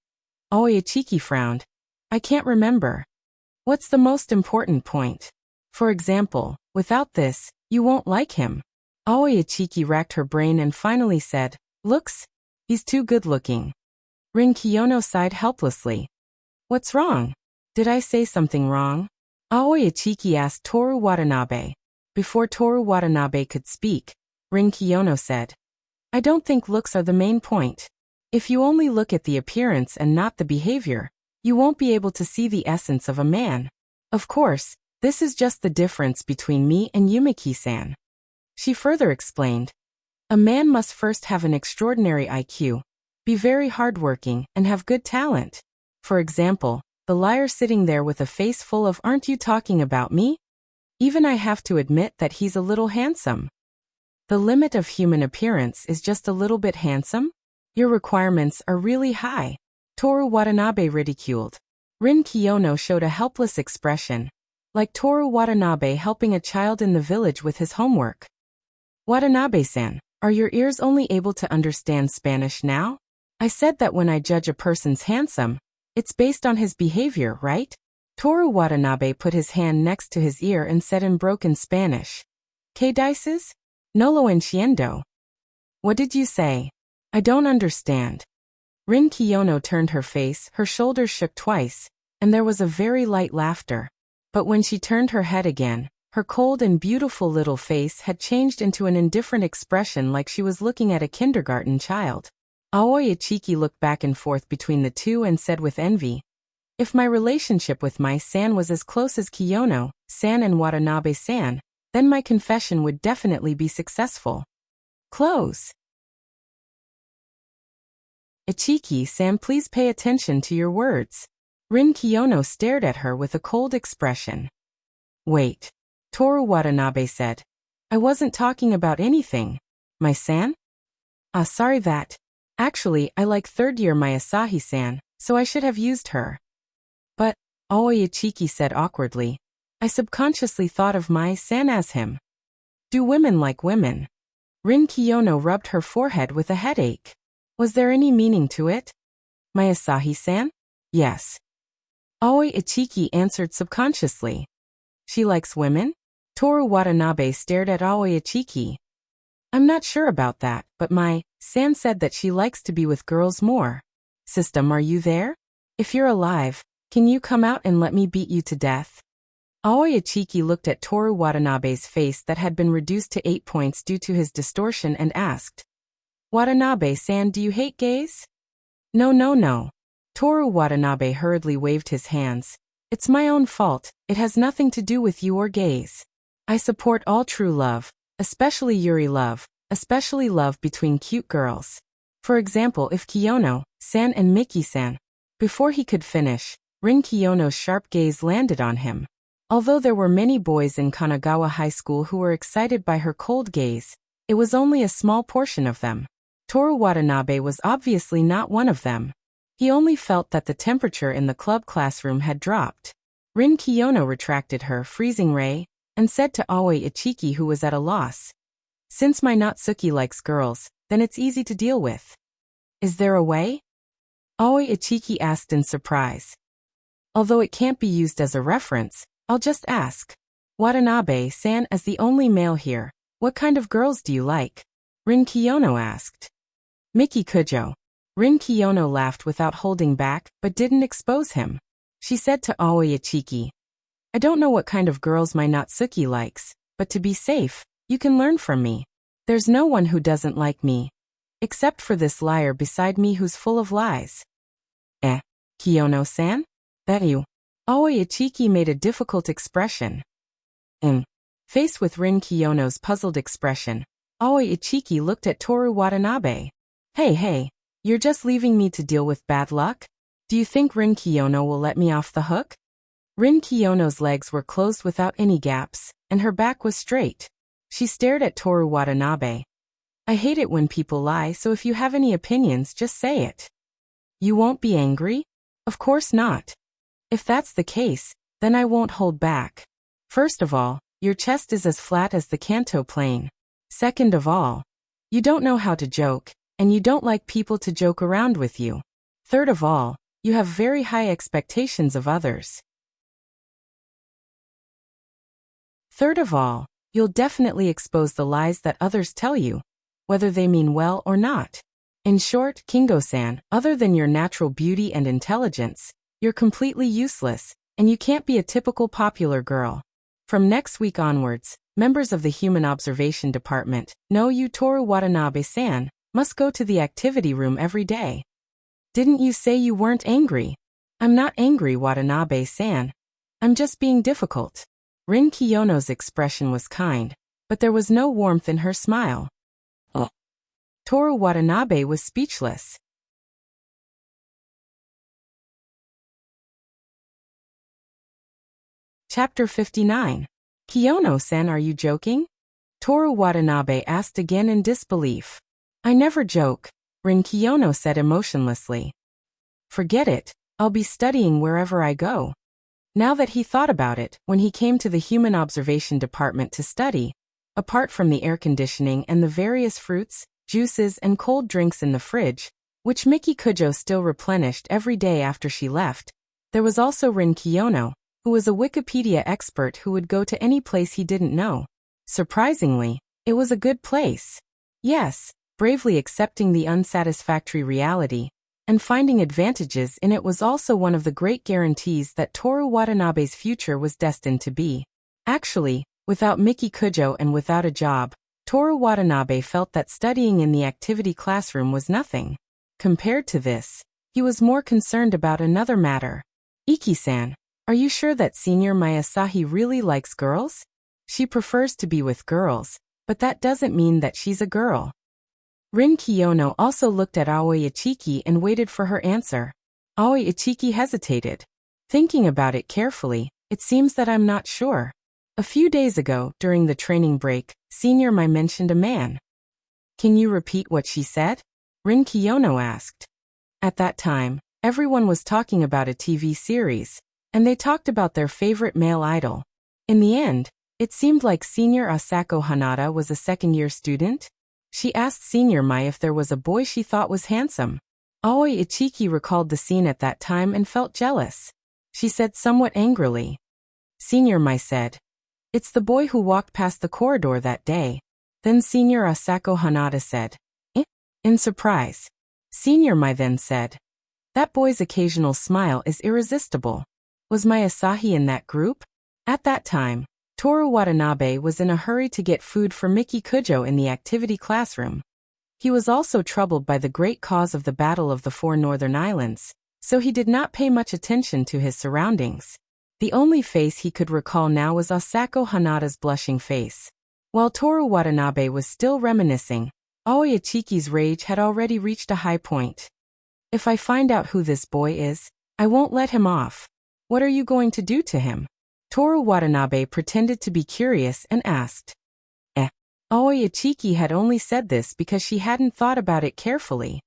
Ichiki frowned. I can't remember. What's the most important point? For example, without this, you won't like him. Aoi Ichiki racked her brain and finally said, looks? He's too good-looking. Rin Kiyono sighed helplessly. What's wrong? Did I say something wrong? Aoi Ichiki asked Toru Watanabe. Before Toru Watanabe could speak, Rin Kiyono said, I don't think looks are the main point. If you only look at the appearance and not the behavior, you won't be able to see the essence of a man. Of course, this is just the difference between me and Yumiki-san. She further explained, a man must first have an extraordinary IQ, be very hardworking, and have good talent. For example, the liar sitting there with a face full of aren't you talking about me? Even I have to admit that he's a little handsome. The limit of human appearance is just a little bit handsome? Your requirements are really high. Toru Watanabe ridiculed. Rin Kiyono showed a helpless expression, like Toru Watanabe helping a child in the village with his homework. Watanabe-san, are your ears only able to understand Spanish now? I said that when I judge a person's handsome, it's based on his behavior, right? Toru Watanabe put his hand next to his ear and said in broken Spanish, ¿Qué dices? No lo entiendo. What did you say? I don't understand. Rin Kiyono turned her face, her shoulders shook twice, and there was a very light laughter. But when she turned her head again, her cold and beautiful little face had changed into an indifferent expression like she was looking at a kindergarten child. Aoi Ichiki looked back and forth between the two and said with envy, if my relationship with my san was as close as Kiyono-san and Watanabe-san, then my confession would definitely be successful. Close. Ichiki-san, please pay attention to your words. Rin Kiyono stared at her with a cold expression. Wait. Toru Watanabe said. I wasn't talking about anything. My san? Sorry that. Actually, I like third year my Asahi-san, so I should have used her. But, Aoi Ichiki said awkwardly, I subconsciously thought of my san as him. Do women like women? Rin Kiyono rubbed her forehead with a headache. Was there any meaning to it? My Asahi-san? Yes. Aoi Ichiki answered subconsciously. She likes women? Toru Watanabe stared at Aoi Ichiki. I'm not sure about that, but my san said that she likes to be with girls more. System, are you there? If you're alive, can you come out and let me beat you to death? Aoi Ichiki looked at Toru Watanabe's face that had been reduced to 8 points due to his distortion and asked, Watanabe-san, do you hate gays? No. Toru Watanabe hurriedly waved his hands. It's my own fault, it has nothing to do with you or gays. I support all true love, especially Yuri love, especially love between cute girls. For example, if Kiyono-san and Miki-san. Before he could finish, Rin Kiyono's sharp gaze landed on him. Although there were many boys in Kanagawa High School who were excited by her cold gaze, it was only a small portion of them. Toru Watanabe was obviously not one of them. He only felt that the temperature in the club classroom had dropped. Rin Kiyono retracted her freezing ray and said to Aoi Ichiki, who was at a loss, "Since my Natsuki likes girls, then it's easy to deal with. Is there a way?" Aoi Ichiki asked in surprise. "Although it can't be used as a reference, I'll just ask. Watanabe-san, as the only male here, what kind of girls do you like?" Rin Kiyono asked. "Miki Kujo." Rin Kiyono laughed without holding back, but didn't expose him. She said to Aoi Ichiki, "I don't know what kind of girls my Natsuki likes, but to be safe, you can learn from me. There's no one who doesn't like me. Except for this liar beside me who's full of lies." Kiyono-san? That you? Aoi Ichiki made a difficult expression. Faced with Rin Kiyono's puzzled expression, Aoi Ichiki looked at Toru Watanabe. Hey, you're just leaving me to deal with bad luck? Do you think Rin Kiyono will let me off the hook? Rin Kiyono's legs were closed without any gaps, and her back was straight. She stared at Toru Watanabe. "I hate it when people lie, so if you have any opinions, just say it." "You won't be angry?" "Of course not. If that's the case, then I won't hold back. First of all, your chest is as flat as the Kanto plane. Second of all, you don't know how to joke, and you don't like people to joke around with you. Third of all, you have very high expectations of others. Third of all, you'll definitely expose the lies that others tell you, whether they mean well or not. In short, Kingo-san, other than your natural beauty and intelligence, you're completely useless, and you can't be a typical popular girl. From next week onwards, members of the Human Observation Department, know you Toru Watanabe-san, must go to the activity room every day." "Didn't you say you weren't angry?" "I'm not angry, Watanabe-san. I'm just being difficult." Rin Kiyono's expression was kind, but there was no warmth in her smile. Toru Watanabe was speechless. Chapter 59. "Kiyono-san, are you joking?" Toru Watanabe asked again in disbelief. "I never joke," Rin Kiyono said emotionlessly. "Forget it, I'll be studying wherever I go." Now that he thought about it, when he came to the Human Observation Department to study, apart from the air conditioning and the various fruits, juices and cold drinks in the fridge, which Miki Kujo still replenished every day after she left, there was also Rin Kiyono, who was a Wikipedia expert who would go to any place he didn't know. Surprisingly, it was a good place. Yes, bravely accepting the unsatisfactory reality, and finding advantages in it was also one of the great guarantees that Toru Watanabe's future was destined to be. Actually, without Miki Kujo and without a job, Toru Watanabe felt that studying in the activity classroom was nothing. Compared to this, he was more concerned about another matter. "Iki-san, are you sure that Senior Mayasahi really likes girls? She prefers to be with girls, but that doesn't mean that she's a girl." Rin Kiyono also looked at Aoi Ichiki and waited for her answer. Aoi Ichiki hesitated. "Thinking about it carefully, it seems that I'm not sure. A few days ago, during the training break, Senior Mai mentioned a man." "Can you repeat what she said?" Rin Kiyono asked. At that time, everyone was talking about a TV series, and they talked about their favorite male idol. In the end, it seemed like Senior Asako Hanada was a second-year student. She asked Senior Mai if there was a boy she thought was handsome. Aoi Ichiki recalled the scene at that time and felt jealous. She said somewhat angrily. Senior Mai said, "It's the boy who walked past the corridor that day." Then Senior Asako Hanada said, "Eh?" in surprise. Senior Mai then said, "That boy's occasional smile is irresistible. Was Mayasahi in that group?" At that time, Toru Watanabe was in a hurry to get food for Miki Kujo in the activity classroom. He was also troubled by the great cause of the Battle of the Four Northern Islands, so he did not pay much attention to his surroundings. The only face he could recall now was Asako Hanada's blushing face. While Toru Watanabe was still reminiscing, Aoi Ichiki's rage had already reached a high point. "If I find out who this boy is, I won't let him off. What are you going to do to him?" Toru Watanabe pretended to be curious and asked. Aoi Ichiki had only said this because she hadn't thought about it carefully.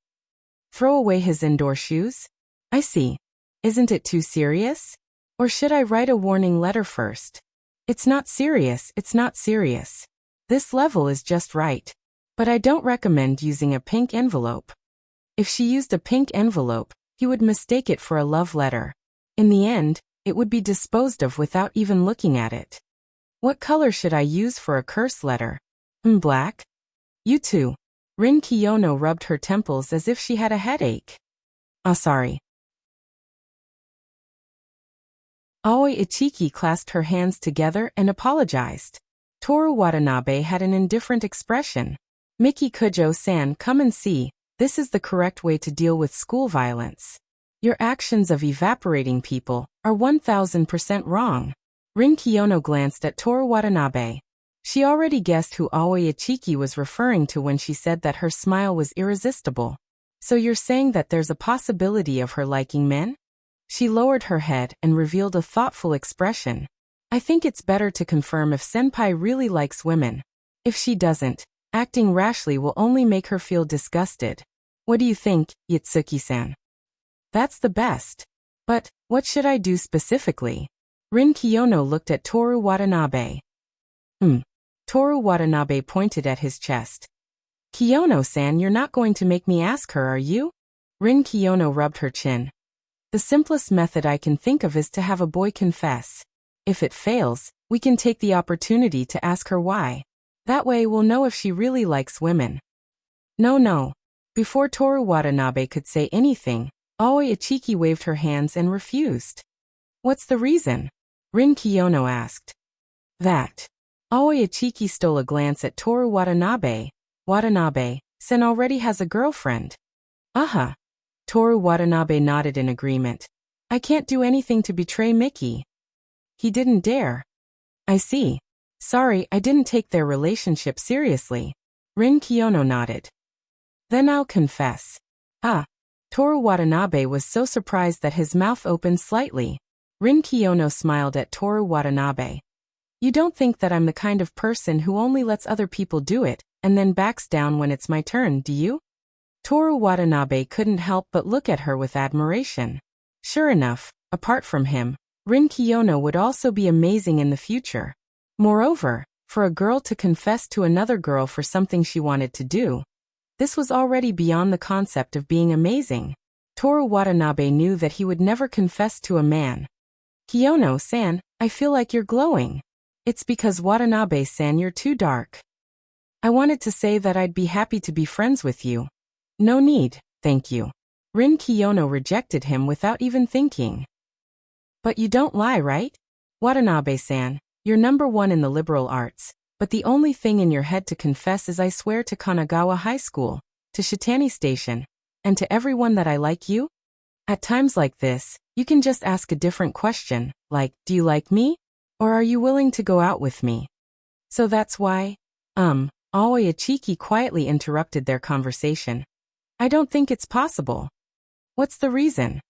Throw away his indoor shoes? I see. Isn't it too serious? Or should I write a warning letter first? It's not serious, it's not serious. This level is just right. But I don't recommend using a pink envelope. If she used a pink envelope, he would mistake it for a love letter. In the end, it would be disposed of without even looking at it. What color should I use for a curse letter? Black? You too. Rin Kiyono rubbed her temples as if she had a headache. Sorry. Aoi Ichiki clasped her hands together and apologized. Toru Watanabe had an indifferent expression. Miki Kujo-san, come and see, this is the correct way to deal with school violence. Your actions of evaporating people are 1000% wrong. Rin Kiyono glanced at Toru Watanabe. She already guessed who Aoi Ichiki was referring to when she said that her smile was irresistible. So you're saying that there's a possibility of her liking men? She lowered her head and revealed a thoughtful expression. I think it's better to confirm if senpai really likes women. If she doesn't, acting rashly will only make her feel disgusted. What do you think, Yitsuki-san? That's the best. But, what should I do specifically? Rin Kiyono looked at Toru Watanabe. Toru Watanabe pointed at his chest. Kiyono-san, you're not going to make me ask her, are you? Rin Kiyono rubbed her chin. The simplest method I can think of is to have a boy confess. If it fails, we can take the opportunity to ask her why. That way we'll know if she really likes women. No. Before Toru Watanabe could say anything, Aoi Ichiki waved her hands and refused. What's the reason? Rin Kiyono asked. That. Aoi Ichiki stole a glance at Toru Watanabe. Watanabe-san already has a girlfriend. Toru Watanabe nodded in agreement. I can't do anything to betray Miki. He didn't dare. I see. Sorry, I didn't take their relationship seriously. Rin Kiyono nodded. Then I'll confess. Toru Watanabe was so surprised that his mouth opened slightly. Rin Kiyono smiled at Toru Watanabe. You don't think that I'm the kind of person who only lets other people do it, and then backs down when it's my turn, do you? Toru Watanabe couldn't help but look at her with admiration. Sure enough, apart from him, Rin Kiyono would also be amazing in the future. Moreover, for a girl to confess to another girl for something she wanted to do, this was already beyond the concept of being amazing. Toru Watanabe knew that he would never confess to a man. Kiyono-san, I feel like you're glowing. It's because Watanabe-san, you're too dark. I wanted to say that I'd be happy to be friends with you. No need, thank you. Rin Kiyono rejected him without even thinking. But you don't lie, right? Watanabe-san, you're #1 in the liberal arts, but the only thing in your head to confess is I swear to Kanagawa High School, to Shitani Station, and to everyone that I like you? At times like this, you can just ask a different question, like, do you like me? Or are you willing to go out with me? So that's why? Aoi Ichiki quietly interrupted their conversation. I don't think it's possible. What's the reason?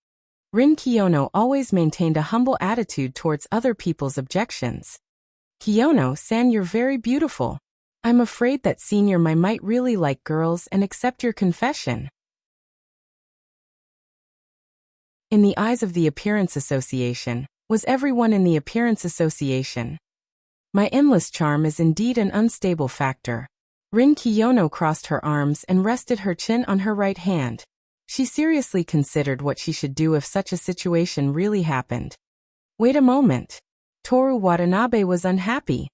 Rin Kiyono always maintained a humble attitude towards other people's objections. Kiyono-san, you're very beautiful. I'm afraid that Senior Mai might really like girls and accept your confession. In the eyes of the Appearance Association, was everyone in the Appearance Association? My endless charm is indeed an unstable factor. Rin Kiyono crossed her arms and rested her chin on her right hand. She seriously considered what she should do if such a situation really happened. Wait a moment. Toru Watanabe was unhappy.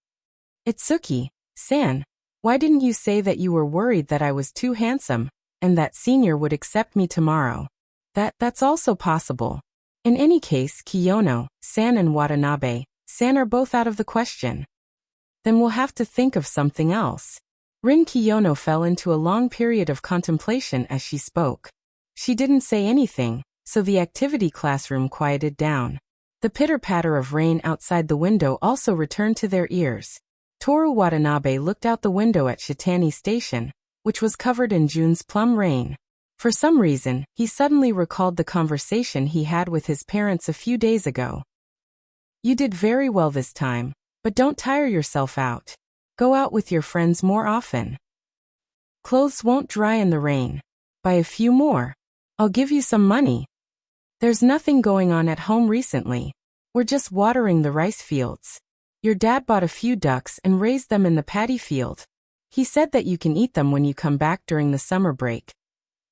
Itsuki-san, why didn't you say that you were worried that I was too handsome, and that Senior would accept me tomorrow? That's also possible. In any case, Kiyono-san and Watanabe-san are both out of the question. Then we'll have to think of something else. Rin Kiyono fell into a long period of contemplation as she spoke. She didn't say anything, so the activity classroom quieted down. The pitter-patter of rain outside the window also returned to their ears. Toru Watanabe looked out the window at Shitani Station, which was covered in June's plum rain. For some reason, he suddenly recalled the conversation he had with his parents a few days ago. You did very well this time, but don't tire yourself out. Go out with your friends more often. Clothes won't dry in the rain. Buy a few more. I'll give you some money. There's nothing going on at home recently. We're just watering the rice fields. Your dad bought a few ducks and raised them in the paddy field. He said that you can eat them when you come back during the summer break.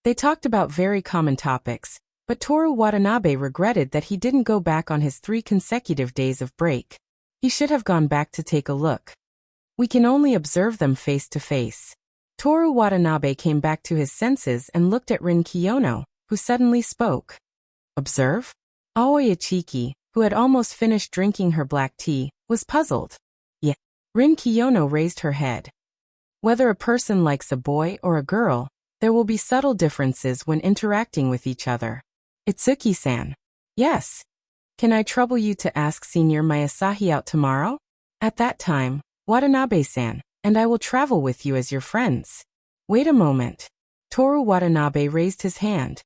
They talked about very common topics, but Toru Watanabe regretted that he didn't go back on his 3 consecutive days of break. He should have gone back to take a look. We can only observe them face to face. Toru Watanabe came back to his senses and looked at Rin Kiyono, who suddenly spoke. Observe? Aoi Ichiki, who had almost finished drinking her black tea, was puzzled. Yeah. Rin Kiyono raised her head. Whether a person likes a boy or a girl, there will be subtle differences when interacting with each other. Itsuki-san. Yes. Can I trouble you to ask Senior Mayasahi out tomorrow? At that time, Watanabe-san, and I will travel with you as your friends. Wait a moment. Toru Watanabe raised his hand.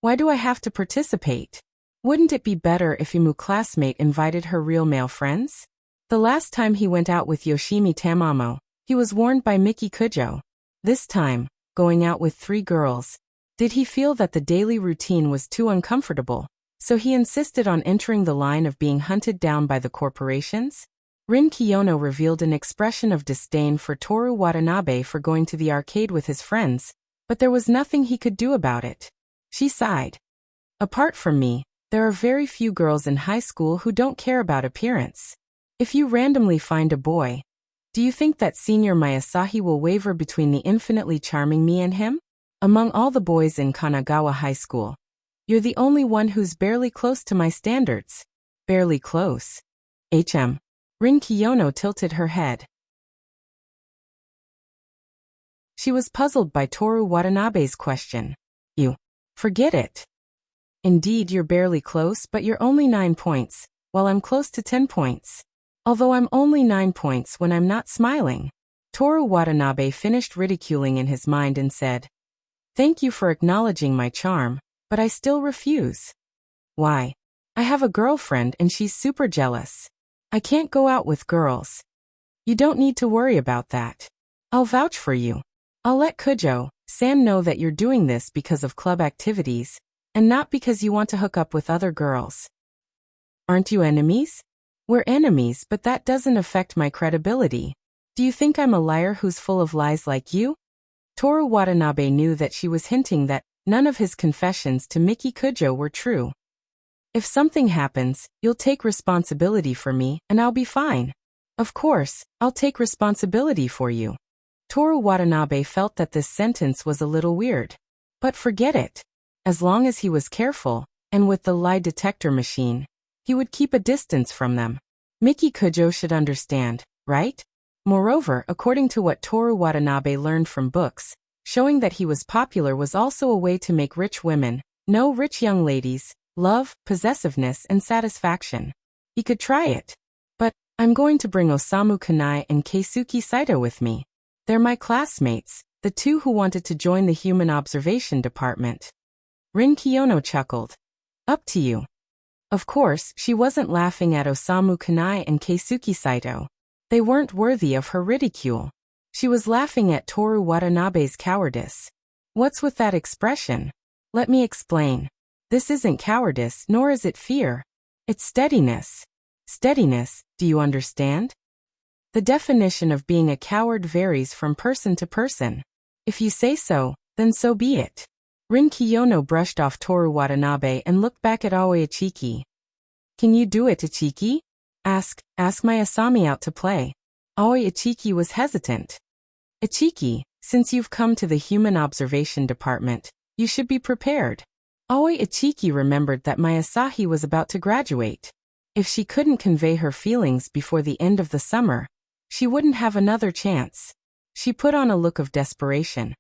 Why do I have to participate? Wouldn't it be better if Imu classmate invited her real male friends? The last time he went out with Yoshimi Tamamo, he was warned by Miki Kujo. This time, going out with 3 girls. Did he feel that the daily routine was too uncomfortable, so he insisted on entering the line of being hunted down by the corporations? Rin Kiyono revealed an expression of disdain for Toru Watanabe for going to the arcade with his friends, but there was nothing he could do about it. She sighed. Apart from me, there are very few girls in high school who don't care about appearance. If you randomly find a boy, do you think that Senior Mayasahi will waver between the infinitely charming me and him? Among all the boys in Kanagawa High School, you're the only one who's barely close to my standards. Barely close. Rin Kiyono tilted her head. She was puzzled by Toru Watanabe's question. You. Forget it. Indeed, you're barely close, but you're only 9 points, while I'm close to 10 points. Although I'm only 9 points when I'm not smiling. Toru Watanabe finished ridiculing in his mind and said, Thank you for acknowledging my charm, but I still refuse. Why? I have a girlfriend and she's super jealous. I can't go out with girls. You don't need to worry about that. I'll vouch for you. I'll let Kujo-san know that you're doing this because of club activities, and not because you want to hook up with other girls. Aren't you enemies? We're enemies, but that doesn't affect my credibility. Do you think I'm a liar who's full of lies like you? Toru Watanabe knew that she was hinting that none of his confessions to Miki Kujo were true. If something happens, you'll take responsibility for me, and I'll be fine. Of course, I'll take responsibility for you. Toru Watanabe felt that this sentence was a little weird. But forget it. As long as he was careful, and with the lie detector machine, he would keep a distance from them. Miki Kujo should understand, right? Moreover, according to what Toru Watanabe learned from books, showing that he was popular was also a way to make rich women, no rich young ladies, love, possessiveness, and satisfaction. He could try it. But, I'm going to bring Osamu Kanai and Keisuke Saito with me. They're my classmates, the 2 who wanted to join the Human Observation Department. Rin Kiyono chuckled. Up to you. Of course, she wasn't laughing at Osamu Kanai and Keisuke Saito. They weren't worthy of her ridicule. She was laughing at Toru Watanabe's cowardice. What's with that expression? Let me explain. This isn't cowardice, nor is it fear. It's steadiness. Steadiness, do you understand? The definition of being a coward varies from person to person. If you say so, then so be it. Rin Kiyono brushed off Toru Watanabe and looked back at Aoi Ichiki. Can you do it, Ichiki? Ask my Asami out to play. Aoi Ichiki was hesitant. Ichiki, since you've come to the Human Observation Department, you should be prepared. Aoi Ichiki remembered that Mayasahi was about to graduate. If she couldn't convey her feelings before the end of the summer, she wouldn't have another chance. She put on a look of desperation.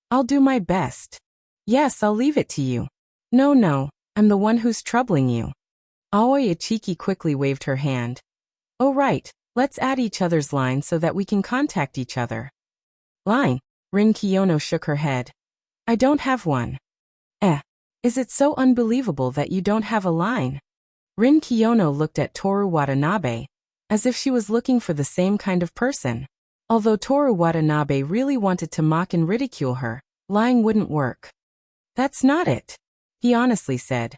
I'll do my best. Yes, I'll leave it to you. No, I'm the one who's troubling you. Aoi Ichiki quickly waved her hand. Oh right, let's add each other's line so that we can contact each other. Line? Rin Kiyono shook her head. I don't have one. Is it so unbelievable that you don't have a line? Rin Kiyono looked at Toru Watanabe, as if she was looking for the same kind of person. Although Toru Watanabe really wanted to mock and ridicule her, lying wouldn't work. That's not it, he honestly said.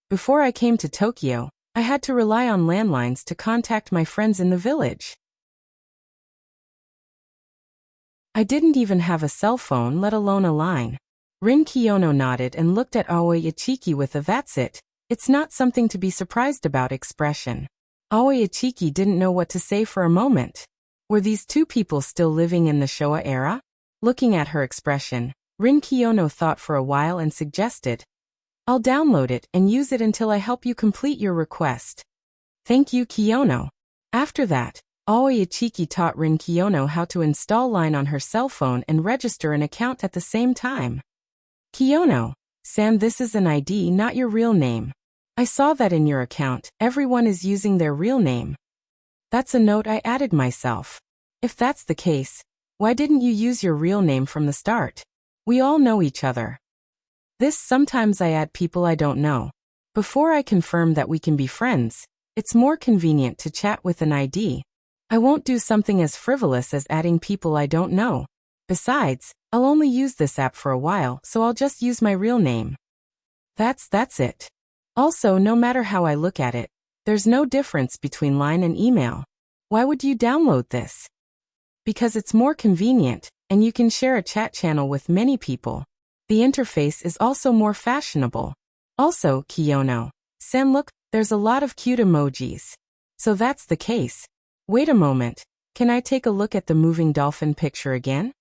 Before I came to Tokyo, I had to rely on landlines to contact my friends in the village. I didn't even have a cell phone, let alone a line. Rin Kiyono nodded and looked at Aoi Ichiki with a "that's it, it's not something to be surprised about" expression. Aoi Ichiki didn't know what to say for a moment. Were these two people still living in the Showa era? Looking at her expression, Rin Kiyono thought for a while and suggested, "I'll download it and use it until I help you complete your request." "Thank you, Kiyono." After that, Aoi Ichiki taught Rin Kiyono how to install Line on her cell phone and register an account at the same time. "Kiyono-san, this is an ID, not your real name. I saw that in your account, everyone is using their real name." "That's a note I added myself." "If that's the case, why didn't you use your real name from the start? We all know each other." Sometimes I add people I don't know. Before I confirm that we can be friends, it's more convenient to chat with an ID. I won't do something as frivolous as adding people I don't know. Besides, I'll only use this app for a while, so I'll just use my real name." That's it. Also, no matter how I look at it, there's no difference between Line and email. Why would you download this? Because it's more convenient, and you can share a chat channel with many people. The interface is also more fashionable. Also, Kiyono-san, look, there's a lot of cute emojis. So that's the case. Wait a moment, can I take a look at the moving dolphin picture again?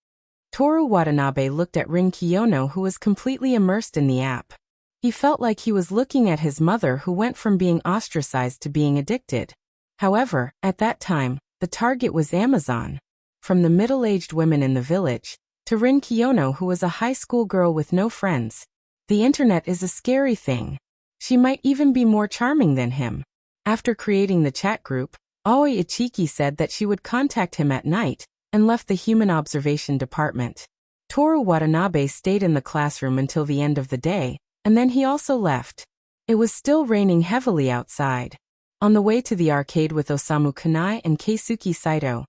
Toru Watanabe looked at Rin Kiyono, who was completely immersed in the app. He felt like he was looking at his mother, who went from being ostracized to being addicted. However, at that time, the target was Amazon. From the middle-aged women in the village, to Rin Kiyono, who was a high school girl with no friends. The internet is a scary thing. She might even be more charming than him. After creating the chat group, Aoi Ichiki said that she would contact him at night, and left the human observation department. Toru Watanabe stayed in the classroom until the end of the day, and then he also left. It was still raining heavily outside. On the way to the arcade with Osamu Kanai and Keisuke Saito,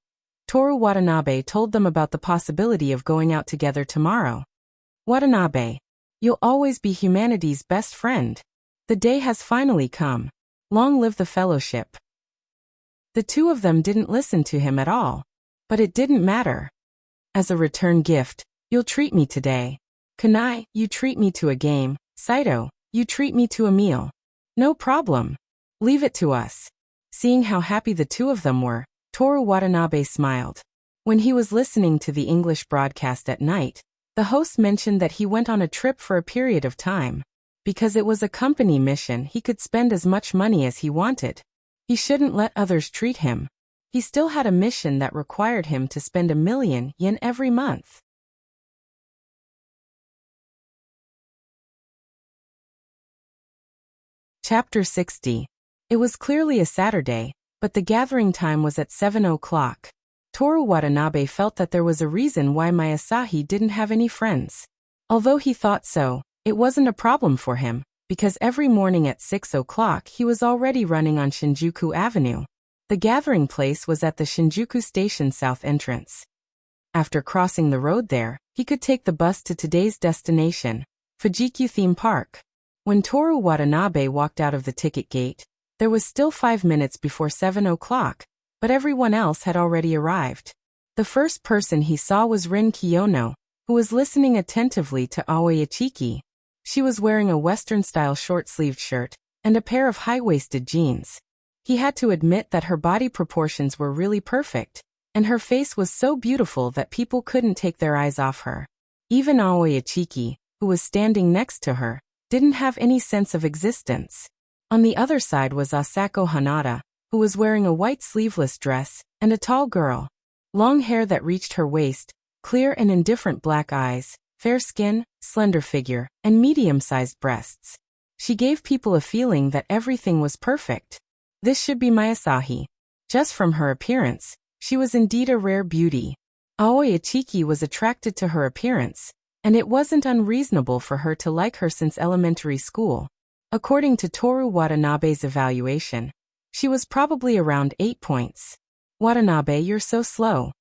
Toru Watanabe told them about the possibility of going out together tomorrow. "Watanabe, you'll always be humanity's best friend. The day has finally come. Long live the fellowship." The two of them didn't listen to him at all. But it didn't matter. "As a return gift, you'll treat me today. Kanai, you treat me to a game. Saito, you treat me to a meal." "No problem. Leave it to us." Seeing how happy the two of them were, Toru Watanabe smiled. When he was listening to the English broadcast at night, the host mentioned that he went on a trip for a period of time. Because it was a company mission, he could spend as much money as he wanted. He shouldn't let others treat him. He still had a mission that required him to spend 1,000,000 yen every month. Chapter 60. It was clearly a Saturday, but the gathering time was at 7 o'clock. Toru Watanabe felt that there was a reason why Masahi didn't have any friends. Although he thought so, it wasn't a problem for him, because every morning at 6 o'clock he was already running on Shinjuku Avenue. The gathering place was at the Shinjuku Station South entrance. After crossing the road there, he could take the bus to today's destination, Fujikyu Theme Park. When Toru Watanabe walked out of the ticket gate, there was still 5 minutes before 7 o'clock, but everyone else had already arrived. The first person he saw was Rin Kiyono, who was listening attentively to Aoi Ichiki. She was wearing a Western-style short-sleeved shirt and a pair of high-waisted jeans. He had to admit that her body proportions were really perfect, and her face was so beautiful that people couldn't take their eyes off her. Even Aoi Ichiki, who was standing next to her, didn't have any sense of existence. On the other side was Asako Hanada, who was wearing a white sleeveless dress, and a tall girl. Long hair that reached her waist, clear and indifferent black eyes, fair skin, slender figure, and medium-sized breasts. She gave people a feeling that everything was perfect. This should be Masahi. Just from her appearance, she was indeed a rare beauty. Aoi Ichiki was attracted to her appearance, and it wasn't unreasonable for her to like her since elementary school. According to Toru Watanabe's evaluation, she was probably around 8 points. Watanabe, you're so slow.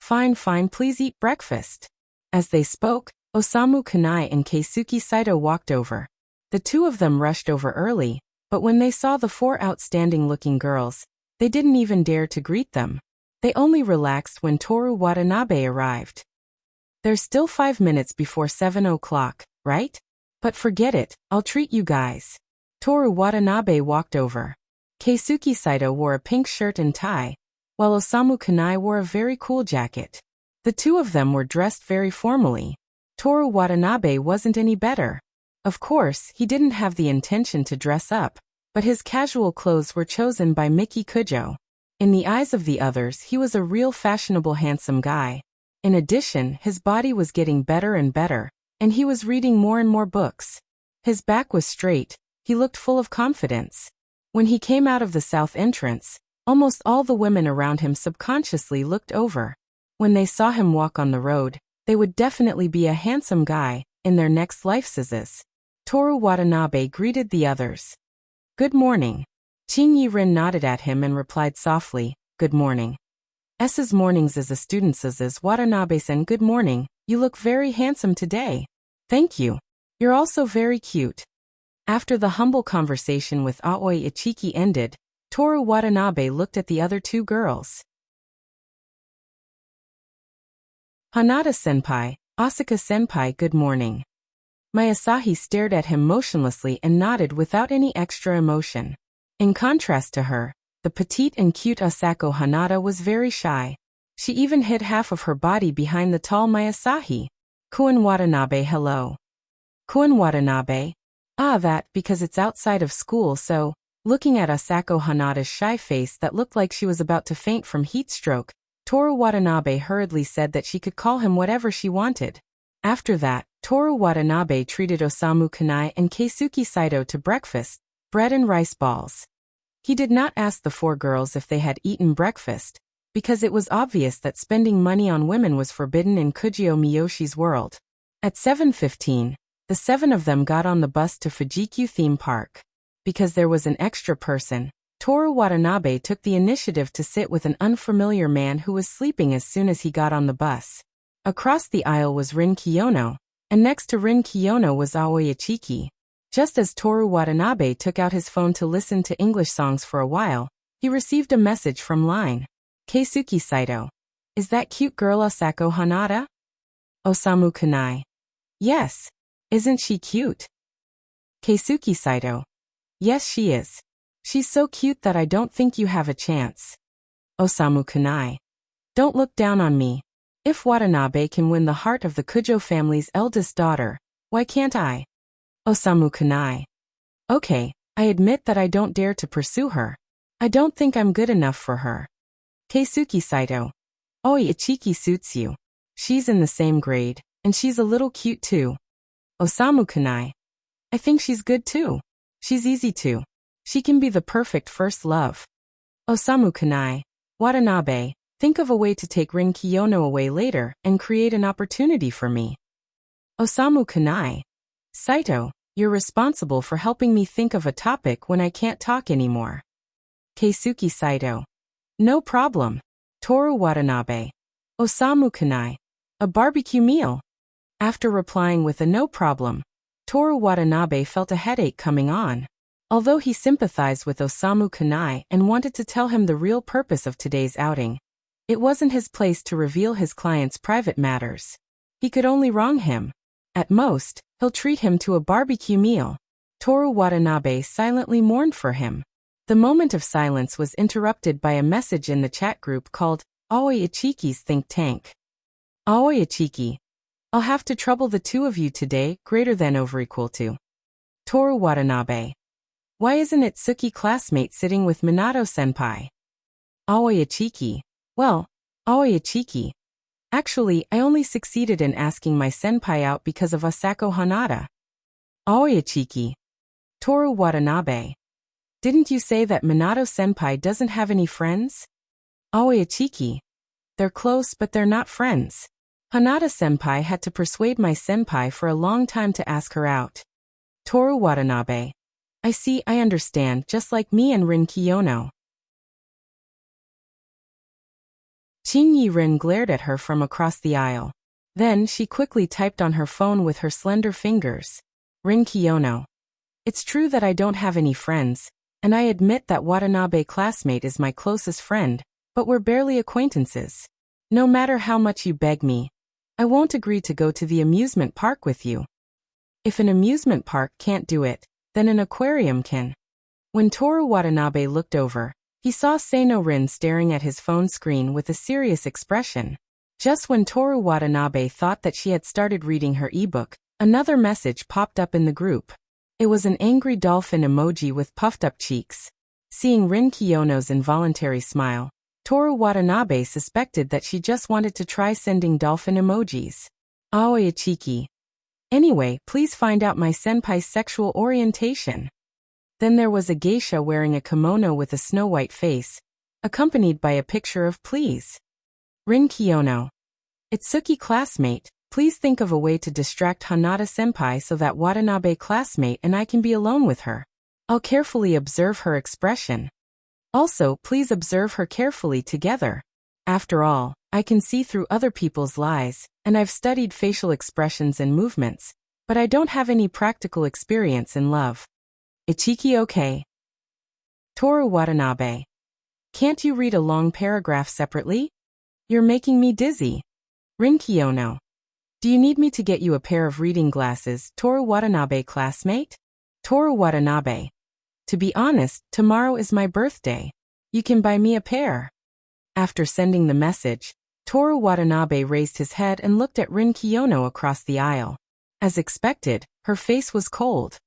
Fine, please eat breakfast. As they spoke, Osamu Kanai and Keisuke Saito walked over. The two of them rushed over early, but when they saw the 4 outstanding-looking girls, they didn't even dare to greet them. They only relaxed when Toru Watanabe arrived. There's still 5 minutes before 7 o'clock, right? But forget it, I'll treat you guys. Toru Watanabe walked over. Keisuke Saito wore a pink shirt and tie, while Osamu Kanai wore a very cool jacket. The two of them were dressed very formally. Toru Watanabe wasn't any better. Of course, he didn't have the intention to dress up, but his casual clothes were chosen by Miki Kujo. In the eyes of the others, he was a real fashionable handsome guy. In addition, his body was getting better and better, and he was reading more and more books. His back was straight, he looked full of confidence. When he came out of the south entrance, almost all the women around him subconsciously looked over. When they saw him walk on the road, they would definitely be a handsome guy in their next lifesizes. Toru Watanabe greeted the others. Good morning. Ching Yi-rin nodded at him and replied softly, good morning. S's mornings as a student's Watanabe-san, good morning, you look very handsome today. Thank you. You're also very cute. After the humble conversation with Aoi Ichiki ended, Toru Watanabe looked at the other 2 girls. Hanada-senpai, Asaka-senpai, good morning. Mayasahi stared at him motionlessly and nodded without any extra emotion. In contrast to her, the petite and cute Asako Hanada was very shy. She even hid half of her body behind the tall Mayasahi. Kuin Watanabe, hello. Kuin Watanabe? That because it's outside of school, so, looking at Asako Hanada's shy face that looked like she was about to faint from heat stroke, Toru Watanabe hurriedly said that she could call him whatever she wanted. After that, Toru Watanabe treated Osamu Kanai and Keisuke Saito to breakfast, bread and rice balls. He did not ask the 4 girls if they had eaten breakfast, because it was obvious that spending money on women was forbidden in Kujio Miyoshi's world. At 7:15, the 7 of them got on the bus to Fujikyu theme park. Because there was an extra person, Toru Watanabe took the initiative to sit with an unfamiliar man who was sleeping as soon as he got on the bus. Across the aisle was Rin Kiyono, and next to Rin Kiyono was Aoi Ichiki. Just as Toru Watanabe took out his phone to listen to English songs for a while, he received a message from line. Keisuke Saito. Is that cute girl Asako Hanada? Osamu Kanai. Yes. Isn't she cute? Keisuke Saito. Yes, she is. She's so cute that I don't think you have a chance. Osamu Kanai. Don't look down on me. If Watanabe can win the heart of the Kujo family's eldest daughter, why can't I? Osamu Kanai. Okay, I admit that I don't dare to pursue her. I don't think I'm good enough for her. Keisuke Saito. Oi Ichiki suits you. She's in the same grade, and she's a little cute too. Osamu Kanai. I think she's good too. She's easy too. She can be the perfect first love. Osamu Kanai. Watanabe, think of a way to take Rin Kiyono away later and create an opportunity for me. Osamu Kanai. Saito, you're responsible for helping me think of a topic when I can't talk anymore. Keisuke Saito. No problem. Toru Watanabe. Osamu Kanai. A barbecue meal. After replying with a no problem, Toru Watanabe felt a headache coming on. Although he sympathized with Osamu Kanai and wanted to tell him the real purpose of today's outing, it wasn't his place to reveal his client's private matters. He could only wrong him. At most, he'll treat him to a barbecue meal. Toru Watanabe silently mourned for him. The moment of silence was interrupted by a message in the chat group called Aoi Ichiki's Think Tank. Aoi Ichiki. I'll have to trouble the 2 of you today, >= Toru Watanabe. Why isn't it Suki classmate sitting with Minato-senpai? Aoi Ichiki. Well, Aoi Ichiki. Actually, I only succeeded in asking my senpai out because of Asako Hanada. Aoi Ichiki. Toru Watanabe. Didn't you say that Minato-senpai doesn't have any friends? Aoi Ichiki. They're close but they're not friends. Hanada-senpai had to persuade my senpai for a long time to ask her out. Toru Watanabe. I see, I understand, just like me and Rin Kiyono. Qing Yi-rin glared at her from across the aisle. Then she quickly typed on her phone with her slender fingers. Rin Kiyono. It's true that I don't have any friends, and I admit that Watanabe classmate is my closest friend, but we're barely acquaintances. No matter how much you beg me, I won't agree to go to the amusement park with you. If an amusement park can't do it, then an aquarium can. When Toru Watanabe looked over, he saw Seino Rin staring at his phone screen with a serious expression. Just when Toru Watanabe thought that she had started reading her ebook, another message popped up in the group. It was an angry dolphin emoji with puffed-up cheeks. Seeing Rin Kiyono's involuntary smile, Toru Watanabe suspected that she just wanted to try sending dolphin emojis. Aoi Ichiki. Anyway, please find out my senpai's sexual orientation. Then there was a geisha wearing a kimono with a snow-white face, accompanied by a picture of please. Rin Kiyono. Itsuki classmate, please think of a way to distract Hanada-senpai so that Watanabe classmate and I can be alone with her. I'll carefully observe her expression. Also, please observe her carefully together. After all, I can see through other people's lies, and I've studied facial expressions and movements, but I don't have any practical experience in love. Ichiki okay. Toru Watanabe. Can't you read a long paragraph separately? You're making me dizzy. Rin Kiyono. Do you need me to get you a pair of reading glasses, Toru Watanabe classmate? Toru Watanabe. To be honest, tomorrow is my birthday. You can buy me a pair. After sending the message, Toru Watanabe raised his head and looked at Rin Kiyono across the aisle. As expected, her face was cold.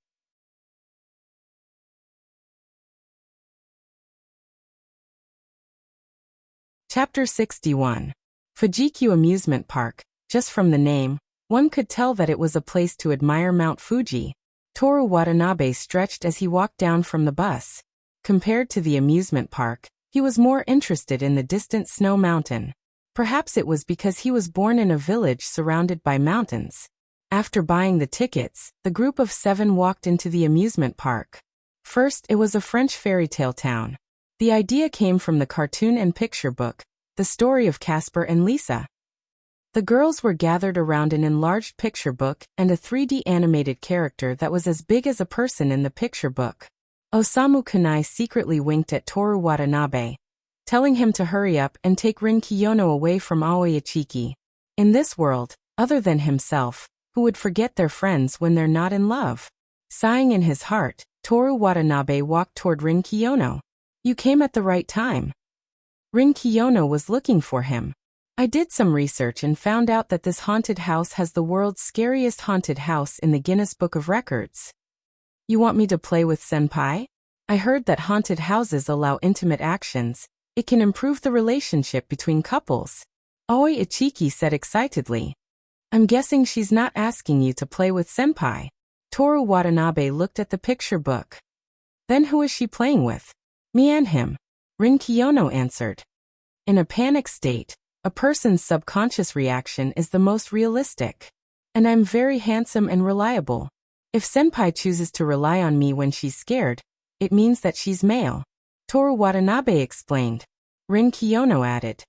Chapter 61. Fujikyu Amusement Park. Just from the name, one could tell that it was a place to admire Mount Fuji. Toru Watanabe stretched as he walked down from the bus. Compared to the amusement park, he was more interested in the distant snow mountain. Perhaps it was because he was born in a village surrounded by mountains. After buying the tickets, the group of 7 walked into the amusement park. First, it was a French fairy tale town. The idea came from the cartoon and picture book, The Story of Casper and Lisa. The girls were gathered around an enlarged picture book and a 3D animated character that was as big as a person in the picture book. Osamu Kunai secretly winked at Toru Watanabe, telling him to hurry up and take Rin Kiyono away from Aoi Ichiki. In this world, other than himself, who would forget their friends when they're not in love? Sighing in his heart, Toru Watanabe walked toward Rin Kiyono. You came at the right time. Rin Kiyono was looking for him. I did some research and found out that this haunted house has the world's scariest haunted house in the Guinness Book of Records. You want me to play with senpai? I heard that haunted houses allow intimate actions. It can improve the relationship between couples. Aoi Ichiki said excitedly. I'm guessing she's not asking you to play with senpai. Toru Watanabe looked at the picture book. Then who is she playing with? Me and him. Rin Kiyono answered. In a panic state, a person's subconscious reaction is the most realistic. And I'm very handsome and reliable. If senpai chooses to rely on me when she's scared, it means that she's male. Toru Watanabe explained. Rin Kiyono added.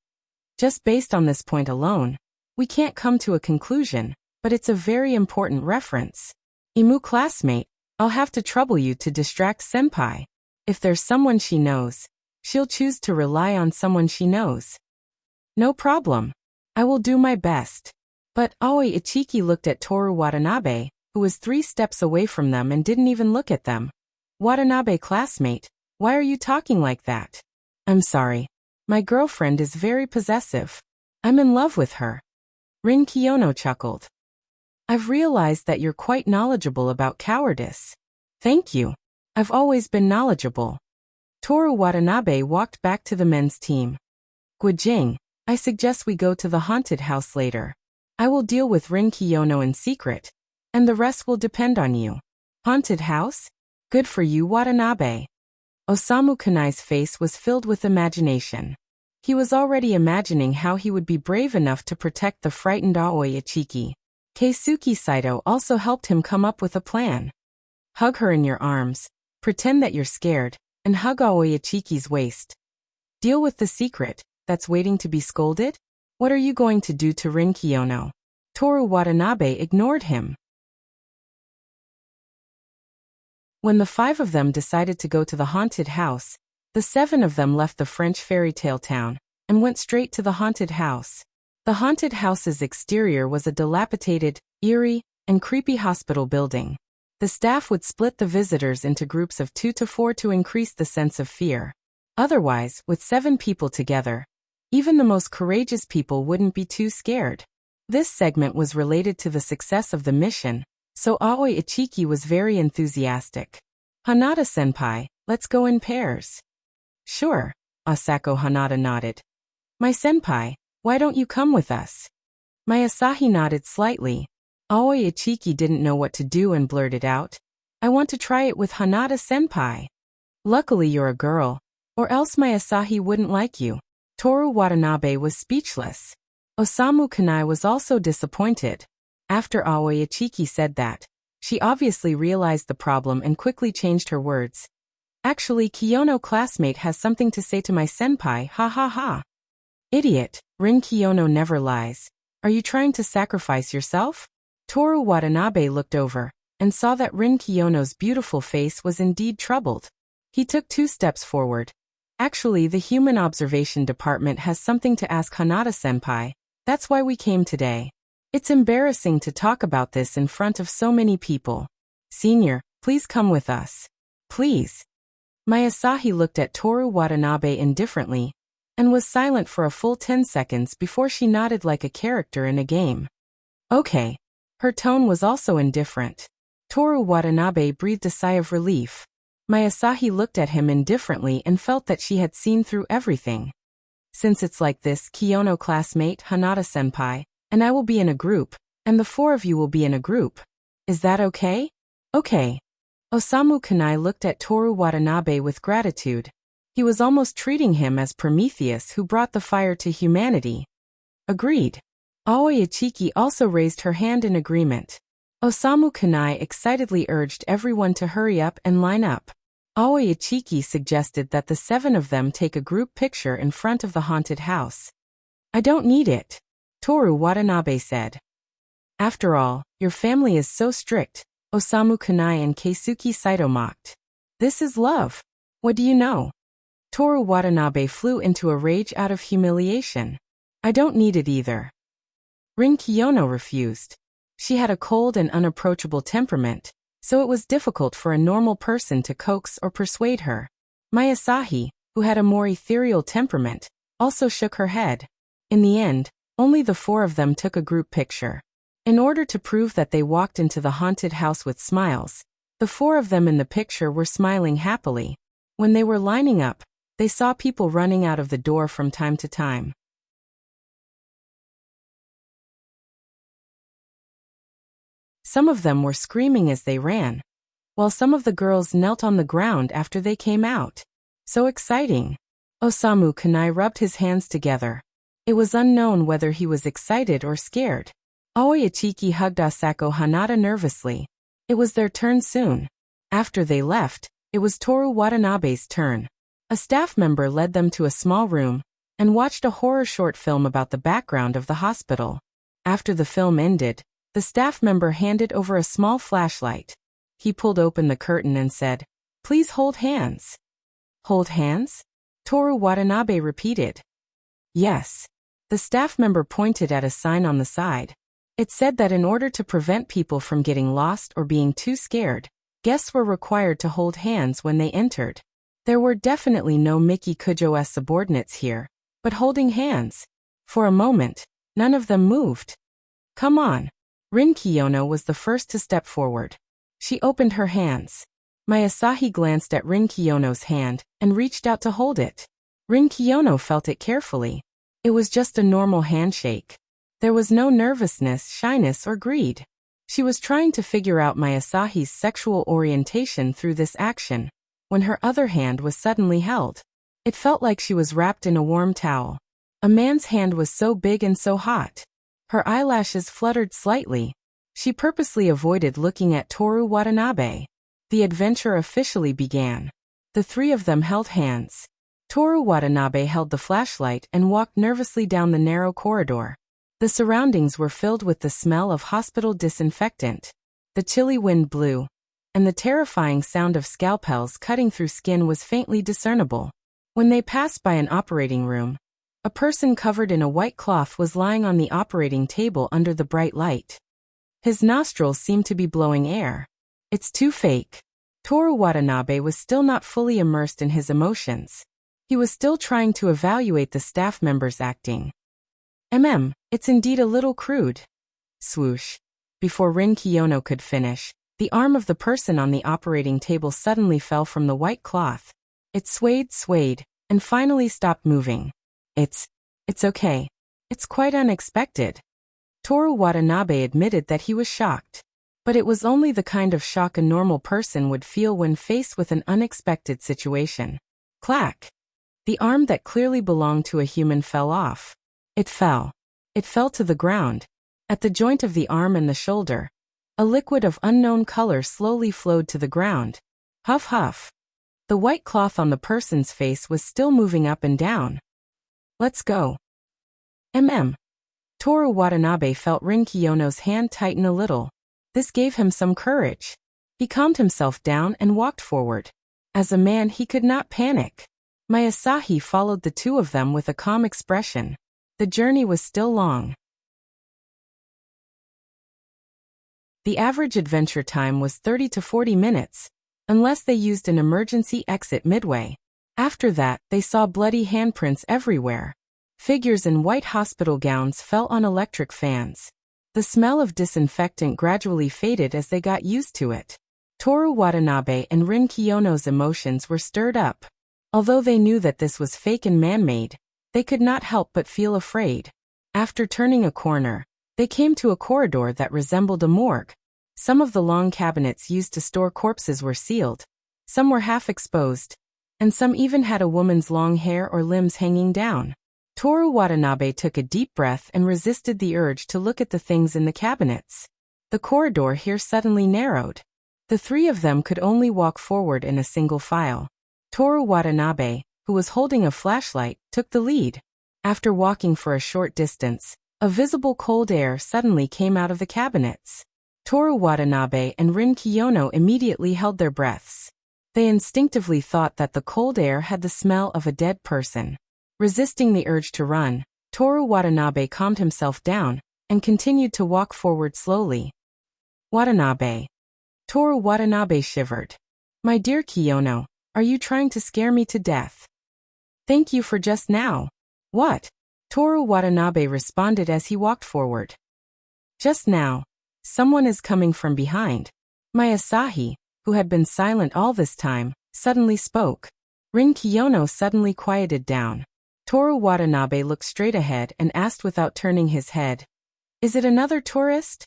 Just based on this point alone, we can't come to a conclusion, but it's a very important reference. Imu classmate, I'll have to trouble you to distract senpai. If there's someone she knows, she'll choose to rely on someone she knows. No problem. I will do my best. But Aoi Ichiki looked at Toru Watanabe, who was 3 steps away from them and didn't even look at them. Watanabe classmate, why are you talking like that? I'm sorry. My girlfriend is very possessive. I'm in love with her. Rin Kiyono chuckled. I've realized that you're quite knowledgeable about cowardice. Thank you. I've always been knowledgeable. Toru Watanabe walked back to the men's team. Guijing, I suggest we go to the haunted house later. I will deal with Rin Kiyono in secret, and the rest will depend on you. Haunted house? Good for you, Watanabe. Osamu Kunai's face was filled with imagination. He was already imagining how he would be brave enough to protect the frightened Aoi Ichiki. Keisuke Saito also helped him come up with a plan. Hug her in your arms, Pretend that you're scared, and hug Aoyachiki's waist. Deal with the secret that's waiting to be scolded? What are you going to do to Rin Kiyono? Toru Watanabe ignored him. When the 5 of them decided to go to the haunted house, the 7 of them left the French fairy tale town and went straight to the haunted house. The haunted house's exterior was a dilapidated, eerie, and creepy hospital building. The staff would split the visitors into groups of 2 to 4 to increase the sense of fear. Otherwise, with 7 people together, even the most courageous people wouldn't be too scared. This segment was related to the success of the mission, so Aoi Ichiki was very enthusiastic. Hanada-senpai, let's go in pairs. Sure, Asako Hanada nodded. My senpai, why don't you come with us? My Asahi nodded slightly. Aoi Ichiki didn't know what to do and blurted out, I want to try it with Hanada-senpai. Luckily you're a girl, or else my Asahi wouldn't like you. Toru Watanabe was speechless. Osamu Kanai was also disappointed. After Aoi Ichiki said that, she obviously realized the problem and quickly changed her words. Actually, Kiyono classmate has something to say to my senpai, ha ha ha. Idiot, Rin Kiyono never lies. Are you trying to sacrifice yourself? Toru Watanabe looked over and saw that Rin Kiyono's beautiful face was indeed troubled. He took 2 steps forward. Actually, the Human Observation Department has something to ask Hanada-senpai. That's why we came today. It's embarrassing to talk about this in front of so many people. Senior, please come with us. Please. My Asahi looked at Toru Watanabe indifferently and was silent for a full 10 seconds before she nodded like a character in a game. Okay. Her tone was also indifferent. Toru Watanabe breathed a sigh of relief. My Asahi looked at him indifferently and felt that she had seen through everything. Since it's like this, Kiyono classmate, Hanada-senpai, and I will be in a group, and the 4 of you will be in a group. Is that okay? Okay. Osamu Kanai looked at Toru Watanabe with gratitude. He was almost treating him as Prometheus who brought the fire to humanity. Agreed. Aoi Ichiki also raised her hand in agreement. Osamu Kanai excitedly urged everyone to hurry up and line up. Aoi Ichiki suggested that the 7 of them take a group picture in front of the haunted house. I don't need it, Toru Watanabe said. After all, your family is so strict, Osamu Kanai and Keisuke Saito mocked. This is love. What do you know? Toru Watanabe flew into a rage out of humiliation. I don't need it either. Rin Kiyono refused. She had a cold and unapproachable temperament, so it was difficult for a normal person to coax or persuade her. My Asahi, who had a more ethereal temperament, also shook her head. In the end, only the 4 of them took a group picture. In order to prove that they walked into the haunted house with smiles, the 4 of them in the picture were smiling happily. When they were lining up, they saw people running out of the door from time to time. Some of them were screaming as they ran, while some of the girls knelt on the ground after they came out. So exciting. Osamu Kanai rubbed his hands together. It was unknown whether he was excited or scared. Aoi Ichiki hugged Asako Hanada nervously. It was their turn soon. After they left, it was Toru Watanabe's turn. A staff member led them to a small room and watched a horror short film about the background of the hospital. After the film ended, the staff member handed over a small flashlight. He pulled open the curtain and said, "Please hold hands." Hold hands? Toru Watanabe repeated. Yes. The staff member pointed at a sign on the side. It said that in order to prevent people from getting lost or being too scared, guests were required to hold hands when they entered. There were definitely no Miki Kujo's subordinates here, but holding hands. For a moment, none of them moved. Come on. Rin Kiyono was the first to step forward. She opened her hands. My Asahi glanced at Rin Kiyono's hand and reached out to hold it. Rin Kiyono felt it carefully. It was just a normal handshake. There was no nervousness, shyness, or greed. She was trying to figure out my Asahi's sexual orientation through this action, when her other hand was suddenly held. It felt like she was wrapped in a warm towel. A man's hand was so big and so hot. Her eyelashes fluttered slightly. She purposely avoided looking at Toru Watanabe. The adventure officially began. The three of them held hands. Toru Watanabe held the flashlight and walked nervously down the narrow corridor. The surroundings were filled with the smell of hospital disinfectant. The chilly wind blew, and the terrifying sound of scalpels cutting through skin was faintly discernible. When they passed by an operating room, a person covered in a white cloth was lying on the operating table under the bright light. His nostrils seemed to be blowing air. It's too fake. Toru Watanabe was still not fully immersed in his emotions. He was still trying to evaluate the staff members' acting. It's indeed a little crude. Swoosh. Before Rin Kiyono could finish, the arm of the person on the operating table suddenly fell from the white cloth. It swayed, and finally stopped moving. It's okay. It's quite unexpected. Toru Watanabe admitted that he was shocked. But it was only the kind of shock a normal person would feel when faced with an unexpected situation. Clack! The arm that clearly belonged to a human fell off. It fell to the ground. At the joint of the arm and the shoulder, a liquid of unknown color slowly flowed to the ground. Huff huff. The white cloth on the person's face was still moving up and down. Let's go. Toru Watanabe felt Rin Kiyono's hand tighten a little. This gave him some courage. He calmed himself down and walked forward. As a man, he could not panic. Masahi followed the two of them with a calm expression. The journey was still long. The average adventure time was 30 to 40 minutes, unless they used an emergency exit midway. After that, they saw bloody handprints everywhere. Figures in white hospital gowns fell on electric fans. The smell of disinfectant gradually faded as they got used to it. Toru Watanabe and Rin Kiyono's emotions were stirred up. Although they knew that this was fake and man-made, they could not help but feel afraid. After turning a corner, they came to a corridor that resembled a morgue. Some of the long cabinets used to store corpses were sealed. Some were half exposed, and some even had a woman's long hair or limbs hanging down. Toru Watanabe took a deep breath and resisted the urge to look at the things in the cabinets. The corridor here suddenly narrowed. The three of them could only walk forward in a single file. Toru Watanabe, who was holding a flashlight, took the lead. After walking for a short distance, a visible cold air suddenly came out of the cabinets. Toru Watanabe and Rin Kiyono immediately held their breaths. They instinctively thought that the cold air had the smell of a dead person. Resisting the urge to run, Toru Watanabe calmed himself down and continued to walk forward slowly. Watanabe. Toru Watanabe shivered. My dear Kiyono, are you trying to scare me to death? Thank you for just now. What? Toru Watanabe responded as he walked forward. Just now. Someone is coming from behind. Masahi, who had been silent all this time, suddenly spoke. Rin Kiyono suddenly quieted down. Toru Watanabe looked straight ahead and asked without turning his head. Is it another tourist?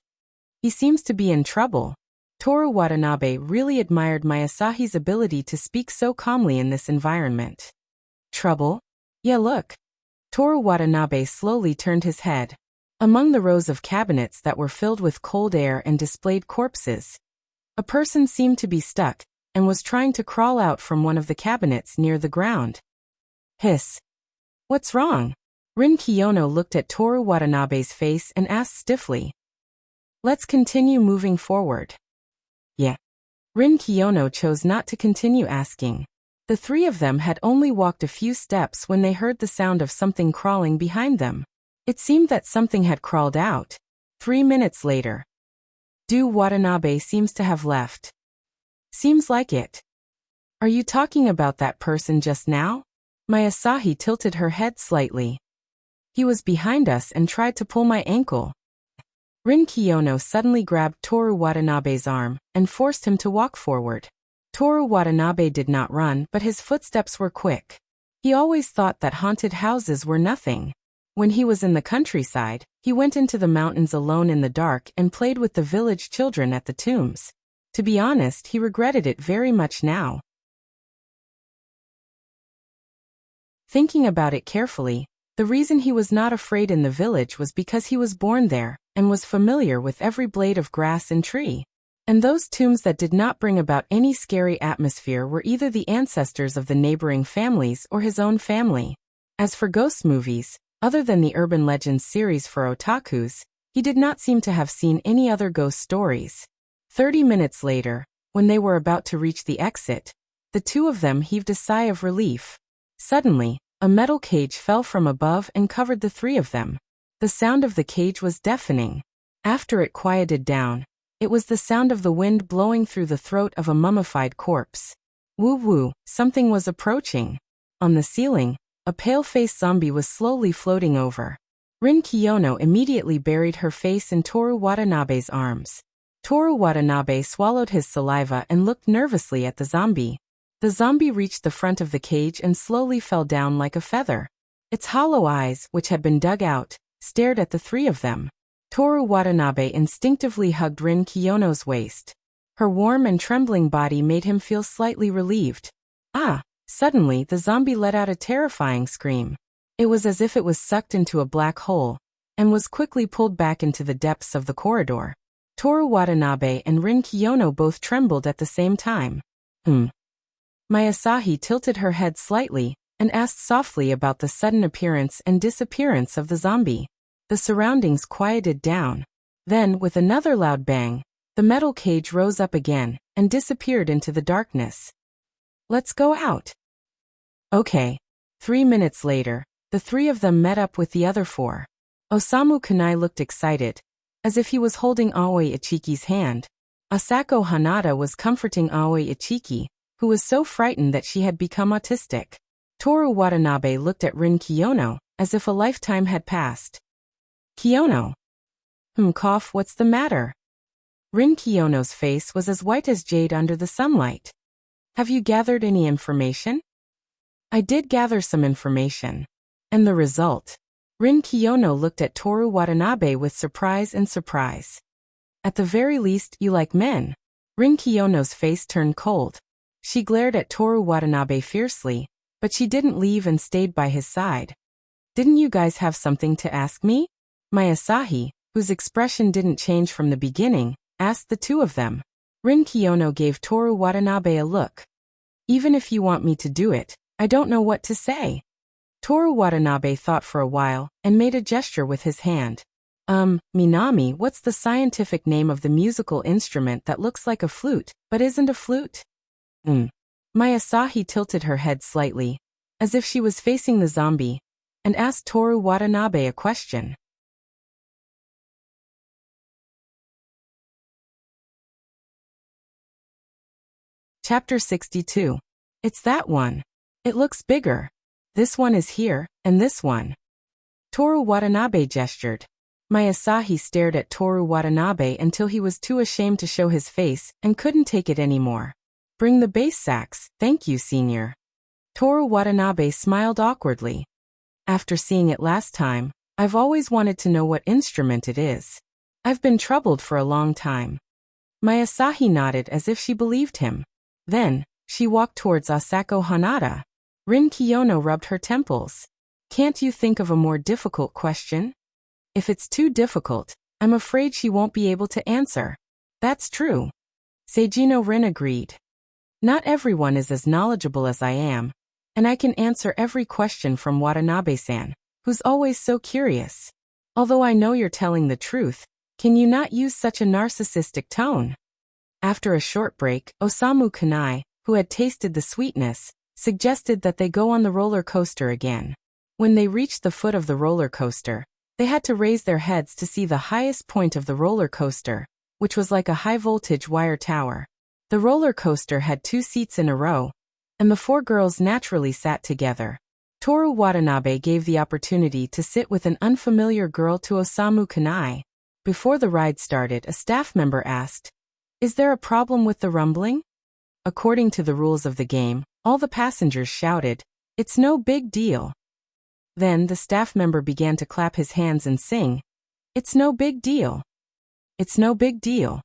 He seems to be in trouble. Toru Watanabe really admired Masahi's ability to speak so calmly in this environment. Trouble? Yeah, look. Toru Watanabe slowly turned his head. Among the rows of cabinets that were filled with cold air and displayed corpses, a person seemed to be stuck and was trying to crawl out from one of the cabinets near the ground. Hiss. What's wrong? Rin Kiyono looked at Toru Watanabe's face and asked stiffly. Let's continue moving forward. Yeah. Rin Kiyono chose not to continue asking. The three of them had only walked a few steps when they heard the sound of something crawling behind them. It seemed that something had crawled out. 3 minutes later. Watanabe seems to have left. Seems like it. Are you talking about that person just now? Masahi tilted her head slightly. He was behind us and tried to pull my ankle. Rin Kiyono suddenly grabbed Toru Watanabe's arm and forced him to walk forward. Toru Watanabe did not run, but his footsteps were quick. He always thought that haunted houses were nothing. When he was in the countryside, he went into the mountains alone in the dark and played with the village children at the tombs. To be honest, he regretted it very much now. Thinking about it carefully, the reason he was not afraid in the village was because he was born there and was familiar with every blade of grass and tree. And those tombs that did not bring about any scary atmosphere were either the ancestors of the neighboring families or his own family. As for ghost movies, other than the Urban Legends series for otakus, he did not seem to have seen any other ghost stories. 30 minutes later, when they were about to reach the exit, the two of them heaved a sigh of relief. Suddenly, a metal cage fell from above and covered the three of them. The sound of the cage was deafening. After it quieted down, it was the sound of the wind blowing through the throat of a mummified corpse. Woo-woo, something was approaching. On the ceiling, a pale-faced zombie was slowly floating over. Rin Kiyono immediately buried her face in Toru Watanabe's arms. Toru Watanabe swallowed his saliva and looked nervously at the zombie. The zombie reached the front of the cage and slowly fell down like a feather. Its hollow eyes, which had been dug out, stared at the three of them. Toru Watanabe instinctively hugged Rin Kiyono's waist. Her warm and trembling body made him feel slightly relieved. Suddenly the zombie let out a terrifying scream. It was as if it was sucked into a black hole, and was quickly pulled back into the depths of the corridor. Toru Watanabe and Rin Kiyono both trembled at the same time. Mayasahi tilted her head slightly, and asked softly about the sudden appearance and disappearance of the zombie. The surroundings quieted down. Then, with another loud bang, the metal cage rose up again, and disappeared into the darkness. "Let's go out." Okay. 3 minutes later, the three of them met up with the other four. Osamu Kanai looked excited, as if he was holding Aoi Ichiki's hand. Asako Hanada was comforting Aoi Ichiki, who was so frightened that she had become autistic. Toru Watanabe looked at Rin Kiyono, as if a lifetime had passed. "Kiyono." Cough, what's the matter?" Rin Kiyono's face was as white as jade under the sunlight. "Have you gathered any information?" "I did gather some information." "And the result?" Rin Kiyono looked at Toru Watanabe with surprise and surprise. "At the very least, you like men." Rin Kiyono's face turned cold. She glared at Toru Watanabe fiercely, but she didn't leave and stayed by his side. "Didn't you guys have something to ask me?" Mayasahi, whose expression didn't change from the beginning, asked the two of them. Rin Kiyono gave Toru Watanabe a look. "Even if you want me to do it, I don't know what to say." Toru Watanabe thought for a while, and made a gesture with his hand. Minami, what's the scientific name of the musical instrument that looks like a flute, but isn't a flute?" Mayasahi tilted her head slightly, as if she was facing the zombie, and asked Toru Watanabe a question. Chapter 62. It's that one. It looks bigger. This one is here, and this one. Toru Watanabe gestured. Mayasahi stared at Toru Watanabe until he was too ashamed to show his face and couldn't take it anymore. "Bring the bass sax, thank you, senior." Toru Watanabe smiled awkwardly. "After seeing it last time, I've always wanted to know what instrument it is. I've been troubled for a long time." Mayasahi nodded as if she believed him. Then, she walked towards Asako Hanada. Rin Kiyono rubbed her temples. "Can't you think of a more difficult question?" "If it's too difficult, I'm afraid she won't be able to answer." "That's true." Seijino Rin agreed. "Not everyone is as knowledgeable as I am, and I can answer every question from Watanabe-san, who's always so curious. Although I know you're telling the truth, can you not use such a narcissistic tone?" After a short break, Osamu Kanai, who had tasted the sweetness, suggested that they go on the roller coaster again. When they reached the foot of the roller coaster, they had to raise their heads to see the highest point of the roller coaster, which was like a high-voltage wire tower. The roller coaster had 2 seats in a row, and the 4 girls naturally sat together. Toru Watanabe gave the opportunity to sit with an unfamiliar girl to Osamu Kanai. Before the ride started, a staff member asked, "Is there a problem with the rumbling?" According to the rules of the game, all the passengers shouted, "It's no big deal." Then the staff member began to clap his hands and sing, "It's no big deal. It's no big deal."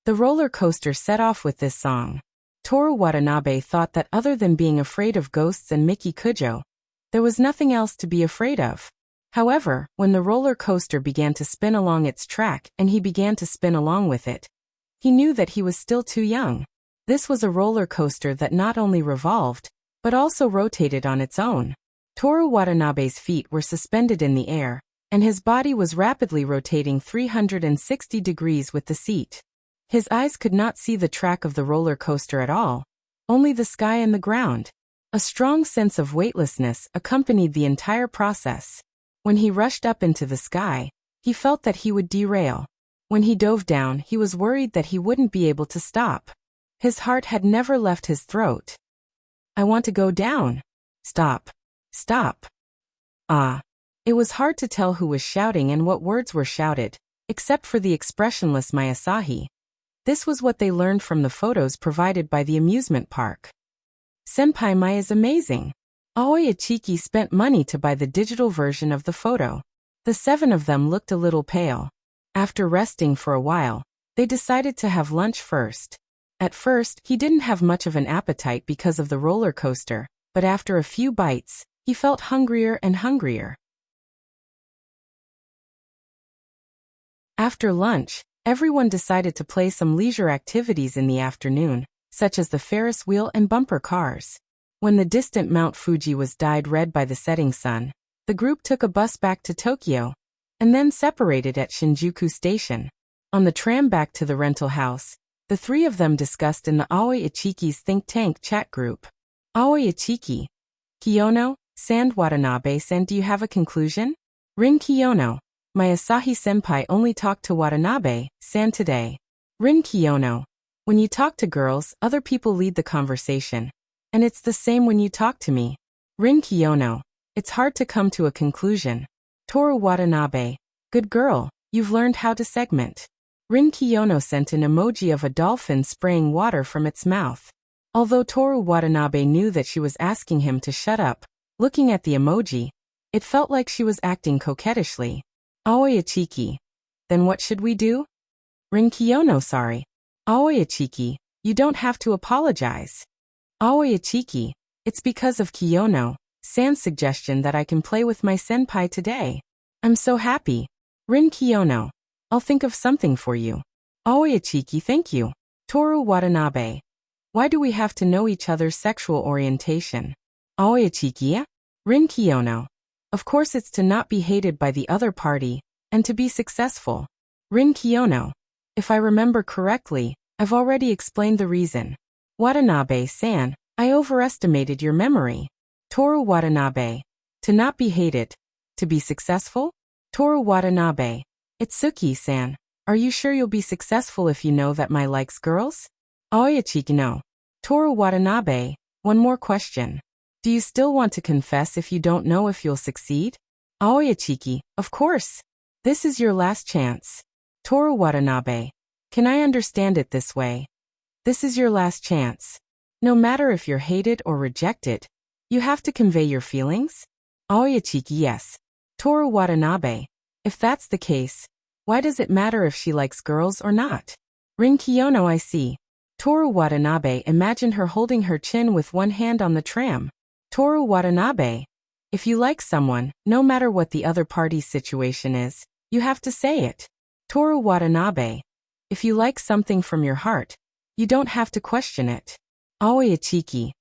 The roller coaster set off with this song. Toru Watanabe thought that other than being afraid of ghosts and Miki Kujo, there was nothing else to be afraid of. However, when the roller coaster began to spin along its track and he began to spin along with it, He knew that he was still too young. This was a roller coaster that not only revolved, but also rotated on its own. Toru Watanabe's feet were suspended in the air, and his body was rapidly rotating 360 degrees with the seat. His eyes could not see the track of the roller coaster at all, only the sky and the ground. A strong sense of weightlessness accompanied the entire process. When he rushed up into the sky, he felt that he would derail. When he dove down, he was worried that he wouldn't be able to stop. His heart had never left his throat. I want to go down. Stop. Stop. Ah. It was hard to tell who was shouting and what words were shouted, except for the expressionless Masahi. This was what they learned from the photos provided by the amusement park. Senpai Mai is amazing. Aoi Ichiki spent money to buy the digital version of the photo. The 7 of them looked a little pale. After resting for a while, they decided to have lunch first. At first, he didn't have much of an appetite because of the roller coaster, but after a few bites, he felt hungrier and hungrier. After lunch, everyone decided to play some leisure activities in the afternoon, such as the Ferris wheel and bumper cars. When the distant Mount Fuji was dyed red by the setting sun, the group took a bus back to Tokyo, and then separated at Shinjuku Station. On the tram back to the rental house, the 3 of them discussed in the Aoi Ichiki's think tank chat group. Aoi Ichiki. Kiyono, Sand Watanabe-san, do you have a conclusion? Rin Kiyono. Masahi-senpai only talked to Watanabe-san today. Rin Kiyono. When you talk to girls, other people lead the conversation. And it's the same when you talk to me. Rin Kiyono. It's hard to come to a conclusion. Toru Watanabe. Good girl, you've learned how to segment. Rin Kiyono sent an emoji of a dolphin spraying water from its mouth. Although Toru Watanabe knew that she was asking him to shut up, looking at the emoji, it felt like she was acting coquettishly. Aoi Ichiki. Then what should we do? Rin Kiyono, sorry. Aoi Ichiki, you don't have to apologize. Aoi Ichiki. It's because of Kiyono-san's suggestion that I can play with my senpai today. I'm so happy. Rin Kiyono. I'll think of something for you. Aoi Ichiki, thank you. Toru Watanabe. Why do we have to know each other's sexual orientation? Aoi Ichiki? Rin Kiyono. Of course it's to not be hated by the other party, and to be successful. Rin Kiyono. If I remember correctly, I've already explained the reason. Watanabe-san, I overestimated your memory. Toru Watanabe. To not be hated. To be successful? Toru Watanabe. Itsuki-san, are you sure you'll be successful if you know that Mai likes girls? Aoi Ichiki, no. Toru Watanabe, one more question. Do you still want to confess if you don't know if you'll succeed? Aoi Ichiki, of course. This is your last chance. Toru Watanabe. Can I understand it this way? This is your last chance. No matter if you're hated or rejected, you have to convey your feelings? Aoi Ichiki, yes. Toru Watanabe. If that's the case, why does it matter if she likes girls or not? Rin Kiyono, I see. Toru Watanabe imagined her holding her chin with one hand on the tram. Toru Watanabe. If you like someone, no matter what the other party's situation is, you have to say it. Toru Watanabe. If you like something from your heart, you don't have to question it. Aoi Ichiki.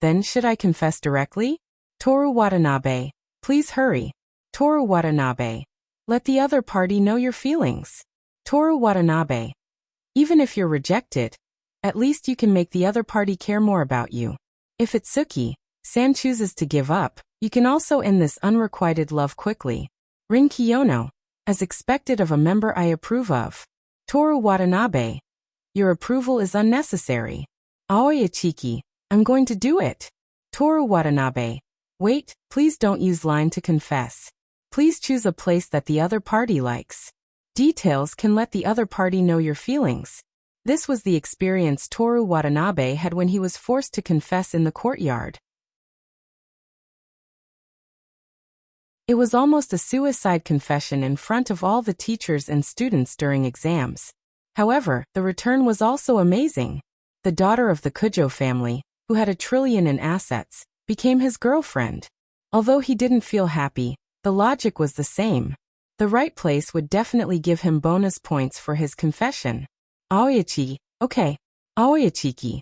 Then should I confess directly? Toru Watanabe. Please hurry. Toru Watanabe. Let the other party know your feelings. Toru Watanabe. Even if you're rejected, at least you can make the other party care more about you. If Itsuki-san chooses to give up, you can also end this unrequited love quickly. Rin Kiyono. As expected of a member I approve of. Toru Watanabe. Your approval is unnecessary. Aoi Ichiki. I'm going to do it. Toru Watanabe. Wait, please don't use line to confess. Please choose a place that the other party likes. Details can let the other party know your feelings. This was the experience Toru Watanabe had when he was forced to confess in the courtyard. It was almost a suicide confession in front of all the teachers and students during exams. However, the return was also amazing. The daughter of the Kujo family, who had $1 trillion in assets, became his girlfriend. Although he didn't feel happy, the logic was the same. The right place would definitely give him bonus points for his confession. Aoyachiki. Okay. Aoyachiki.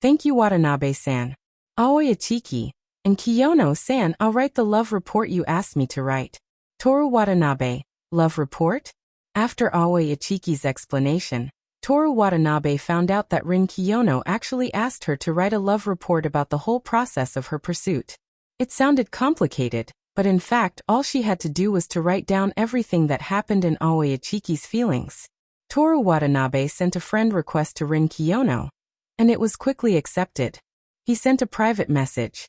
Thank you, Watanabe-san. Aoyachiki. And Kiyono-san, I'll write the love report you asked me to write. Toru Watanabe. Love report? After Aoyachiki's explanation, Toru Watanabe found out that Rin Kiyono actually asked her to write a love report about the whole process of her pursuit. It sounded complicated, but in fact all she had to do was to write down everything that happened in Aoyachiki's feelings. Toru Watanabe sent a friend request to Rin Kiyono, and it was quickly accepted. He sent a private message.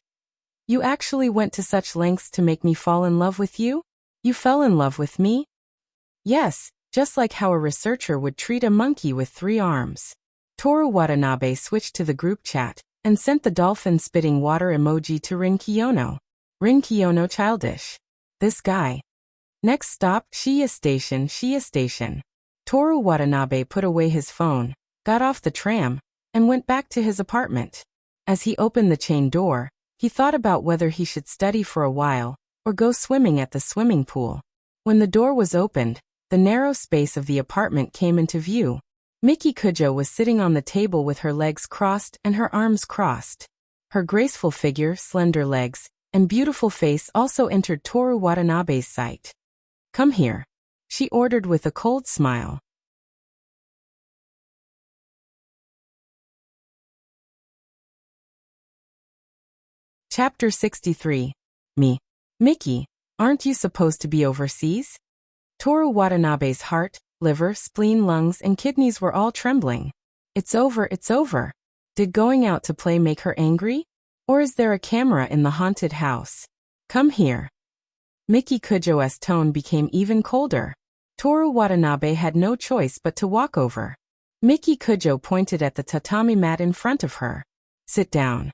You actually went to such lengths to make me fall in love with you? You fell in love with me? Yes, just like how a researcher would treat a monkey with 3 arms. Toru Watanabe switched to the group chat and sent the dolphin spitting water emoji to Rin Kiyono. Rin Kiyono childish. This guy. Next stop, Shiya Station, Shiya Station. Toru Watanabe put away his phone, got off the tram, and went back to his apartment. As he opened the chain door, he thought about whether he should study for a while or go swimming at the swimming pool. When the door was opened, the narrow space of the apartment came into view. Miki Kujo was sitting on the table with her legs crossed and her arms crossed. Her graceful figure, slender legs, and beautiful face also entered Toru Watanabe's sight. Come here, she ordered with a cold smile. Chapter 63. Me. Miki, aren't you supposed to be overseas? Toru Watanabe's heart, liver, spleen, lungs, and kidneys were all trembling. It's over, it's over. Did going out to play make her angry? Or is there a camera in the haunted house? Come here. Miki Kujo's tone became even colder. Toru Watanabe had no choice but to walk over. Miki Kujo pointed at the tatami mat in front of her. Sit down.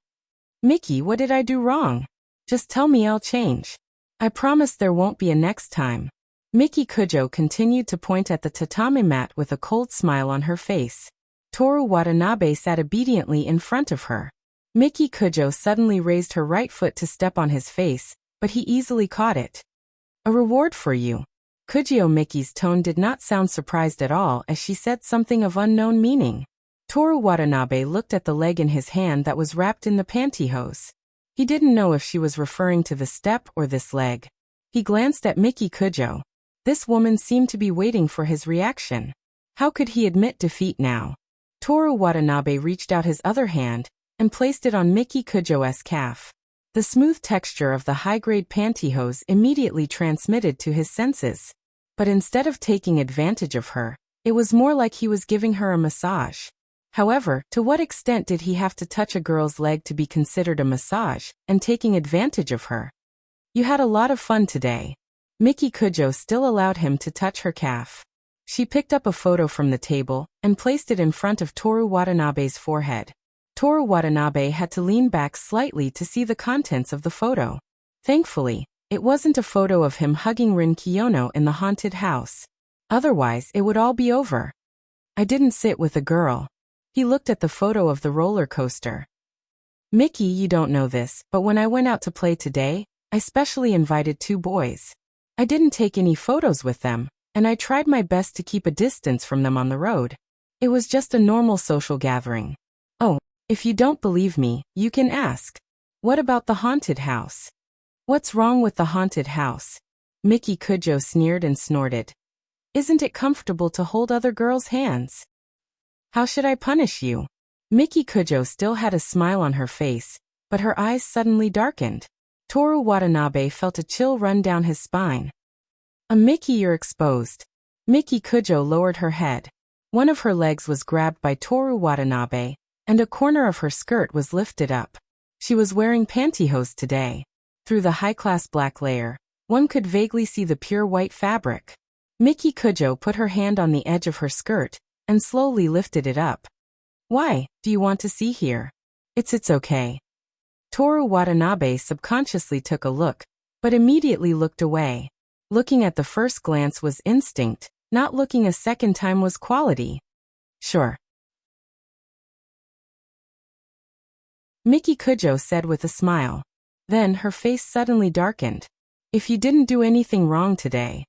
Miki, what did I do wrong? Just tell me, I'll change. I promise there won't be a next time. Miki Kujo continued to point at the tatami mat with a cold smile on her face. Toru Watanabe sat obediently in front of her. Miki Kujo suddenly raised her right foot to step on his face, but he easily caught it. A reward for you. Kujo Miki's tone did not sound surprised at all as she said something of unknown meaning. Toru Watanabe looked at the leg in his hand that was wrapped in the pantyhose. He didn't know if she was referring to the step or this leg. He glanced at Miki Kujo. This woman seemed to be waiting for his reaction. How could he admit defeat now? Toru Watanabe reached out his other hand and placed it on Miki Kujo's calf. The smooth texture of the high-grade pantyhose immediately transmitted to his senses. But instead of taking advantage of her, it was more like he was giving her a massage. However, to what extent did he have to touch a girl's leg to be considered a massage and taking advantage of her? You had a lot of fun today. Miki Kujo still allowed him to touch her calf. She picked up a photo from the table and placed it in front of Toru Watanabe's forehead. Toru Watanabe had to lean back slightly to see the contents of the photo. Thankfully, it wasn't a photo of him hugging Rin Kiyono in the haunted house. Otherwise, it would all be over. I didn't sit with a girl. He looked at the photo of the roller coaster. Miki, you don't know this, but when I went out to play today, I specially invited 2 boys. I didn't take any photos with them, and I tried my best to keep a distance from them on the road. It was just a normal social gathering. Oh, if you don't believe me, you can ask. What about the haunted house? What's wrong with the haunted house? Miki Kujo sneered and snorted. Isn't it comfortable to hold other girls' hands? How should I punish you? Miki Kujo still had a smile on her face, but her eyes suddenly darkened. Toru Watanabe felt a chill run down his spine. Miki, you're exposed. Miki Kujo lowered her head. One of her legs was grabbed by Toru Watanabe, and a corner of her skirt was lifted up. She was wearing pantyhose today. Through the high-class black layer, one could vaguely see the pure white fabric. Miki Kujo put her hand on the edge of her skirt and slowly lifted it up. Why, do you want to see here? It's okay. Toru Watanabe subconsciously took a look, but immediately looked away. Looking at the first glance was instinct, not looking a second time was quality. Sure. Miki Kujo said with a smile. Then her face suddenly darkened. If you didn't do anything wrong today.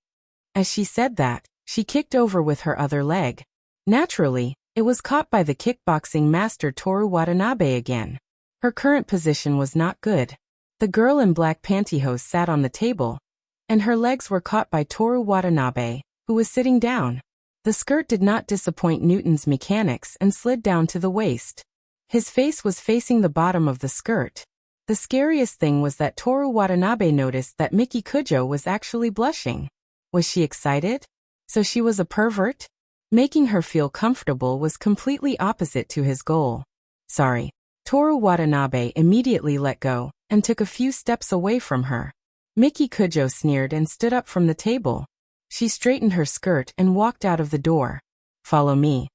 As she said that, she kicked over with her other leg. Naturally, it was caught by the kickboxing master Toru Watanabe again. Her current position was not good. The girl in black pantyhose sat on the table, and her legs were caught by Toru Watanabe, who was sitting down. The skirt did not disappoint Newton's mechanics and slid down to the waist. His face was facing the bottom of the skirt. The scariest thing was that Toru Watanabe noticed that Miki Kujo was actually blushing. Was she excited? So she was a pervert? Making her feel comfortable was completely opposite to his goal. Sorry. Toru Watanabe immediately let go and took a few steps away from her. Miki Kujo sneered and stood up from the table. She straightened her skirt and walked out of the door. Follow me.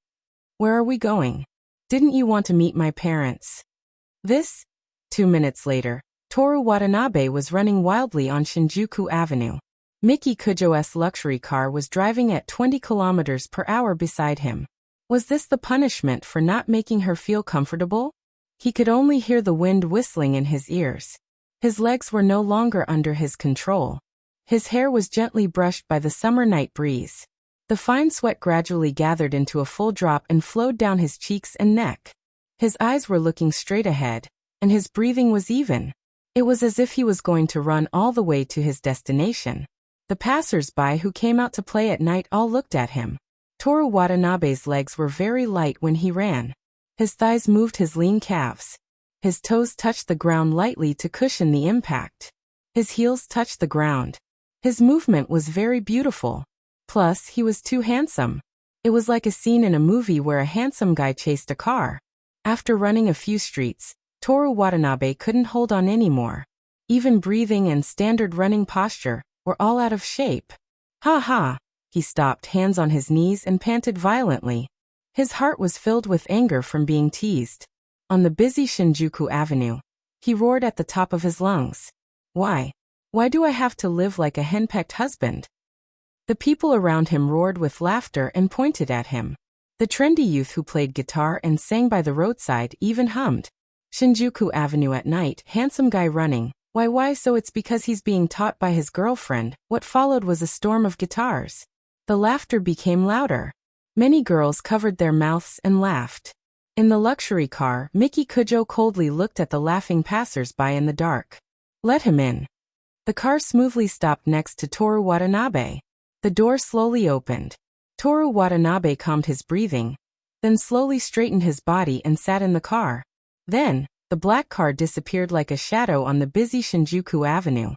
Where are we going? Didn't you want to meet my parents? 2 minutes later, Toru Watanabe was running wildly on Shinjuku Avenue. Miki Kujo's luxury car was driving at 20 kilometers per hour beside him. Was this the punishment for not making her feel comfortable? He could only hear the wind whistling in his ears. His legs were no longer under his control. His hair was gently brushed by the summer night breeze. The fine sweat gradually gathered into a full drop and flowed down his cheeks and neck. His eyes were looking straight ahead, and his breathing was even. It was as if he was going to run all the way to his destination. The passers-by who came out to play at night all looked at him. Toru Watanabe's legs were very light when he ran. His thighs moved his lean calves. His toes touched the ground lightly to cushion the impact. His heels touched the ground. His movement was very beautiful. Plus, he was too handsome. It was like a scene in a movie where a handsome guy chased a car. After running a few streets, Toru Watanabe couldn't hold on anymore. Even breathing and standard running posture were all out of shape. Ha ha! He stopped, hands on his knees, and panted violently. His heart was filled with anger from being teased. On the busy Shinjuku Avenue, he roared at the top of his lungs. Why? Why do I have to live like a henpecked husband? The people around him roared with laughter and pointed at him. The trendy youth who played guitar and sang by the roadside even hummed. Shinjuku Avenue at night, handsome guy running. Why so it's because he's being taught by his girlfriend. What followed was a storm of guitars. The laughter became louder. Many girls covered their mouths and laughed. In the luxury car, Miki Kujo coldly looked at the laughing passers-by in the dark. Let him in. The car smoothly stopped next to Toru Watanabe. The door slowly opened. Toru Watanabe calmed his breathing, then slowly straightened his body and sat in the car. Then, the black car disappeared like a shadow on the busy Shinjuku Avenue.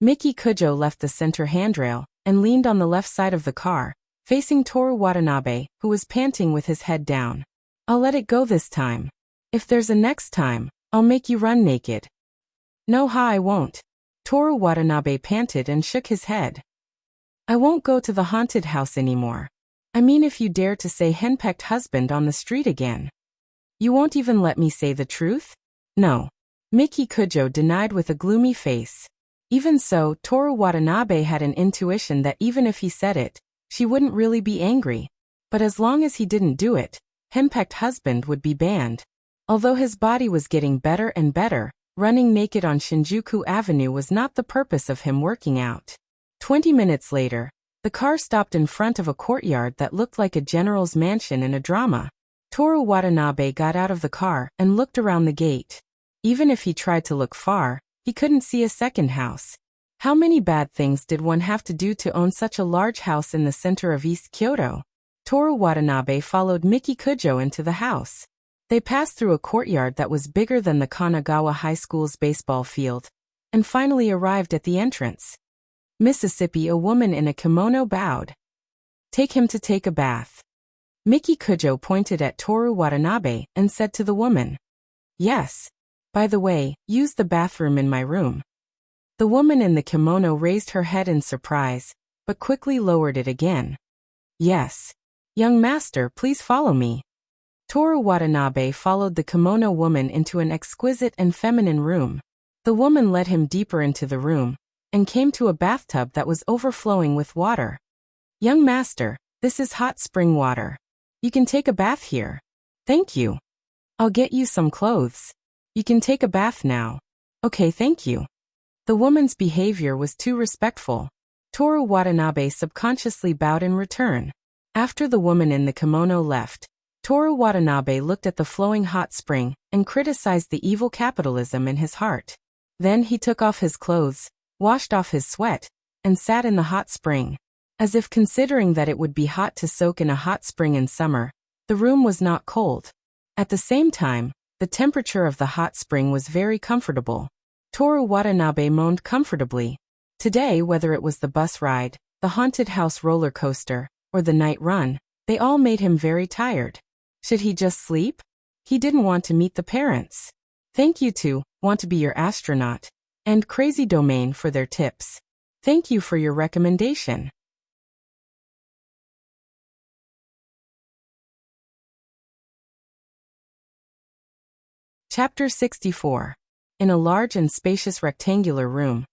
Miki Kujo left the center handrail and leaned on the left side of the car, facing Toru Watanabe, who was panting with his head down. I'll let it go this time. If there's a next time, I'll make you run naked. No, I won't. Toru Watanabe panted and shook his head. I won't go to the haunted house anymore. I mean, if you dare to say henpecked husband on the street again. You won't even let me say the truth? No. Miki Kujo denied with a gloomy face. Even so, Toru Watanabe had an intuition that even if he said it, she wouldn't really be angry. But as long as he didn't do it, henpecked husband would be banned. Although his body was getting better and better, running naked on Shinjuku Avenue was not the purpose of him working out. 20 minutes later, the car stopped in front of a courtyard that looked like a general's mansion in a drama. Toru Watanabe got out of the car and looked around the gate. Even if he tried to look far, he couldn't see a second house. How many bad things did one have to do to own such a large house in the center of East Kyoto? Toru Watanabe followed Miki Kujo into the house. They passed through a courtyard that was bigger than the Kanagawa High School's baseball field, and finally arrived at the entrance. Mississippi, a woman in a kimono bowed. Take him to take a bath. Miki Kujo pointed at Toru Watanabe and said to the woman. Yes. By the way, use the bathroom in my room. The woman in the kimono raised her head in surprise, but quickly lowered it again. Yes. Young master, please follow me. Toru Watanabe followed the kimono woman into an exquisite and feminine room. The woman led him deeper into the room, and came to a bathtub that was overflowing with water. Young master, this is hot spring water. You can take a bath here. Thank you. I'll get you some clothes. You can take a bath now. Okay, thank you. The woman's behavior was too respectful. Toru Watanabe subconsciously bowed in return. After the woman in the kimono left, Toru Watanabe looked at the flowing hot spring and criticized the evil capitalism in his heart. Then he took off his clothes, washed off his sweat, and sat in the hot spring. As if considering that it would be hot to soak in a hot spring in summer, the room was not cold. At the same time, the temperature of the hot spring was very comfortable. Toru Watanabe moaned comfortably. Today, whether it was the bus ride, the haunted house roller coaster, or the night run, they all made him very tired. Should he just sleep? He didn't want to meet the parents. Thank you to Want to Be Your Astronaut and Crazy Domain for their tips. Thank you for your recommendation. Chapter 64. In a large and spacious rectangular room.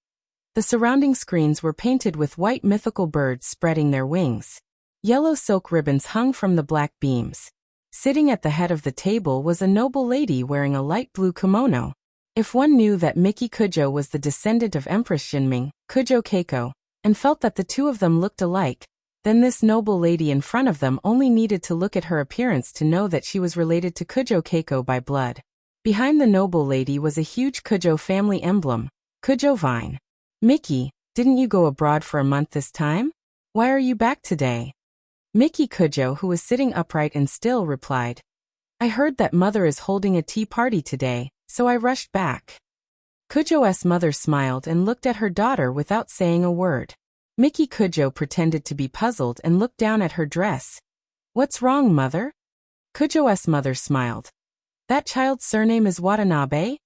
The surrounding screens were painted with white mythical birds spreading their wings. Yellow silk ribbons hung from the black beams. Sitting at the head of the table was a noble lady wearing a light blue kimono. If one knew that Miki Kujo was the descendant of Empress Jinming, Kujo Keiko, and felt that the two of them looked alike, then this noble lady in front of them only needed to look at her appearance to know that she was related to Kujo Keiko by blood. Behind the noble lady was a huge Kujo family emblem, Kujo Vine. Miki, didn't you go abroad for a month this time? Why are you back today? Miki Kujo, who was sitting upright and still, replied, I heard that mother is holding a tea party today, so I rushed back. Kujo's mother smiled and looked at her daughter without saying a word. Miki Kujo pretended to be puzzled and looked down at her dress. What's wrong, mother? Kujo's mother smiled. That child's surname is Watanabe?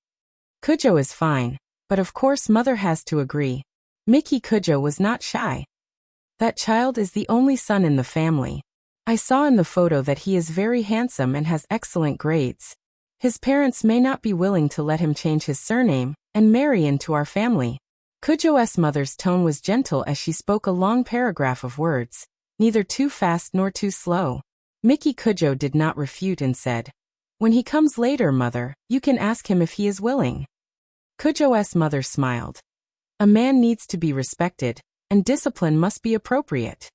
Kujo is fine, but of course mother has to agree. Miki Kujo was not shy. That child is the only son in the family. I saw in the photo that he is very handsome and has excellent grades. His parents may not be willing to let him change his surname and marry into our family. Kujo's mother's tone was gentle as she spoke a long paragraph of words, neither too fast nor too slow. Miki Kujo did not refute and said, When he comes later, mother, you can ask him if he is willing. Kujo's mother smiled. A man needs to be respected, and discipline must be appropriate.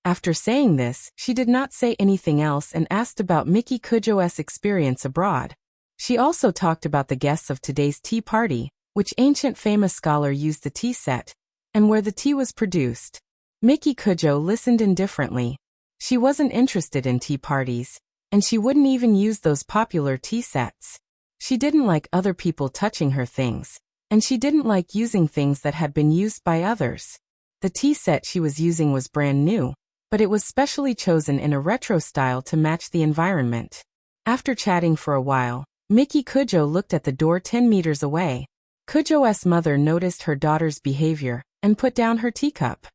After saying this, she did not say anything else and asked about Miki Kujo's experience abroad. She also talked about the guests of today's tea party, which ancient famous scholar used the tea set, and where the tea was produced. Miki Kujo listened indifferently. She wasn't interested in tea parties, and she wouldn't even use those popular tea sets. She didn't like other people touching her things, and she didn't like using things that had been used by others. The tea set she was using was brand new, but it was specially chosen in a retro style to match the environment. After chatting for a while, Miki Kujo looked at the door 10 meters away. Kujo's mother noticed her daughter's behavior and put down her teacup.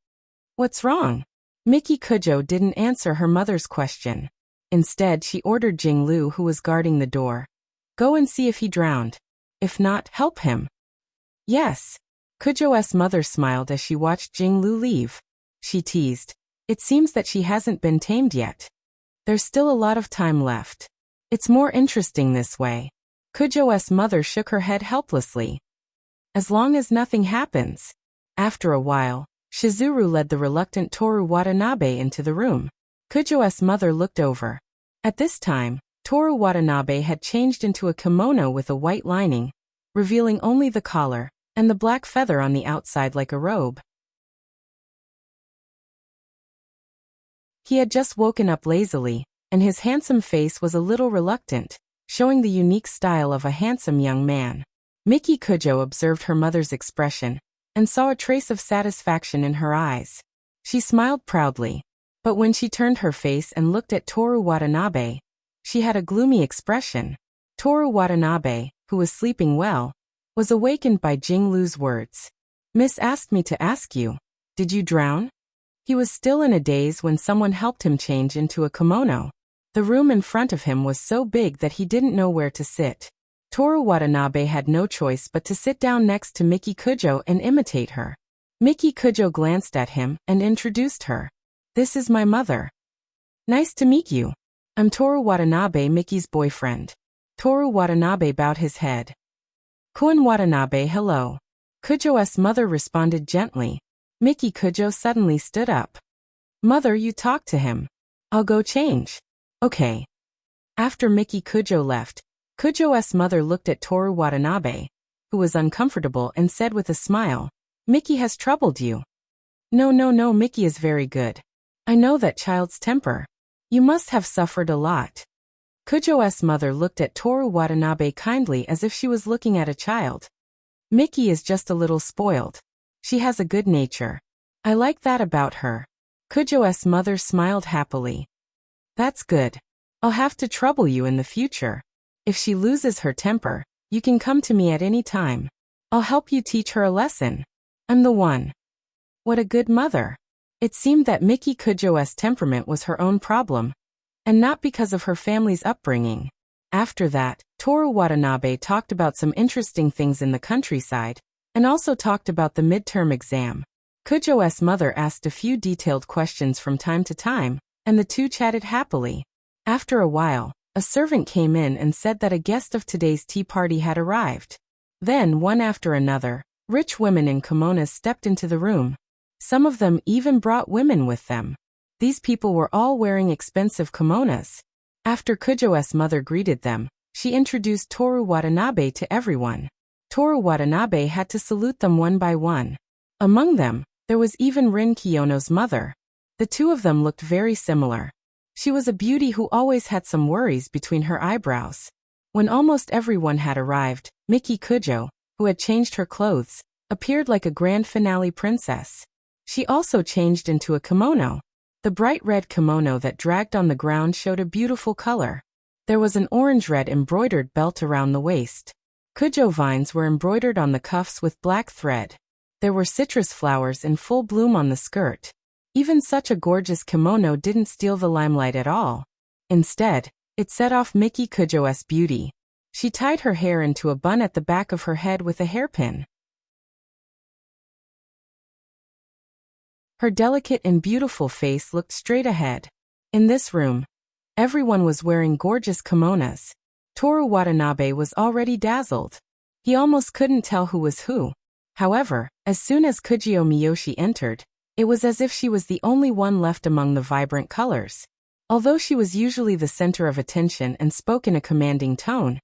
What's wrong? Miki Kujo didn't answer her mother's question. Instead, she ordered Jinglu, who was guarding the door. Go and see if he drowned. If not, help him. Yes. Kujo's mother smiled as she watched Jinglu leave. She teased. It seems that she hasn't been tamed yet. There's still a lot of time left. It's more interesting this way. Kujo's mother shook her head helplessly. As long as nothing happens. After a while, Shizuru led the reluctant Toru Watanabe into the room. Kujo's mother looked over. At this time, Toru Watanabe had changed into a kimono with a white lining, revealing only the collar and the black feather on the outside like a robe. He had just woken up lazily, and his handsome face was a little reluctant, showing the unique style of a handsome young man. Miki Kujo observed her mother's expression and saw a trace of satisfaction in her eyes. She smiled proudly, but when she turned her face and looked at Toru Watanabe, she had a gloomy expression. Toru Watanabe, who was sleeping well, was awakened by Jinglu's words. Miss asked me to ask you, did you drown? He was still in a daze when someone helped him change into a kimono. The room in front of him was so big that he didn't know where to sit. Toru Watanabe had no choice but to sit down next to Miki Kujo and imitate her. Miki Kujo glanced at him and introduced her. This is my mother. Nice to meet you. I'm Toru Watanabe, Miki's boyfriend. Toru Watanabe bowed his head. Kun Watanabe, hello. Kujo's mother responded gently. Miki Kujo suddenly stood up. Mother, you talk to him. I'll go change. Okay. After Miki Kujo left, Kujo's mother looked at Toru Watanabe, who was uncomfortable, and said with a smile, Miki has troubled you. No, Miki is very good. I know that child's temper. You must have suffered a lot. Kujo's mother looked at Toru Watanabe kindly as if she was looking at a child. Miki is just a little spoiled. She has a good nature. I like that about her. Kujo's mother smiled happily. That's good. I'll have to trouble you in the future. If she loses her temper, you can come to me at any time. I'll help you teach her a lesson. I'm the one. What a good mother. It seemed that Miki Kujo's temperament was her own problem, and not because of her family's upbringing. After that, Toru Watanabe talked about some interesting things in the countryside, and also talked about the midterm exam. Kujo's mother asked a few detailed questions from time to time, and the two chatted happily. After a while, a servant came in and said that a guest of today's tea party had arrived. Then, one after another, rich women in kimonos stepped into the room. Some of them even brought women with them. These people were all wearing expensive kimonos. After Kujo's mother greeted them, she introduced Toru Watanabe to everyone. Toru Watanabe had to salute them one by one. Among them, there was even Rin Kiyono's mother. The two of them looked very similar. She was a beauty who always had some worries between her eyebrows. When almost everyone had arrived, Miki Kujo, who had changed her clothes, appeared like a grand finale princess. She also changed into a kimono. The bright red kimono that dragged on the ground showed a beautiful color. There was an orange-red embroidered belt around the waist. Kujo vines were embroidered on the cuffs with black thread. There were citrus flowers in full bloom on the skirt. Even such a gorgeous kimono didn't steal the limelight at all. Instead, it set off Miki Kujo's beauty. She tied her hair into a bun at the back of her head with a hairpin. Her delicate and beautiful face looked straight ahead. In this room, everyone was wearing gorgeous kimonos. Toru Watanabe was already dazzled. He almost couldn't tell who was who. However, as soon as Kujio Miyoshi entered, it was as if she was the only one left among the vibrant colors. Although she was usually the center of attention and spoke in a commanding tone,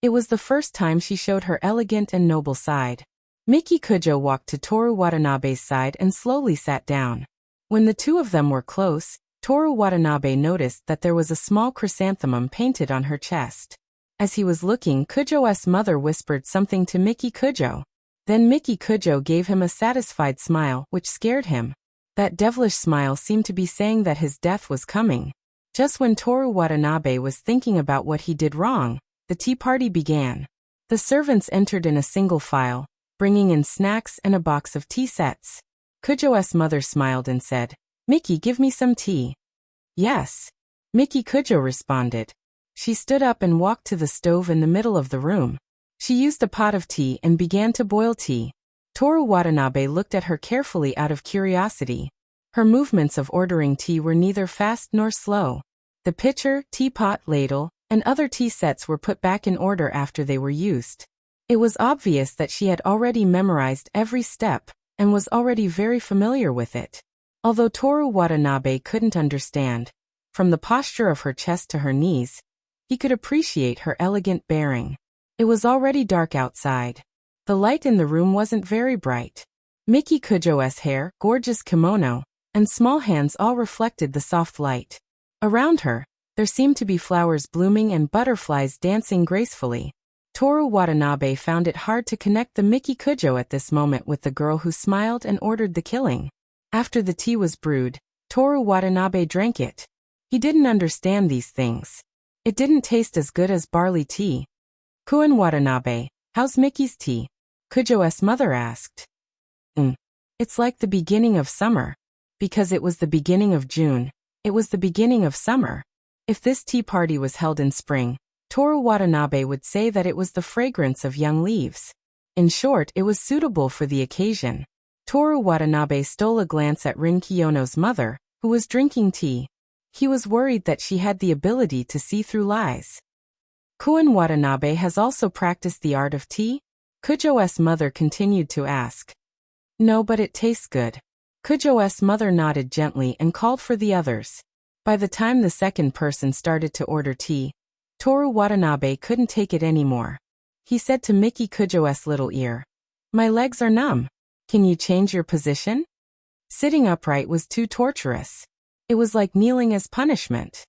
it was the first time she showed her elegant and noble side. Miki Kujo walked to Toru Watanabe's side and slowly sat down. When the two of them were close, Toru Watanabe noticed that there was a small chrysanthemum painted on her chest. As he was looking, Kujo's mother whispered something to Miki Kujo. Then Miki Kujo gave him a satisfied smile, which scared him. That devilish smile seemed to be saying that his death was coming. Just when Toru Watanabe was thinking about what he did wrong, the tea party began. The servants entered in a single file, bringing in snacks and a box of tea sets. Kujo's mother smiled and said, Miki, give me some tea. Yes. Miki Kujo responded. She stood up and walked to the stove in the middle of the room. She used a pot of tea and began to boil tea. Toru Watanabe looked at her carefully out of curiosity. Her movements of ordering tea were neither fast nor slow. The pitcher, teapot, ladle, and other tea sets were put back in order after they were used. It was obvious that she had already memorized every step and was already very familiar with it. Although Toru Watanabe couldn't understand, from the posture of her chest to her knees, he could appreciate her elegant bearing. It was already dark outside. The light in the room wasn't very bright. Miki Kujo's hair, gorgeous kimono, and small hands all reflected the soft light. Around her, there seemed to be flowers blooming and butterflies dancing gracefully. Toru Watanabe found it hard to connect the Miki Kujo at this moment with the girl who smiled and ordered the killing. After the tea was brewed, Toru Watanabe drank it. He didn't understand these things. It didn't taste as good as barley tea. Kuin Watanabe, how's Miki's tea? Kujo's mother asked. It's like the beginning of summer. Because it was the beginning of June, it was the beginning of summer. If this tea party was held in spring, Toru Watanabe would say that it was the fragrance of young leaves. In short, it was suitable for the occasion. Toru Watanabe stole a glance at Rin Kiyono's mother, who was drinking tea. He was worried that she had the ability to see through lies. Kuin Watanabe has also practiced the art of tea? Kujo's mother continued to ask. No, but it tastes good. Kujo's mother nodded gently and called for the others. By the time the second person started to order tea, Toru Watanabe couldn't take it anymore. He said to Miki Kujo's little ear, "My legs are numb. Can you change your position?" Sitting upright was too torturous. It was like kneeling as punishment.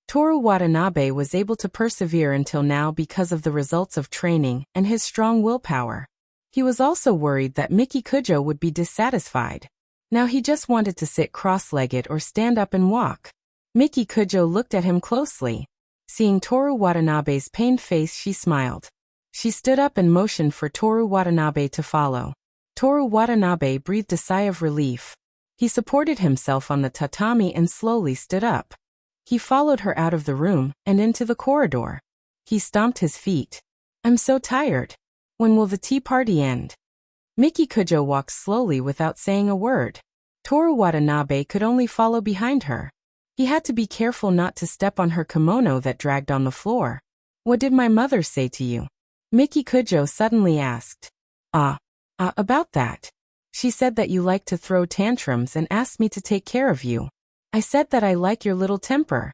Toru Watanabe was able to persevere until now because of the results of training and his strong willpower. He was also worried that Miki Kujo would be dissatisfied. Now he just wanted to sit cross-legged or stand up and walk. Miki Kujo looked at him closely. Seeing Toru Watanabe's pained face, she smiled. She stood up and motioned for Toru Watanabe to follow. Toru Watanabe breathed a sigh of relief. He supported himself on the tatami and slowly stood up. He followed her out of the room and into the corridor. He stomped his feet. "I'm so tired. When will the tea party end?" Miki Kujo walked slowly without saying a word. Toru Watanabe could only follow behind her. He had to be careful not to step on her kimono that dragged on the floor. "What did my mother say to you?" Miki Kujo suddenly asked. About that. She said that you like to throw tantrums and asked me to take care of you. I said that I like your little temper."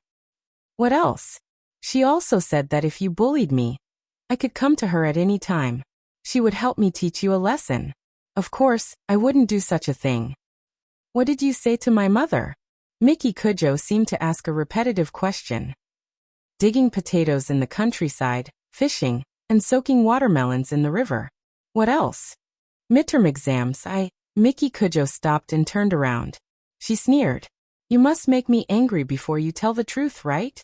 "What else?" "She also said that if you bullied me, I could come to her at any time. She would help me teach you a lesson. Of course, I wouldn't do such a thing." "What did you say to my mother?" Miki Kujo seemed to ask a repetitive question. "Digging potatoes in the countryside, fishing, and soaking watermelons in the river. What else?" "Midterm exams, Miki Kujo stopped and turned around. She sneered. "You must make me angry before you tell the truth, right?"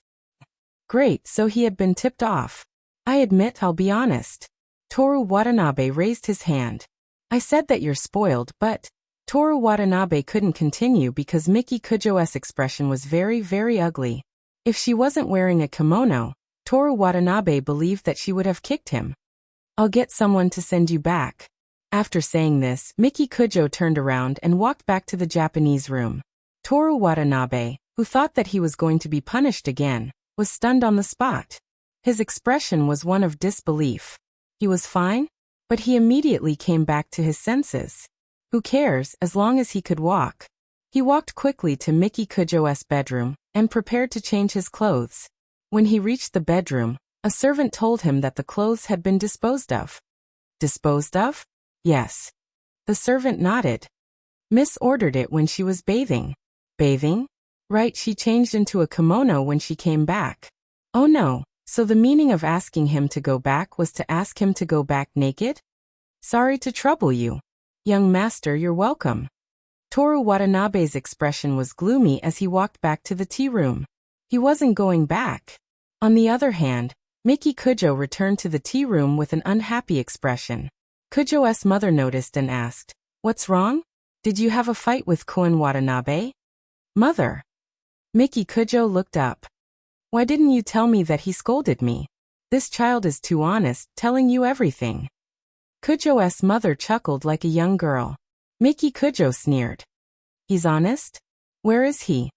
Great, so he had been tipped off. "I admit, I'll be honest." Toru Watanabe raised his hand. "I said that you're spoiled, but..." Toru Watanabe couldn't continue because Miki Kujo's expression was very, very ugly. If she wasn't wearing a kimono, Toru Watanabe believed that she would have kicked him. "I'll get someone to send you back." After saying this, Miki Kujo turned around and walked back to the Japanese room. Toru Watanabe, who thought that he was going to be punished again, was stunned on the spot. His expression was one of disbelief. He was fine, but he immediately came back to his senses. Who cares, as long as he could walk? He walked quickly to Miki Kujo's bedroom and prepared to change his clothes. When he reached the bedroom, a servant told him that the clothes had been disposed of. "Disposed of?" "Yes." The servant nodded. "Miss ordered it when she was bathing." "Bathing?" "Right, she changed into a kimono when she came back." "Oh no, so the meaning of asking him to go back was to ask him to go back naked?" "Sorry to trouble you." "Young master, you're welcome." Toru Watanabe's expression was gloomy as he walked back to the tea room. He wasn't going back. On the other hand, Miki Kujo returned to the tea room with an unhappy expression. Kujo's mother noticed and asked, "What's wrong? Did you have a fight with Koen Watanabe?" "Mother." Miki Kujo looked up. "Why didn't you tell me that he scolded me? This child is too honest, telling you everything." Kujo's mother chuckled like a young girl. Miki Kujo sneered. "He's honest? Where is he?"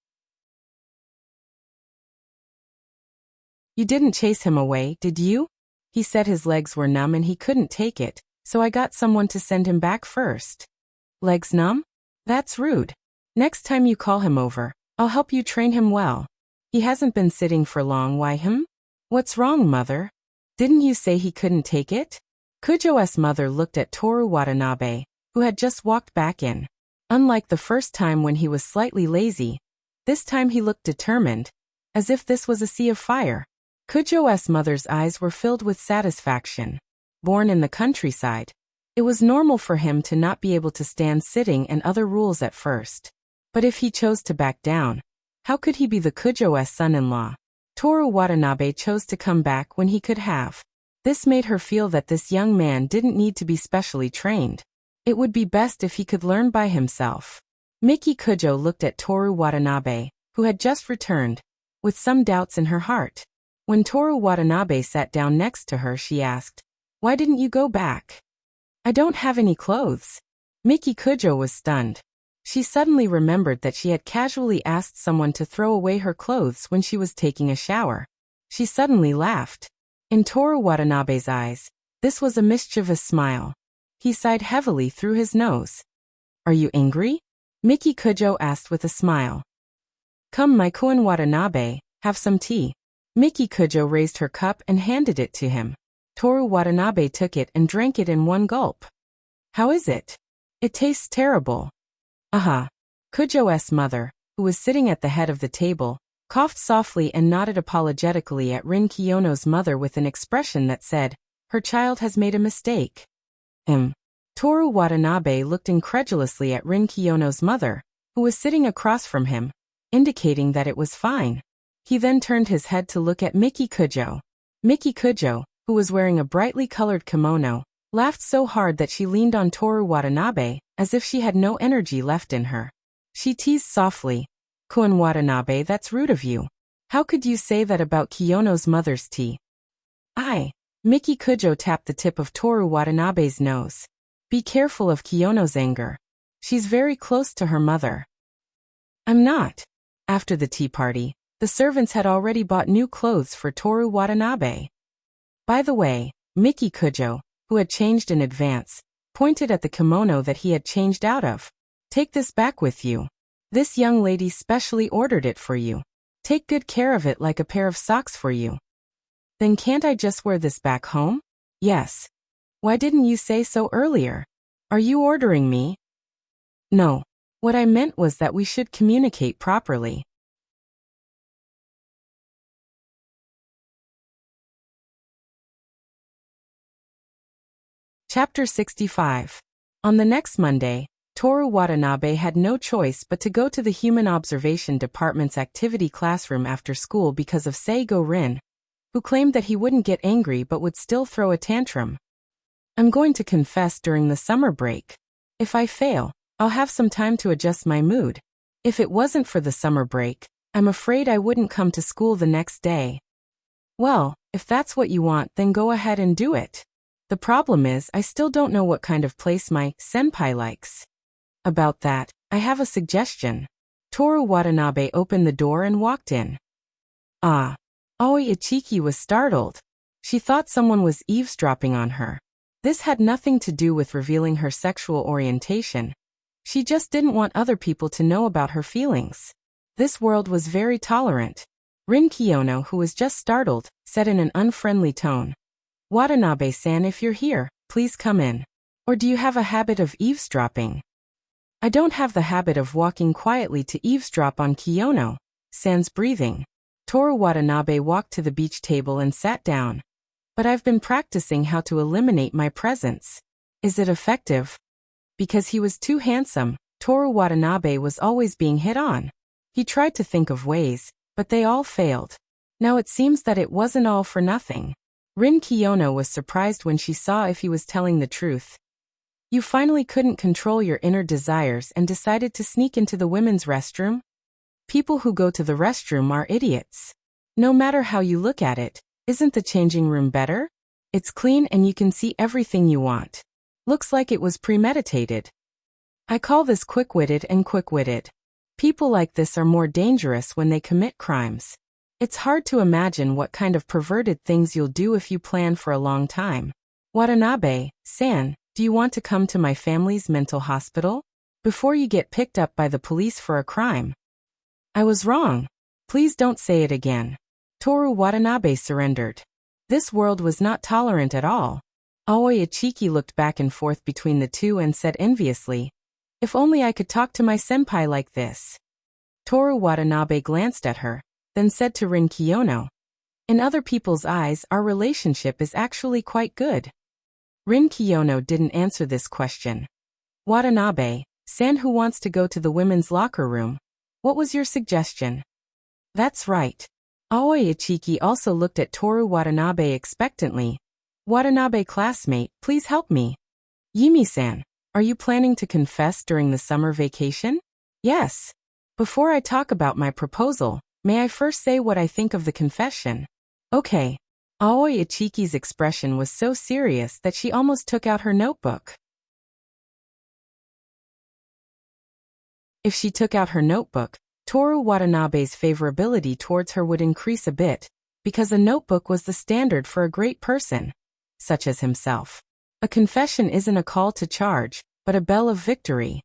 "You didn't chase him away, did you?" "He said his legs were numb and he couldn't take it, so I got someone to send him back first." "Legs numb? That's rude. Next time you call him over, I'll help you train him well. He hasn't been sitting for long, why him?" "What's wrong, mother? Didn't you say he couldn't take it?" Kujo's mother looked at Toru Watanabe, who had just walked back in. Unlike the first time when he was slightly lazy, this time he looked determined, as if this was a sea of fire. Kujo's mother's eyes were filled with satisfaction. Born in the countryside, it was normal for him to not be able to stand sitting and other rules at first. But if he chose to back down, how could he be the Kujo's son-in-law? Toru Watanabe chose to come back when he could have. This made her feel that this young man didn't need to be specially trained. It would be best if he could learn by himself. Miki Kujo looked at Toru Watanabe, who had just returned, with some doubts in her heart. When Toru Watanabe sat down next to her, she asked, "Why didn't you go back?" "I don't have any clothes." Miki Kujo was stunned. She suddenly remembered that she had casually asked someone to throw away her clothes when she was taking a shower. She suddenly laughed. In Toru Watanabe's eyes, this was a mischievous smile. He sighed heavily through his nose. Are you angry? Miki Kujo asked with a smile. Come, my Koen Watanabe, have some tea. Miki Kujo raised her cup and handed it to him. Toru Watanabe took it and drank it in one gulp. How is it? It tastes terrible. Aha. Kujo's mother, who was sitting at the head of the table, coughed softly and nodded apologetically at Rin Kiyono's mother with an expression that said, her child has made a mistake. Toru Watanabe looked incredulously at Rin Kiyono's mother, who was sitting across from him, indicating that it was fine. He then turned his head to look at Miki Kujo. Miki Kujo, who was wearing a brightly colored kimono, laughed so hard that she leaned on Toru Watanabe, as if she had no energy left in her. She teased softly, Koen Watanabe, that's rude of you. How could you say that about Kiyono's mother's tea? Miki Kujo tapped the tip of Toru Watanabe's nose. Be careful of Kiyono's anger. She's very close to her mother. I'm not. After the tea party, the servants had already bought new clothes for Toru Watanabe. By the way, Miki Kujo, who had changed in advance, pointed at the kimono that he had changed out of. Take this back with you. This young lady specially ordered it for you. Take good care of it like a pair of socks for you. Then can't I just wear this back home? Yes. Why didn't you say so earlier? Are you ordering me? No. What I meant was that we should communicate properly. Chapter 65. On the next Monday, Toru Watanabe had no choice but to go to the Human Observation Department's activity classroom after school because of Seigo Rin, who claimed that he wouldn't get angry but would still throw a tantrum. I'm going to confess during the summer break. If I fail, I'll have some time to adjust my mood. If it wasn't for the summer break, I'm afraid I wouldn't come to school the next day. Well, if that's what you want, then go ahead and do it. The problem is, I still don't know what kind of place my senpai likes. About that, I have a suggestion. Toru Watanabe opened the door and walked in. Aoi Ichiki was startled. She thought someone was eavesdropping on her. This had nothing to do with revealing her sexual orientation. She just didn't want other people to know about her feelings. This world was very tolerant. Rin Kiyono, who was just startled, said in an unfriendly tone, Watanabe-san, if you're here, please come in. Or do you have a habit of eavesdropping? I don't have the habit of walking quietly to eavesdrop on Kiyono-san's breathing. Toru Watanabe walked to the beach table and sat down. But I've been practicing how to eliminate my presence. Is it effective? Because he was too handsome, Toru Watanabe was always being hit on. He tried to think of ways, but they all failed. Now it seems that it wasn't all for nothing. Rin Kiyono was surprised when she saw if he was telling the truth. You finally couldn't control your inner desires and decided to sneak into the women's restroom? People who go to the restroom are idiots. No matter how you look at it, isn't the changing room better? It's clean and you can see everything you want. Looks like it was premeditated. I call this quick-witted and quick-witted. People like this are more dangerous when they commit crimes. It's hard to imagine what kind of perverted things you'll do if you plan for a long time. Watanabe-san, do you want to come to my family's mental hospital? Before you get picked up by the police for a crime. I was wrong. Please don't say it again. Toru Watanabe surrendered. This world was not tolerant at all. Aoi Ichiki looked back and forth between the two and said enviously, if only I could talk to my senpai like this. Toru Watanabe glanced at her, then said to Rin Kiyono, in other people's eyes, our relationship is actually quite good. Rin Kiyono didn't answer this question. Watanabe-san, who wants to go to the women's locker room? What was your suggestion? That's right. Aoi Ichiki also looked at Toru Watanabe expectantly. Watanabe classmate, please help me. Yumi-san, are you planning to confess during the summer vacation? Yes. Before I talk about my proposal, may I first say what I think of the confession? Okay. Aoi Ichiki's expression was so serious that she almost took out her notebook. If she took out her notebook, Toru Watanabe's favorability towards her would increase a bit, because a notebook was the standard for a great person, such as himself. A confession isn't a call to charge, but a bell of victory.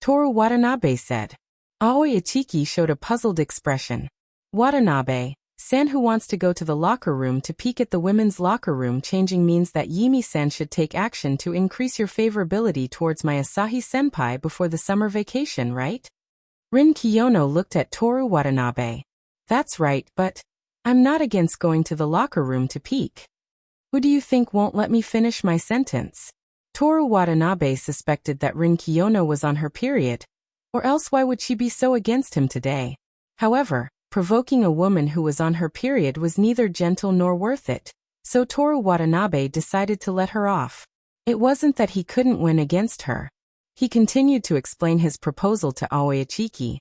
Toru Watanabe said. Aoi Ichiki showed a puzzled expression. Watanabe-san who wants to go to the locker room to peek at the women's locker room changing means that Yimi-san should take action to increase your favorability towards my Asahi-senpai before the summer vacation, right? Rin Kiyono looked at Toru Watanabe. That's right, but I'm not against going to the locker room to peek. Who do you think won't let me finish my sentence? Toru Watanabe suspected that Rin Kiyono was on her period, or else why would she be so against him today? However, provoking a woman who was on her period was neither gentle nor worth it, so Toru Watanabe decided to let her off. It wasn't that he couldn't win against her. He continued to explain his proposal to Aoi Ichiki.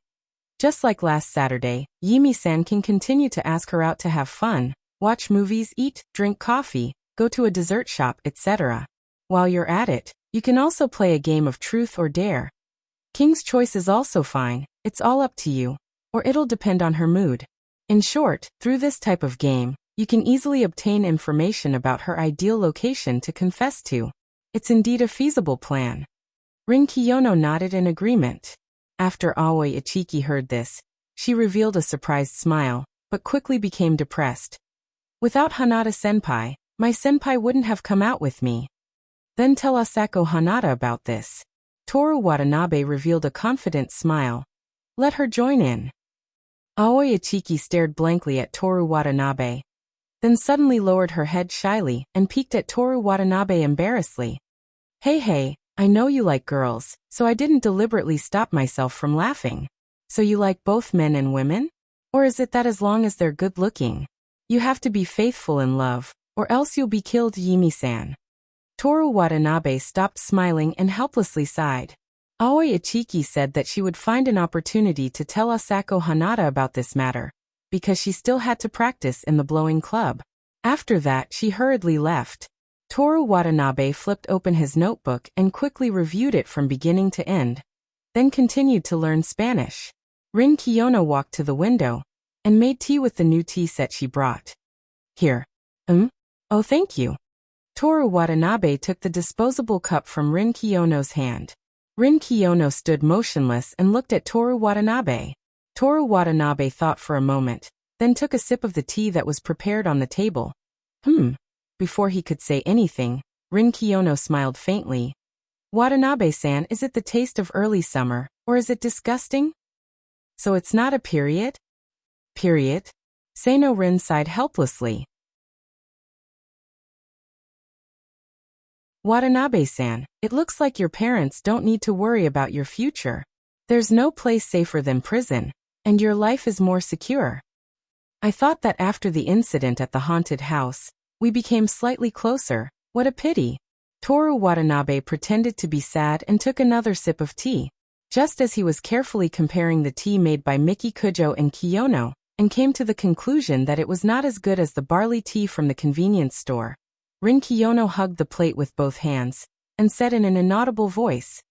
Just like last Saturday, Yimi-san can continue to ask her out to have fun, watch movies, eat, drink coffee, go to a dessert shop, etc. While you're at it, you can also play a game of truth or dare. King's choice is also fine, it's all up to you, or it'll depend on her mood. In short, through this type of game, you can easily obtain information about her ideal location to confess to. It's indeed a feasible plan. Rin Kiyono nodded in agreement. After Aoi Ichiki heard this, she revealed a surprised smile, but quickly became depressed. Without Hanada-senpai, my senpai wouldn't have come out with me. Then tell Asako Hanada about this. Toru Watanabe revealed a confident smile. Let her join in. Aoi Ichiki stared blankly at Toru Watanabe, then suddenly lowered her head shyly and peeked at Toru Watanabe embarrassedly. Hey, I know you like girls, so I didn't deliberately stop myself from laughing. So you like both men and women? Or is it that as long as they're good-looking, you have to be faithful in love, or else you'll be killed, Yimi-san? Toru Watanabe stopped smiling and helplessly sighed. Aoi Ichiki said that she would find an opportunity to tell Asako Hanada about this matter, because she still had to practice in the blowing club. After that, she hurriedly left. Toru Watanabe flipped open his notebook and quickly reviewed it from beginning to end, then continued to learn Spanish. Rin Kiyono walked to the window and made tea with the new tea set she brought. Here. Oh, thank you. Toru Watanabe took the disposable cup from Rin Kiyono's hand. Rin Kiyono stood motionless and looked at Toru Watanabe. Toru Watanabe thought for a moment, then took a sip of the tea that was prepared on the table. Before he could say anything, Rin Kiyono smiled faintly. Watanabe-san, is it the taste of early summer, or is it disgusting? So it's not a period? Period? Seino Rin sighed helplessly. Watanabe-san, it looks like your parents don't need to worry about your future. There's no place safer than prison, and your life is more secure. I thought that after the incident at the haunted house, we became slightly closer. What a pity. Toru Watanabe pretended to be sad and took another sip of tea. Just as he was carefully comparing the tea made by Miki Kujo and Kiyono, and came to the conclusion that it was not as good as the barley tea from the convenience store, Rin Kiyono hugged the plate with both hands, and said in an inaudible voice,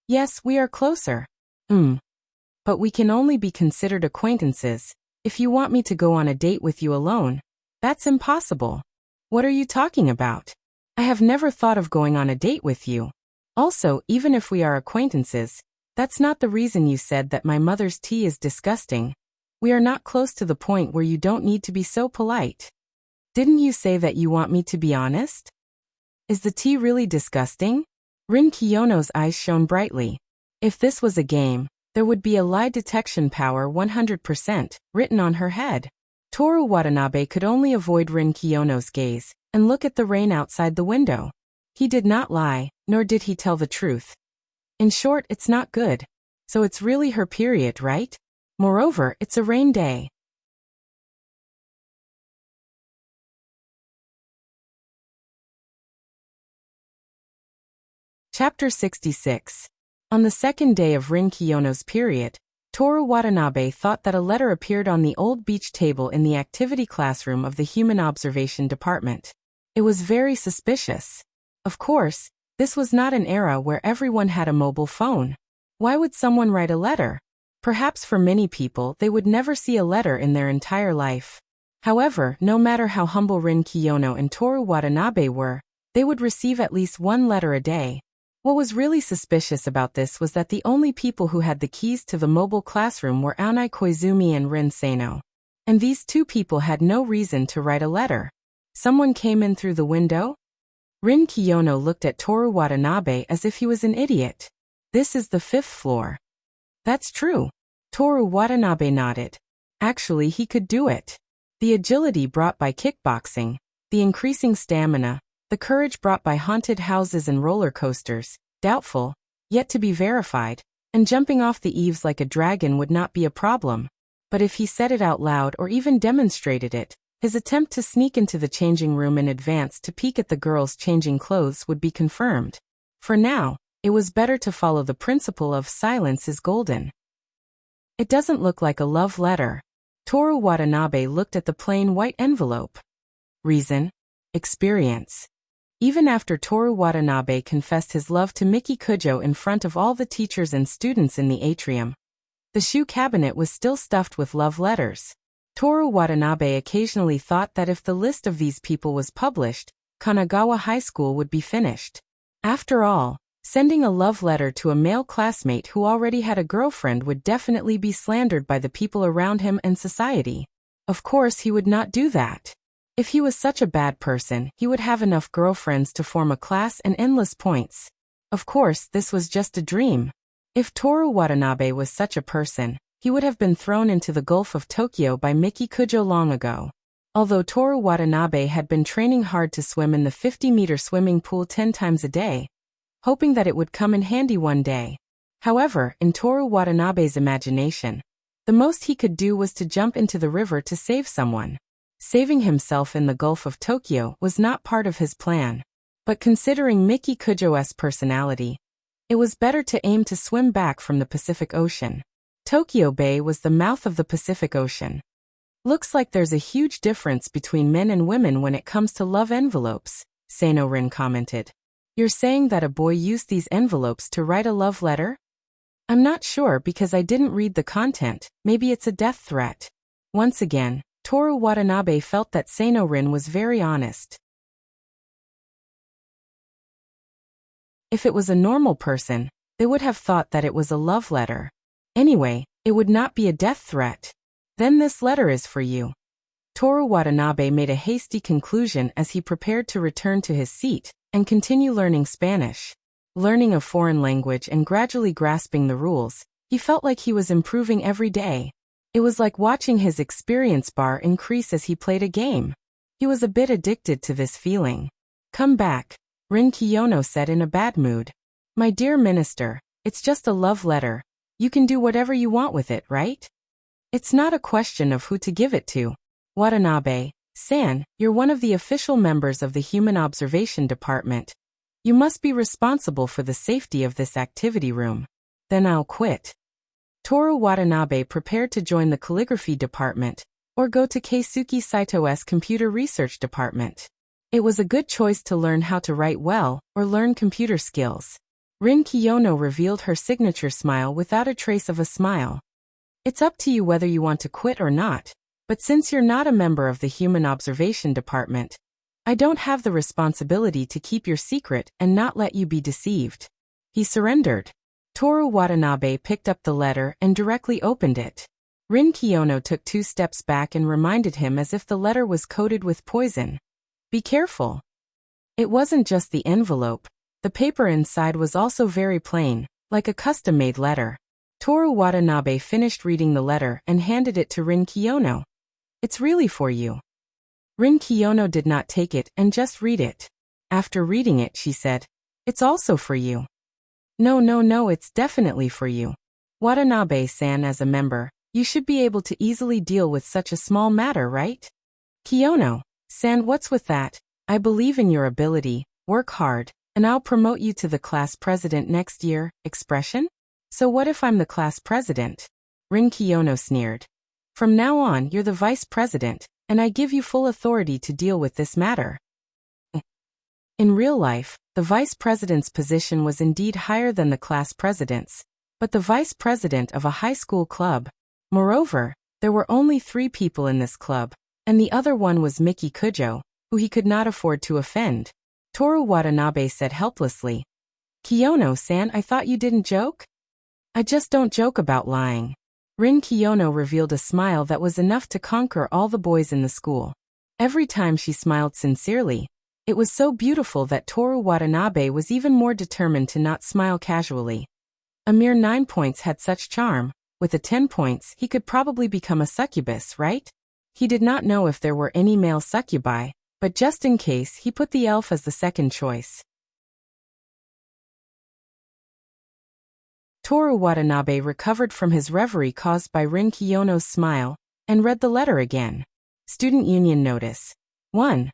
Yes, we are closer. But we can only be considered acquaintances. If you want me to go on a date with you alone, that's impossible. What are you talking about? I have never thought of going on a date with you. Also, even if we are acquaintances, that's not the reason you said that my mother's tea is disgusting. We are not close to the point where you don't need to be so polite. Didn't you say that you want me to be honest? Is the tea really disgusting? Rin Kiyono's eyes shone brightly. If this was a game, there would be a lie detection power 100% written on her head. Toru Watanabe could only avoid Rin Kiyono's gaze and look at the rain outside the window. He did not lie, nor did he tell the truth. In short, it's not good. So it's really her period, right? Moreover, it's a rain day. Chapter 66. On the second day of Rin Kiyono's period, Toru Watanabe thought that a letter appeared on the old beach table in the activity classroom of the Human Observation Department. It was very suspicious. Of course, this was not an era where everyone had a mobile phone. Why would someone write a letter? Perhaps for many people they would never see a letter in their entire life. However, no matter how humble Rin Kiyono and Toru Watanabe were, They would receive at least one letter a day. What was really suspicious about this was that the only people who had the keys to the mobile classroom were Aonai Koizumi and Rin Sano. And these two people had no reason to write a letter. Someone came in through the window? Rin Kiyono looked at Toru Watanabe as if he was an idiot. This is the 5th floor. That's true. Toru Watanabe nodded. Actually, he could do it. The agility brought by kickboxing, the increasing stamina, the courage brought by haunted houses and roller coasters, doubtful, yet to be verified, and jumping off the eaves like a dragon would not be a problem. But if he said it out loud or even demonstrated it, his attempt to sneak into the changing room in advance to peek at the girls changing clothes would be confirmed. For now, it was better to follow the principle of silence is golden. It doesn't look like a love letter. Toru Watanabe looked at the plain white envelope. Reason? Experience. Even after Toru Watanabe confessed his love to Miki Kujo in front of all the teachers and students in the atrium, the shoe cabinet was still stuffed with love letters. Toru Watanabe occasionally thought that if the list of these people was published, Kanagawa High School would be finished. After all, sending a love letter to a male classmate who already had a girlfriend would definitely be slandered by the people around him and society. Of course, he would not do that. If he was such a bad person, he would have enough girlfriends to form a class and endless points. Of course, this was just a dream. If Toru Watanabe was such a person, he would have been thrown into the Gulf of Tokyo by Miki Kujo long ago. Although Toru Watanabe had been training hard to swim in the 50-meter swimming pool 10 times a day, hoping that it would come in handy one day. However, in Toru Watanabe's imagination, the most he could do was to jump into the river to save someone. Saving himself in the Gulf of Tokyo was not part of his plan. But considering Miki Kujo's personality, it was better to aim to swim back from the Pacific Ocean. Tokyo Bay was the mouth of the Pacific Ocean. Looks like there's a huge difference between men and women when it comes to love envelopes, Sano Rin commented. You're saying that a boy used these envelopes to write a love letter? I'm not sure because I didn't read the content, maybe it's a death threat. Once again, Toru Watanabe felt that Sano Rin was very honest. If it was a normal person, they would have thought that it was a love letter. Anyway, it would not be a death threat. Then this letter is for you. Toru Watanabe made a hasty conclusion as he prepared to return to his seat and continue learning Spanish. Learning a foreign language and gradually grasping the rules, he felt like he was improving every day. It was like watching his experience bar increase as he played a game. He was a bit addicted to this feeling. Come back, Rin Kiyono said in a bad mood. My dear minister, it's just a love letter. You can do whatever you want with it, right? It's not a question of who to give it to. Watanabe-san, you're one of the official members of the Human Observation Department. You must be responsible for the safety of this activity room. Then I'll quit. Toru Watanabe prepared to join the calligraphy department, or go to Keisuke Saito's computer research department. It was a good choice to learn how to write well, or learn computer skills. Rin Kiyono revealed her signature smile without a trace of a smile. It's up to you whether you want to quit or not, but since you're not a member of the Human Observation Department, I don't have the responsibility to keep your secret and not let you be deceived. He surrendered. Toru Watanabe picked up the letter and directly opened it. Rin Kiyono took 2 steps back and reminded him as if the letter was coated with poison. Be careful. It wasn't just the envelope. The paper inside was also very plain, like a custom-made letter. Toru Watanabe finished reading the letter and handed it to Rin Kiyono. It's really for you. Rin Kiyono did not take it and just read it. After reading it, she said, It's also for you. No, it's definitely for you. Watanabe-san, as a member, you should be able to easily deal with such a small matter, right? Kiyono-san, what's with that? I believe in your ability, work hard, and I'll promote you to the class president next year. Expression? So what if I'm the class president? Rin Kiyono sneered. From now on, you're the vice president, and I give you full authority to deal with this matter. In real life, the vice president's position was indeed higher than the class president's, but the vice president of a high school club. Moreover, there were only 3 people in this club, and the other one was Miki Kujo, who he could not afford to offend. Toru Watanabe said helplessly. Kiyono-san, I thought you didn't joke? I just don't joke about lying. Rin Kiyono revealed a smile that was enough to conquer all the boys in the school. Every time she smiled sincerely, it was so beautiful that Toru Watanabe was even more determined to not smile casually. A mere 9 points had such charm. With a 10 points, he could probably become a succubus, right? He did not know if there were any male succubi, but just in case, he put the elf as the second choice. Toru Watanabe recovered from his reverie caused by Rin Kiyono's smile, and read the letter again. Student Union Notice. 1.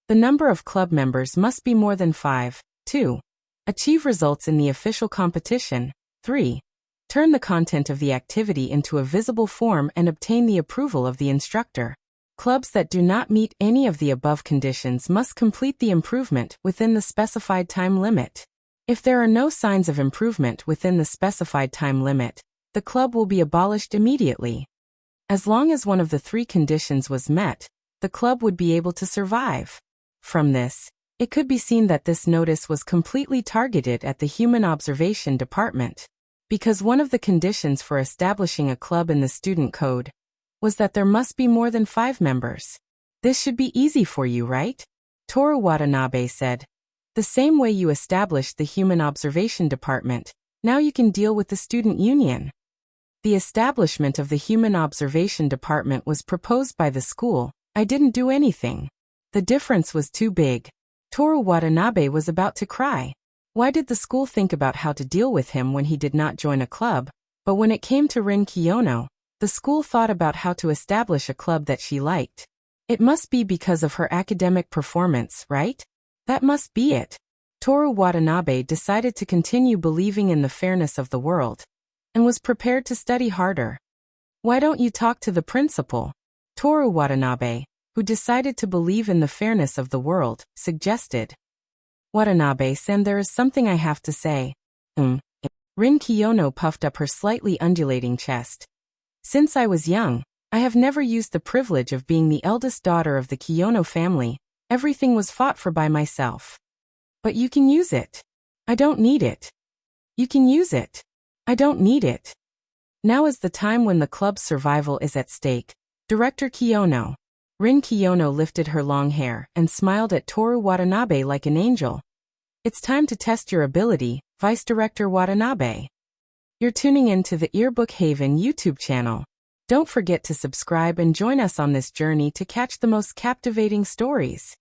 The number of club members must be more than 5. 2. Achieve results in the official competition. 3. Turn the content of the activity into a visible form and obtain the approval of the instructor. Clubs that do not meet any of the above conditions must complete the improvement within the specified time limit. If there are no signs of improvement within the specified time limit, the club will be abolished immediately. As long as one of the 3 conditions was met, the club would be able to survive. From this, it could be seen that this notice was completely targeted at the Human Observation Department, because one of the conditions for establishing a club in the student code was that there must be more than 5 members. This should be easy for you, right? Toru Watanabe said. The same way you established the Human Observation Department, now you can deal with the student union. The establishment of the Human Observation Department was proposed by the school. I didn't do anything. The difference was too big. Toru Watanabe was about to cry. Why did the school think about how to deal with him when he did not join a club? But when it came to Rin Kiyono, the school thought about how to establish a club that she liked. It must be because of her academic performance, right? That must be it. Toru Watanabe decided to continue believing in the fairness of the world, and was prepared to study harder. Why don't you talk to the principal? Toru Watanabe, who decided to believe in the fairness of the world, suggested. Watanabe-san, there is something I have to say. Rin Kiyono puffed up her slightly undulating chest. Since I was young, I have never used the privilege of being the eldest daughter of the Kiyono family. Everything was fought for by myself. But you can use it. I don't need it. You can use it. I don't need it. Now is the time when the club's survival is at stake. Director Kiyono. Rin Kiyono lifted her long hair and smiled at Toru Watanabe like an angel. It's time to test your ability, Vice Director Watanabe. You're tuning in to the Earbook Haven YouTube channel. Don't forget to subscribe and join us on this journey to catch the most captivating stories.